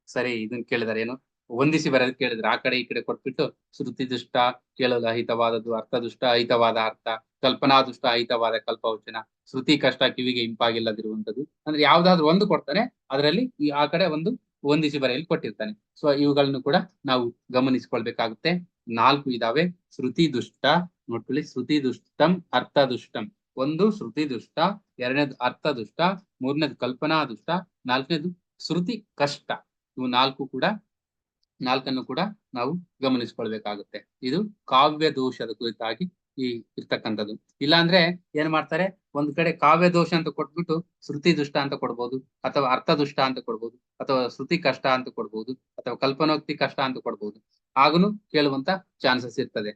ಸರಿ. ಇದನ್ನ ಕೇಳಿದಾರೆ, ಏನು ಹೊಂದಿಸಿ ಬರೋದ್ ಕೇಳಿದ್ರೆ ಆ ಕಡೆ ಈ ಕಡೆ ಕೊಟ್ಬಿಟ್ಟು ಶ್ರುತಿ ದುಷ್ಟ ಕೇಳಲು ಅಹಿತವಾದದ್ದು, ಅರ್ಥ ದುಷ್ಟ ಅಹಿತವಾದ ಅರ್ಥ, ಕಲ್ಪನಾ ದುಷ್ಟ ಅಹಿತವಾದ ಕಲ್ಪವಚನ, ಶ್ರುತಿ ಕಷ್ಟ ಕಿವಿಗೆ ಇಂಪಾಗಿಲ್ಲದಿರುವಂತದ್ದು ಅಂದ್ರೆ ಯಾವ್ದಾದ್ರು ಒಂದು ಕೊಡ್ತಾನೆ, ಅದರಲ್ಲಿ ಆ ಕಡೆ ಒಂದು ಹೊಂದಿಸಿ ಬರೆಯಲು ಕೊಟ್ಟಿರ್ತಾನೆ. ಸೊ ಇವುಗಳನ್ನು ಕೂಡ ನಾವು ಗಮನಿಸಿಕೊಳ್ಬೇಕಾಗುತ್ತೆ. 4 ಇದಾವೆ. ಶ್ರುತಿ ದುಷ್ಟ ನೋಡ್ಕೊಳ್ಳಿ, ಶ್ರುತಿ ದುಷ್ಟಂ ಅರ್ಥ ದುಷ್ಟಂ. ಒಂದು ಶ್ರುತಿ ದುಷ್ಟ, ಎರಡನೇದು ಅರ್ಥ ದುಷ್ಟ, ಮೂರನೇದು ಕಲ್ಪನಾ ದುಷ್ಟ, ನಾಲ್ಕನೇದು ಶ್ರುತಿ ಕಷ್ಟ. ಇವು ನಾಲ್ಕನ್ನು ಕೂಡ ನಾವು ಗಮನಿಸ್ಕೊಳ್ಬೇಕಾಗುತ್ತೆ. ಇದು ಕಾವ್ಯ ದೋಷದ ಕುರಿತಾಗಿ ಇರ್ತಕ್ಕಂಥದ್ದು. ಇಲ್ಲಾಂದ್ರೆ ಏನ್ ಮಾಡ್ತಾರೆ, ಒಂದ್ ಕಡೆ ಕಾವ್ಯ ದೋಷ ಅಂತ ಕೊಟ್ಬಿಟ್ಟು ಶ್ರುತಿ ದುಷ್ಟ ಅಂತ ಕೊಡ್ಬೋದು, ಅಥವಾ ಅರ್ಥ ದುಷ್ಟ ಅಂತ ಕೊಡ್ಬೋದು, ಅಥವಾ ಶ್ರುತಿ ಕಷ್ಟ ಅಂತ ಕೊಡ್ಬೋದು, ಅಥವಾ ಕಲ್ಪನೋಕ್ತಿ ಕಷ್ಟ ಅಂತ ಕೊಡ್ಬೋದು. ಆಗನು ಕೇಳುವಂತ ಚಾನ್ಸಸ್ ಇರ್ತದೆ.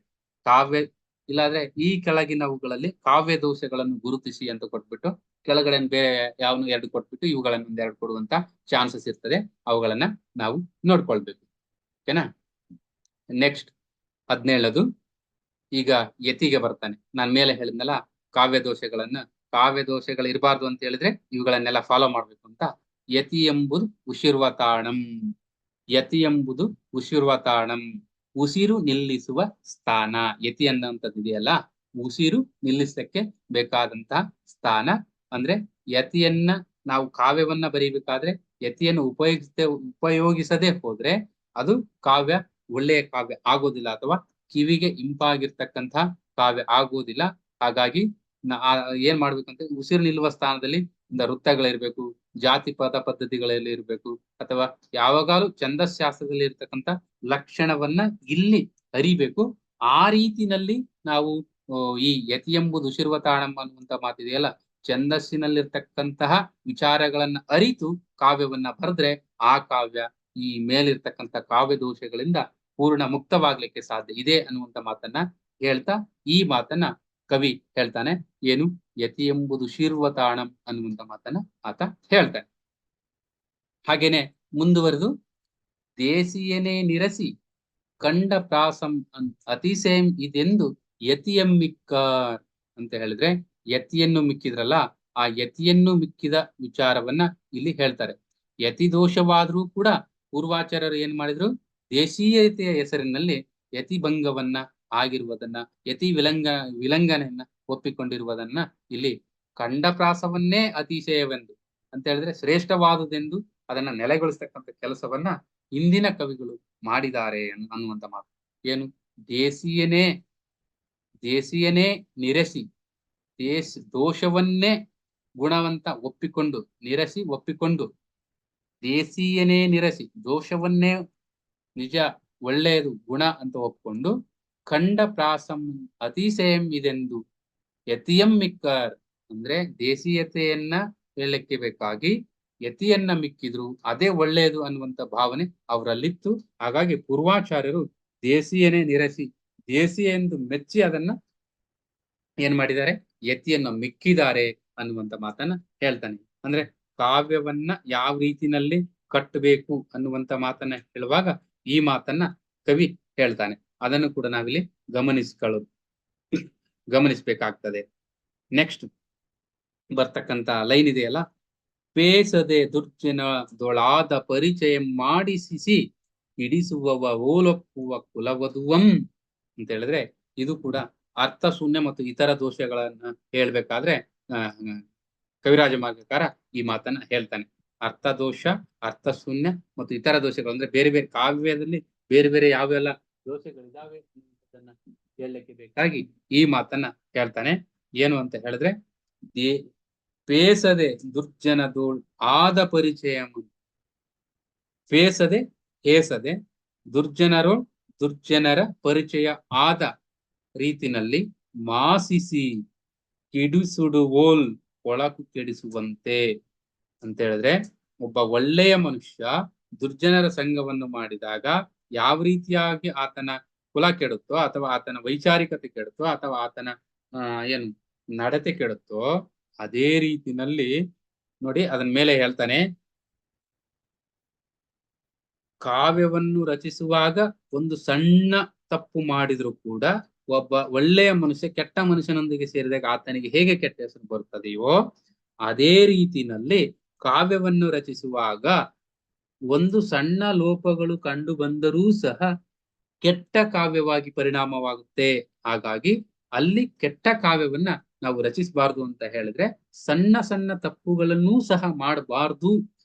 ಇಲ್ಲಾಂದ್ರೆ ಈ ಕೆಳಗಿನವುಗಳಲ್ಲಿ ಕಾವ್ಯ ದೋಷಗಳನ್ನು ಗುರುತಿಸಿ ಅಂತ ಕೊಟ್ಬಿಟ್ಟು ಕೆಳಗಡೆ ಬೇರೆ ಯಾವನು 2 ಕೊಟ್ಬಿಟ್ಟು ಇವುಗಳನ್ನು 2 ಕೊಡುವಂತ ಚಾನ್ಸಸ್ ಇರ್ತದೆ. ಅವುಗಳನ್ನ ನಾವು ನೋಡ್ಕೊಳ್ಬೇಕು. ಓಕೆನಾ. ನೆಕ್ಸ್ಟ್ 17 ಈಗ ಯತಿಗೆ ಬರ್ತಾನೆ. ನಾನ್ ಮೇಲೆ ಹೇಳಿದ್ನಲ್ಲ ಕಾವ್ಯ ದೋಷಗಳು ಇರಬಾರ್ದು ಅಂತ ಹೇಳಿದ್ರೆ ಇವುಗಳನ್ನೆಲ್ಲ ಫಾಲೋ ಮಾಡ್ಬೇಕು ಅಂತ. ಯತಿ ಎಂಬುದು ಉಶಿರ್ವತಾಣಂ. ಯತಿ ಎಂಬುದು ಉಶಿರ್ವತಾಣಂ, ಉಸಿರು ನಿಲ್ಲಿಸುವ ಸ್ಥಾನ. ಯತಿ ಅನ್ನುವಂಥದ್ದು ಇದೆಯಲ್ಲ, ಉಸಿರು ನಿಲ್ಲಿಸಕ್ಕೆ ಬೇಕಾದಂತಹ ಸ್ಥಾನ. ಅಂದ್ರೆ ಯತಿಯನ್ನ ನಾವು ಕಾವ್ಯವನ್ನ ಬರೀಬೇಕಾದ್ರೆ ಯತಿಯನ್ನು ಉಪಯೋಗಿಸದೆ ಹೋದ್ರೆ ಅದು ಕಾವ್ಯ ಒಳ್ಳೆಯ ಕಾವ್ಯ ಆಗೋದಿಲ್ಲ, ಅಥವಾ ಕಿವಿಗೆ ಇಂಪಾಗಿರ್ತಕ್ಕಂಥ ಕಾವ್ಯ ಆಗೋದಿಲ್ಲ. ಹಾಗಾಗಿ ಏನ್ ಮಾಡ್ಬೇಕಂತ, ಉಸಿರು ನಿಲ್ಲುವ ಸ್ಥಾನದಲ್ಲಿ ವೃತ್ತಗಳಿರ್ಬೇಕು, ಜಾತಿ ಪದ ಪದ್ಧತಿಗಳಲ್ಲಿ ಇರ್ಬೇಕು, ಅಥವಾ ಯಾವಾಗಲೂ ಛಂದಶಾಸ್ತ್ರದಲ್ಲಿ ಇರ್ತಕ್ಕಂಥ ಲಕ್ಷಣವನ್ನ ಇಲ್ಲಿ ಅರಿಬೇಕು. ಆ ರೀತಿನಲ್ಲಿ ನಾವು ಈ ಯತಿ ಎಂಬುದು ಉಸಿರ್ವತಾಣಂ ಅನ್ನುವಂತ ಮಾತಿದೆಯಲ್ಲ, ಛಂದಸ್ಸಿನಲ್ಲಿರ್ತಕ್ಕಂತಹ ವಿಚಾರಗಳನ್ನ ಅರಿತು ಕಾವ್ಯವನ್ನ ಬರೆದ್ರೆ ಆ ಕಾವ್ಯ ಈ ಮೇಲಿರ್ತಕ್ಕಂಥ ಕಾವ್ಯ ದೋಷಗಳಿಂದ ಪೂರ್ಣ ಮುಕ್ತವಾಗ್ಲಿಕ್ಕೆ ಸಾಧ್ಯ ಇದೆ ಅನ್ನುವಂತ ಮಾತನ್ನ ಹೇಳ್ತಾ ಈ ಮಾತನ್ನ ಕವಿ ಹೇಳ್ತಾನೆ. ಏನು? ಯತಿ ಎಂಬುದು ಶೀರ್ವತಾಣಂ ಅನ್ನುವಂತ ಮಾತನ್ನ ಆತ ಹೇಳ್ತಾನೆ. ಹಾಗೇನೆ ಮುಂದುವರೆದು ದೇಸಿಯನೇ ನಿರಸಿ ಕಂಡ ಪ್ರಾಸಂ ಅತಿಶಯಂ ಇದೆಂದು ಯತಿಯಮ್ಮಿಕ್ಕಾರ್ ಅಂತ ಹೇಳಿದ್ರೆ, ಯತಿಯನ್ನು ಮಿಕ್ಕಿದ್ರಲ್ಲ, ಆ ಯತಿಯನ್ನು ಮಿಕ್ಕಿದ ವಿಚಾರವನ್ನ ಇಲ್ಲಿ ಹೇಳ್ತಾರೆ. ಯತಿ ದೋಷವಾದ್ರೂ ಕೂಡ ಪೂರ್ವಾಚಾರ್ಯರು ಏನ್ ಮಾಡಿದ್ರು, ದೇಶೀಯತೆಯ ಹೆಸರಿನಲ್ಲಿ ಯತಿ ಭಂಗವನ್ನ ಆಗಿರುವುದನ್ನ, ಯತಿ ವಿಲಂಘನೆಯನ್ನ ಒಪ್ಪಿಕೊಂಡಿರುವುದನ್ನ ಇಲ್ಲಿ ಖಂಡಪ್ರಾಸವನ್ನೇ ಅತಿಶಯವೆಂದು ಅಂತ ಹೇಳಿದ್ರೆ ಶ್ರೇಷ್ಠವಾದುದೆಂದು ಅದನ್ನ ನೆಲೆಗೊಳಿಸ್ತಕ್ಕಂಥ ಕೆಲಸವನ್ನ ಇಂದಿನ ಕವಿಗಳು ಮಾಡಿದ್ದಾರೆ ಅನ್ನುವಂತ ಮಾತು. ಏನು? ದೇಶೀಯನೇ ನಿರಸಿ, ದೋಷವನ್ನೇ ಗುಣವಂತ ಒಪ್ಪಿಕೊಂಡು, ನಿರಸಿ ಒಪ್ಪಿಕೊಂಡು, ದೇಶೀಯನೇ ನಿರಸಿ ದೋಷವನ್ನೇ ನಿಜ ಒಳ್ಳೆಯದು ಗುಣ ಅಂತ ಒಪ್ಕೊಂಡು, ಖಂಡ ಪ್ರಾಸಂ ಅತಿಶಯಂ ಇದೆಂದು ಯತಿಯಂ ಮಿಕ್ಕರ್ ಅಂದ್ರೆ ದೇಶೀಯತೆಯನ್ನ ಹೇಳಲಿಕ್ಕೆ ಬೇಕಾಗಿ ಯತಿಯನ್ನ ಮಿಕ್ಕಿದ್ರು ಅದೇ ಒಳ್ಳೆಯದು ಅನ್ನುವಂತ ಭಾವನೆ ಅವರಲ್ಲಿತ್ತು. ಹಾಗಾಗಿ ಪೂರ್ವಾಚಾರ್ಯರು ದೇಶೀಯನೇ ನಿರಸಿ, ದೇಶೀಯ ಎಂದು ಮೆಚ್ಚಿ ಅದನ್ನ ಏನ್ ಮಾಡಿದ್ದಾರೆ, ಯತಿಯನ್ನ ಮಿಕ್ಕಿದ್ದಾರೆ ಅನ್ನುವಂತ ಮಾತನ್ನ ಹೇಳ್ತಾನೆ. ಅಂದ್ರೆ ಕಾವ್ಯವನ್ನ ಯಾವ ರೀತಿನಲ್ಲಿ ಕಟ್ಟಬೇಕು ಅನ್ನುವಂತ ಮಾತನ್ನ ಹೇಳುವಾಗ ಈ ಮಾತನ್ನ ಕವಿ ಹೇಳ್ತಾನೆ. ಅದನ್ನು ಕೂಡ ನಾವಿಲ್ಲಿ ಗಮನಿಸ್ಬೇಕಾಗ್ತದೆ. ನೆಕ್ಸ್ಟ್ ಬರ್ತಕ್ಕಂತ ಲೈನ್ ಇದೆಯಲ್ಲ, ಪೇಸದೆ ದುರ್ಜನದೊಳಾದ ಪರಿಚಯ ಮಾಡಿಸಿಸಿ ಹಿಡಿಸುವವ ಓಲೊಪ್ಪುವ ಕುಲವಧುವಂ ಅಂತ ಹೇಳಿದ್ರೆ, ಇದು ಕೂಡ ಅರ್ಥ ಶೂನ್ಯ ಮತ್ತು ಇತರ ದೋಷಗಳನ್ನ ಹೇಳ್ಬೇಕಾದ್ರೆ ಕವಿರಾಜ ಮಾರ್ಗಕಾರ ಈ ಮಾತನ್ನ ಹೇಳ್ತಾನೆ. ಅರ್ಥ ದೋಷ, ಅರ್ಥ ಶೂನ್ಯ ಮತ್ತು ಇತರ ದೋಷಗಳು ಅಂದ್ರೆ ಬೇರೆ ಬೇರೆ ಕಾವ್ಯದಲ್ಲಿ ಬೇರೆ ಬೇರೆ ಯಾವೆಲ್ಲ ದೋಷಗಳಿದಾವೆ ಅನ್ನೋದನ್ನ ಹೇಳಲಿಕ್ಕೆ ಬೇಕಾಗಿ ಈ ಮಾತನ್ನ ಹೇಳ್ತಾನೆ. ಏನು ಅಂತ ಹೇಳಿದ್ರೆ, ಪೇಸದೆ ದುರ್ಜನದೋಳ್ ಆದ ಪರಿಚಯ, ಪೇಸದೆ ಹೇಸದೆ ದುರ್ಜನರ ಪರಿಚಯ ಆದ ರೀತಿನಲ್ಲಿ ಮಾಸಿಸಿ ಕಿಡಿಸುಡುವೋಲ್ ಒಳಕು ಕೆಡಿಸುವಂತೆ ಅಂತ ಹೇಳಿದ್ರೆ, ಒಬ್ಬ ಒಳ್ಳೆಯ ಮನುಷ್ಯ ದುರ್ಜನರ ಸಂಘವನ್ನು ಮಾಡಿದಾಗ ಯಾವ ರೀತಿಯಾಗಿ ಆತನ ಕುಲ ಕೆಡುತ್ತೋ, ಅಥವಾ ಆತನ ವೈಚಾರಿಕತೆ ಕೆಡುತ್ತೋ, ಅಥವಾ ಆತನ ಏನು ನಡತೆ ಕೆಡುತ್ತೋ, ಅದೇ ರೀತಿನಲ್ಲಿ ನೋಡಿ ಅದನ್ ಮೇಲೆ ಹೇಳ್ತಾನೆ, ಕಾವ್ಯವನ್ನು ರಚಿಸುವಾಗ ಒಂದು ಸಣ್ಣ ತಪ್ಪು ಮಾಡಿದ್ರು ಕೂಡ ಒಬ್ಬ ಒಳ್ಳೆಯ ಮನುಷ್ಯ ಕೆಟ್ಟ ಮನುಷ್ಯನೊಂದಿಗೆ ಸೇರಿದಾಗ ಆತನಿಗೆ ಹೇಗೆ ಕೆಟ್ಟ ಹೆಸರು ಬರುತ್ತದೆಯೋ, ಅದೇ ರೀತಿನಲ್ಲಿ ಕಾವ್ಯವನ್ನು ರಚಿಸುವಾಗ ಒಂದು ಸಣ್ಣ ಲೋಪಗಳು ಕಂಡು ಬಂದರೂ ಸಹ ಕೆಟ್ಟ ಕಾವ್ಯವಾಗಿ ಪರಿಣಾಮವಾಗುತ್ತೆ. ಹಾಗಾಗಿ ಅಲ್ಲಿ ಕೆಟ್ಟ ಕಾವ್ಯವನ್ನ ನಾವು ರಚಿಸಬಾರ್ದು ಅಂತ ಹೇಳಿದ್ರೆ ಸಣ್ಣ ಸಣ್ಣ ತಪ್ಪುಗಳನ್ನೂ ಸಹ ಮಾಡಬಾರ್ದು.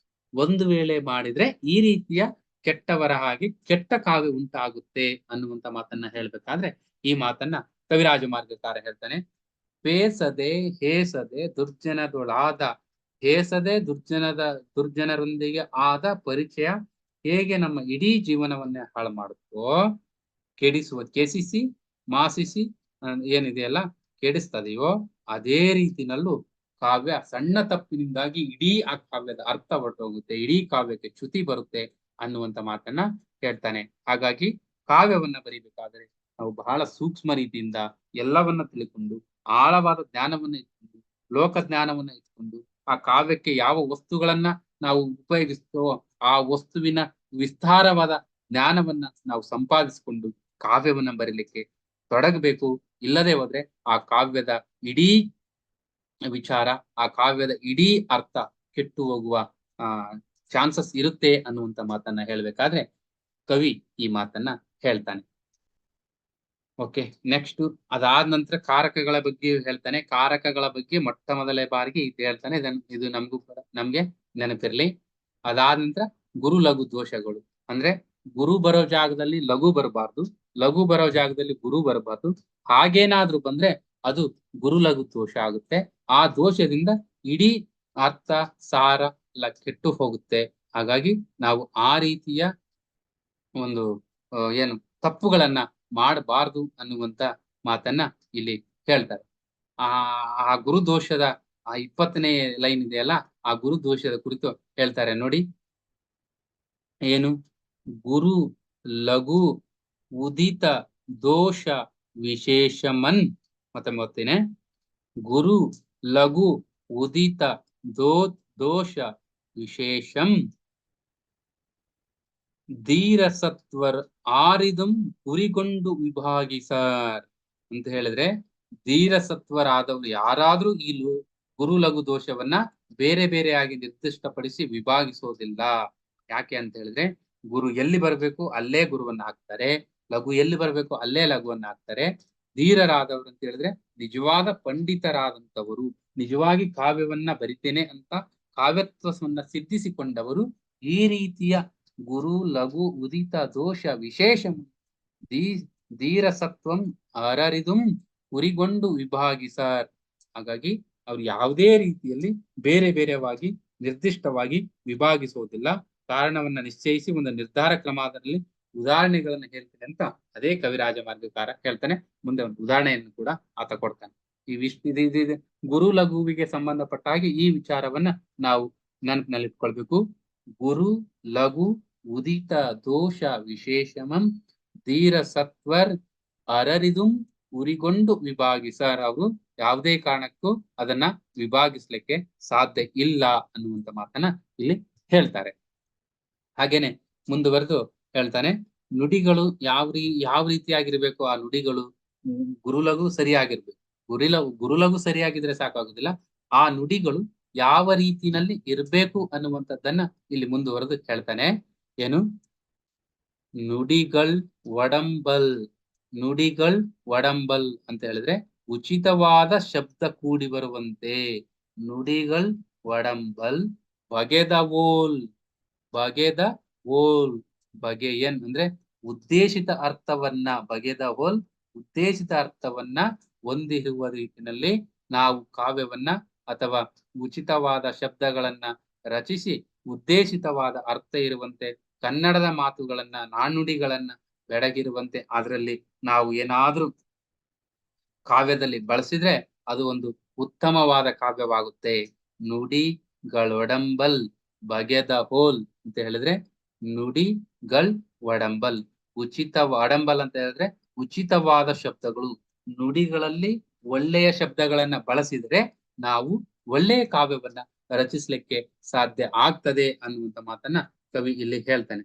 ಒಂದು ವೇಳೆ ಮಾಡಿದ್ರೆ ಈ ರೀತಿಯ ಕೆಟ್ಟವರ ಹಾಗೆ ಕೆಟ್ಟ ಕಾವ್ಯ ಉಂಟಾಗುತ್ತೆ ಅನ್ನುವಂತ ಮಾತನ್ನ ಹೇಳ್ಬೇಕಾದ್ರೆ ಈ ಮಾತನ್ನ ಕವಿರಾಜ ಮಾರ್ಗಕಾರ ಹೇಳ್ತಾನೆ. ಪೇಸದೆ ಹೇಸದೆ ದುರ್ಜನದೊಳಾದ, ಹೇಸದೆ ದುರ್ಜನರೊಂದಿಗೆ ಆದ ಪರಿಚಯ ಹೇಗೆ ನಮ್ಮ ಇಡೀ ಜೀವನವನ್ನೇ ಹಾಳು ಮಾಡುತ್ತೋ, ಕೆಸಿಸಿ ಮಾಸಿಸಿ ಏನಿದೆಯಲ್ಲ ಕೆಡಿಸ್ತದೆಯೋ, ಅದೇ ರೀತಿನಲ್ಲೂ ಕಾವ್ಯ ಸಣ್ಣ ತಪ್ಪಿನಿಂದಾಗಿ ಇಡೀ ಆ ಕಾವ್ಯದ ಅರ್ಥ ಹೊರಟೋಗುತ್ತೆ, ಇಡೀ ಕಾವ್ಯಕ್ಕೆ ಚ್ಯುತಿ ಬರುತ್ತೆ ಅನ್ನುವಂತ ಮಾತನ್ನ ಹೇಳ್ತಾನೆ. ಹಾಗಾಗಿ ಕಾವ್ಯವನ್ನ ಬರೀಬೇಕಾದ್ರೆ ನಾವು ಬಹಳ ಸೂಕ್ಷ್ಮ ರೀತಿಯಿಂದ ಎಲ್ಲವನ್ನ ತಿಳ್ಕೊಂಡು, ಆಳವಾದ ಜ್ಞಾನವನ್ನ ಇಟ್ಕೊಂಡು, ಲೋಕ ಜ್ಞಾನವನ್ನ ಇಟ್ಕೊಂಡು, ಆ ಕಾವ್ಯಕ್ಕೆ ಯಾವ ವಸ್ತುಗಳನ್ನ ನಾವು ಉಪಯೋಗಿಸ್ತೇವೋ ಆ ವಸ್ತುವಿನ ವಿಸ್ತಾರವಾದ ಜ್ಞಾನವನ್ನ ನಾವು ಸಂಪಾದಿಸಿಕೊಂಡು ಕಾವ್ಯವನ್ನ ಬರೀಲಿಕ್ಕೆ ತೊಡಗಬೇಕು. ಇಲ್ಲದೆ ಹೋದ್ರೆ ಆ ಕಾವ್ಯದ ಇಡೀ ವಿಚಾರ, ಆ ಕಾವ್ಯದ ಇಡೀ ಅರ್ಥ ಕೆಟ್ಟು ಹೋಗುವ ಚಾನ್ಸಸ್ ಇರುತ್ತೆ ಅನ್ನುವಂತ ಮಾತನ್ನ ಹೇಳ್ಬೇಕಾದ್ರೆ ಕವಿ ಈ ಮಾತನ್ನ ಹೇಳ್ತಾನೆ. ಓಕೆ, ನೆಕ್ಸ್ಟ್ ಅದಾದ ನಂತರ ಕಾರಕಗಳ ಬಗ್ಗೆ ಹೇಳ್ತಾನೆ. ಕಾರಕಗಳ ಬಗ್ಗೆ ಮೊಟ್ಟ ಮೊದಲೇ ಬಾರಿಗೆ ಇದು ಹೇಳ್ತಾನೆ. ಇದು ನಮಗೂ ಕೂಡ ನಮ್ಗೆ ನೆನಪಿರ್ಲಿ. ಅದಾದ ನಂತರ ಗುರು ಲಘು ದೋಷಗಳು, ಅಂದ್ರೆ ಗುರು ಬರೋ ಜಾಗದಲ್ಲಿ ಲಘು ಬರಬಾರ್ದು, ಲಘು ಬರೋ ಜಾಗದಲ್ಲಿ ಗುರು ಬರಬಾರ್ದು. ಹಾಗೇನಾದ್ರೂ ಬಂದ್ರೆ ಅದು ಗುರು ಲಘು ದೋಷ ಆಗುತ್ತೆ. ಆ ದೋಷದಿಂದ ಇಡೀ ಅರ್ಥ ಸಾರ ಎಲ್ಲ ಕೆಟ್ಟು ಹೋಗುತ್ತೆ. ಹಾಗಾಗಿ ನಾವು ಆ ರೀತಿಯ ಒಂದು ಏನು ತಪ್ಪುಗಳನ್ನ ಮಾಡಬಾರ್ದು ಅನ್ನುವಂತ ಮಾತನ್ನ ಇಲ್ಲಿ ಹೇಳ್ತಾರೆ. ಆ ಗುರು ದೋಷದ 20ನೇ ಲೈನ್ ಇದೆಯಲ್ಲ, ಆ ಗುರು ದೋಷದ ಕುರಿತು ಹೇಳ್ತಾರೆ ನೋಡಿ. ಏನು? ಗುರು ಲಘು ಉದಿತ ದೋಷ ವಿಶೇಷಮನ್. ಮತ್ತೆ ಓದ್ತೇನೆ. ಗುರು ಲಘು ಉದಿತ ದೋಷ ವಿಶೇಷಂ ಧೀರಸತ್ವರ್ ಆರಿದಂ ಗುರಿಗೊಂಡು ವಿಭಾಗಿಸರ್ ಅಂತ ಹೇಳಿದ್ರೆ, ಧೀರಸತ್ವರಾದವರು ಯಾರಾದ್ರೂ ಈ ಗುರು ಲಘು ದೋಷವನ್ನ ಬೇರೆ ಬೇರೆಯಾಗಿ ನಿರ್ದಿಷ್ಟಪಡಿಸಿ ವಿಭಾಗಿಸೋದಿಲ್ಲ. ಯಾಕೆ ಅಂತ ಹೇಳಿದ್ರೆ, ಗುರು ಎಲ್ಲಿ ಬರಬೇಕು ಅಲ್ಲೇ ಗುರುವನ್ನ ಹಾಕ್ತಾರೆ, ಲಘು ಎಲ್ಲಿ ಬರಬೇಕು ಅಲ್ಲೇ ಲಘುವನ್ನ ಹಾಕ್ತಾರೆ. ಧೀರರಾದವರು ಅಂತ ಹೇಳಿದ್ರೆ ನಿಜವಾದ ಪಂಡಿತರಾದಂಥವರು, ನಿಜವಾಗಿ ಕಾವ್ಯವನ್ನ ಬರಿತೇನೆ ಅಂತ ಕಾವ್ಯತ್ವವನ್ನ ಸಿದ್ಧಿಸಿಕೊಂಡವರು ಈ ರೀತಿಯ ಗುರು ಲಘು ಉದಿತ ದೋಷ ವಿಶೇಷಂ ಧೀರಸತ್ವಂ ಅರರಿದುಂ ಉರಿಗೊಂಡು ವಿಭಾಗಿಸರ್. ಹಾಗಾಗಿ ಅವ್ರು ಯಾವುದೇ ರೀತಿಯಲ್ಲಿ ಬೇರೆ ಬೇರೆವಾಗಿ ನಿರ್ದಿಷ್ಟವಾಗಿ ವಿಭಾಗಿಸುವುದಿಲ್ಲ. ಕಾರಣವನ್ನ ನಿಶ್ಚಯಿಸಿ ಒಂದು ನಿರ್ಧಾರ ಕ್ರಮದಲ್ಲಿ ಉದಾಹರಣೆಗಳನ್ನ ಹೇಳ್ತೇನೆ ಅಂತ ಅದೇ ಕವಿರಾಜ ಮಾರ್ಗಕಾರ ಹೇಳ್ತಾನೆ. ಮುಂದೆ ಒಂದು ಉದಾಹರಣೆಯನ್ನು ಕೂಡ ಆತ ಕೊಡ್ತಾನೆ. ಇದು ಗುರು ಲಘುವಿಗೆ ಸಂಬಂಧಪಟ್ಟ ಹಾಗೆ ಈ ವಿಚಾರವನ್ನ ನಾವು ನೆನಪಿನಲ್ಲಿಟ್ಕೊಳ್ಬೇಕು. ಗುರು ಲಘು ಉದಿತ ದೋಷ ವಿಶೇಷಮಂ ಧೀರ ಸತ್ವರ್ ಅರರಿದುಂ ಉರಿಗೊಂಡು ವಿಭಾಗಿಸರ್. ಅವರು ಯಾವುದೇ ಕಾರಣಕ್ಕೂ ಅದನ್ನ ವಿಭಾಗಿಸ್ಲಿಕ್ಕೆ ಸಾಧ್ಯ ಇಲ್ಲ ಅನ್ನುವಂತ ಮಾತನ್ನ ಇಲ್ಲಿ ಹೇಳ್ತಾರೆ. ಹಾಗೇನೆ ಮುಂದುವರೆದು ಹೇಳ್ತಾನೆ, ನುಡಿಗಳು ಯಾವ ರೀತಿಯಾಗಿರ್ಬೇಕು. ಆ ನುಡಿಗಳು ಗುರುಲಘು ಸರಿಯಾಗಿರ್ಬೇಕು. ಗುರುಲಘು ಸರಿಯಾಗಿದ್ರೆ ಸಾಕಾಗುದಿಲ್ಲ, ಆ ನುಡಿಗಳು ಯಾವ ರೀತಿನಲ್ಲಿ ಇರ್ಬೇಕು ಅನ್ನುವಂಥದ್ದನ್ನ ಇಲ್ಲಿ ಮುಂದುವರೆದು ಹೇಳ್ತಾನೆ. ಏನು? ನುಡಿಗಳ್ ಒಡಂಬಲ್ ಅಂತ ಹೇಳಿದ್ರೆ ಉಚಿತವಾದ ಶಬ್ದ ಕೂಡಿ ಬರುವಂತೆ. ನುಡಿಗಳ್ ಒಡಂಬಲ್ ಬಗೆದ ಓಲ್ ಬಗೆಯನ್ ಅಂದ್ರೆ ಉದ್ದೇಶಿತ ಅರ್ಥವನ್ನ, ಬಗೆದ ಹೋಲ್ ಉದ್ದೇಶಿತ ಅರ್ಥವನ್ನ ಹೊಂದಿರುವ ರೀತಿಯಲ್ಲಿ ನಾವು ಕಾವ್ಯವನ್ನ ಅಥವಾ ಉಚಿತವಾದ ಶಬ್ದಗಳನ್ನ ರಚಿಸಿ ಉದ್ದೇಶಿತವಾದ ಅರ್ಥ ಇರುವಂತೆ ಕನ್ನಡದ ಮಾತುಗಳನ್ನ ನಾಣ್ಣುಡಿಗಳನ್ನ ಬೆಡಗಿರುವಂತೆ ಅದರಲ್ಲಿ ನಾವು ಏನಾದ್ರೂ ಕಾವ್ಯದಲ್ಲಿ ಬಳಸಿದ್ರೆ ಅದು ಒಂದು ಉತ್ತಮವಾದ ಕಾವ್ಯವಾಗುತ್ತೆ. ನುಡಿಗಳೊಡಂಬಲ್ ಬಗೆದ ಹೋಲ್ ಅಂತ ಹೇಳಿದ್ರೆ ನುಡಿಗಳ್ ಒಡಂಬಲ್ ಒಡಂಬಲ್ ಅಂತ ಹೇಳಿದ್ರೆ ಉಚಿತವಾದ ಶಬ್ದಗಳು. ನುಡಿಗಳಲ್ಲಿ ಒಳ್ಳೆಯ ಶಬ್ದಗಳನ್ನ ಬಳಸಿದ್ರೆ ನಾವು ಒಳ್ಳೆಯ ಕಾವ್ಯವನ್ನ ರಚಿಸ್ಲಿಕ್ಕೆ ಸಾಧ್ಯ ಆಗ್ತದೆ ಅನ್ನುವಂತ ಮಾತನ್ನ ಕವಿ ಇಲ್ಲಿ ಹೇಳ್ತಾನೆ.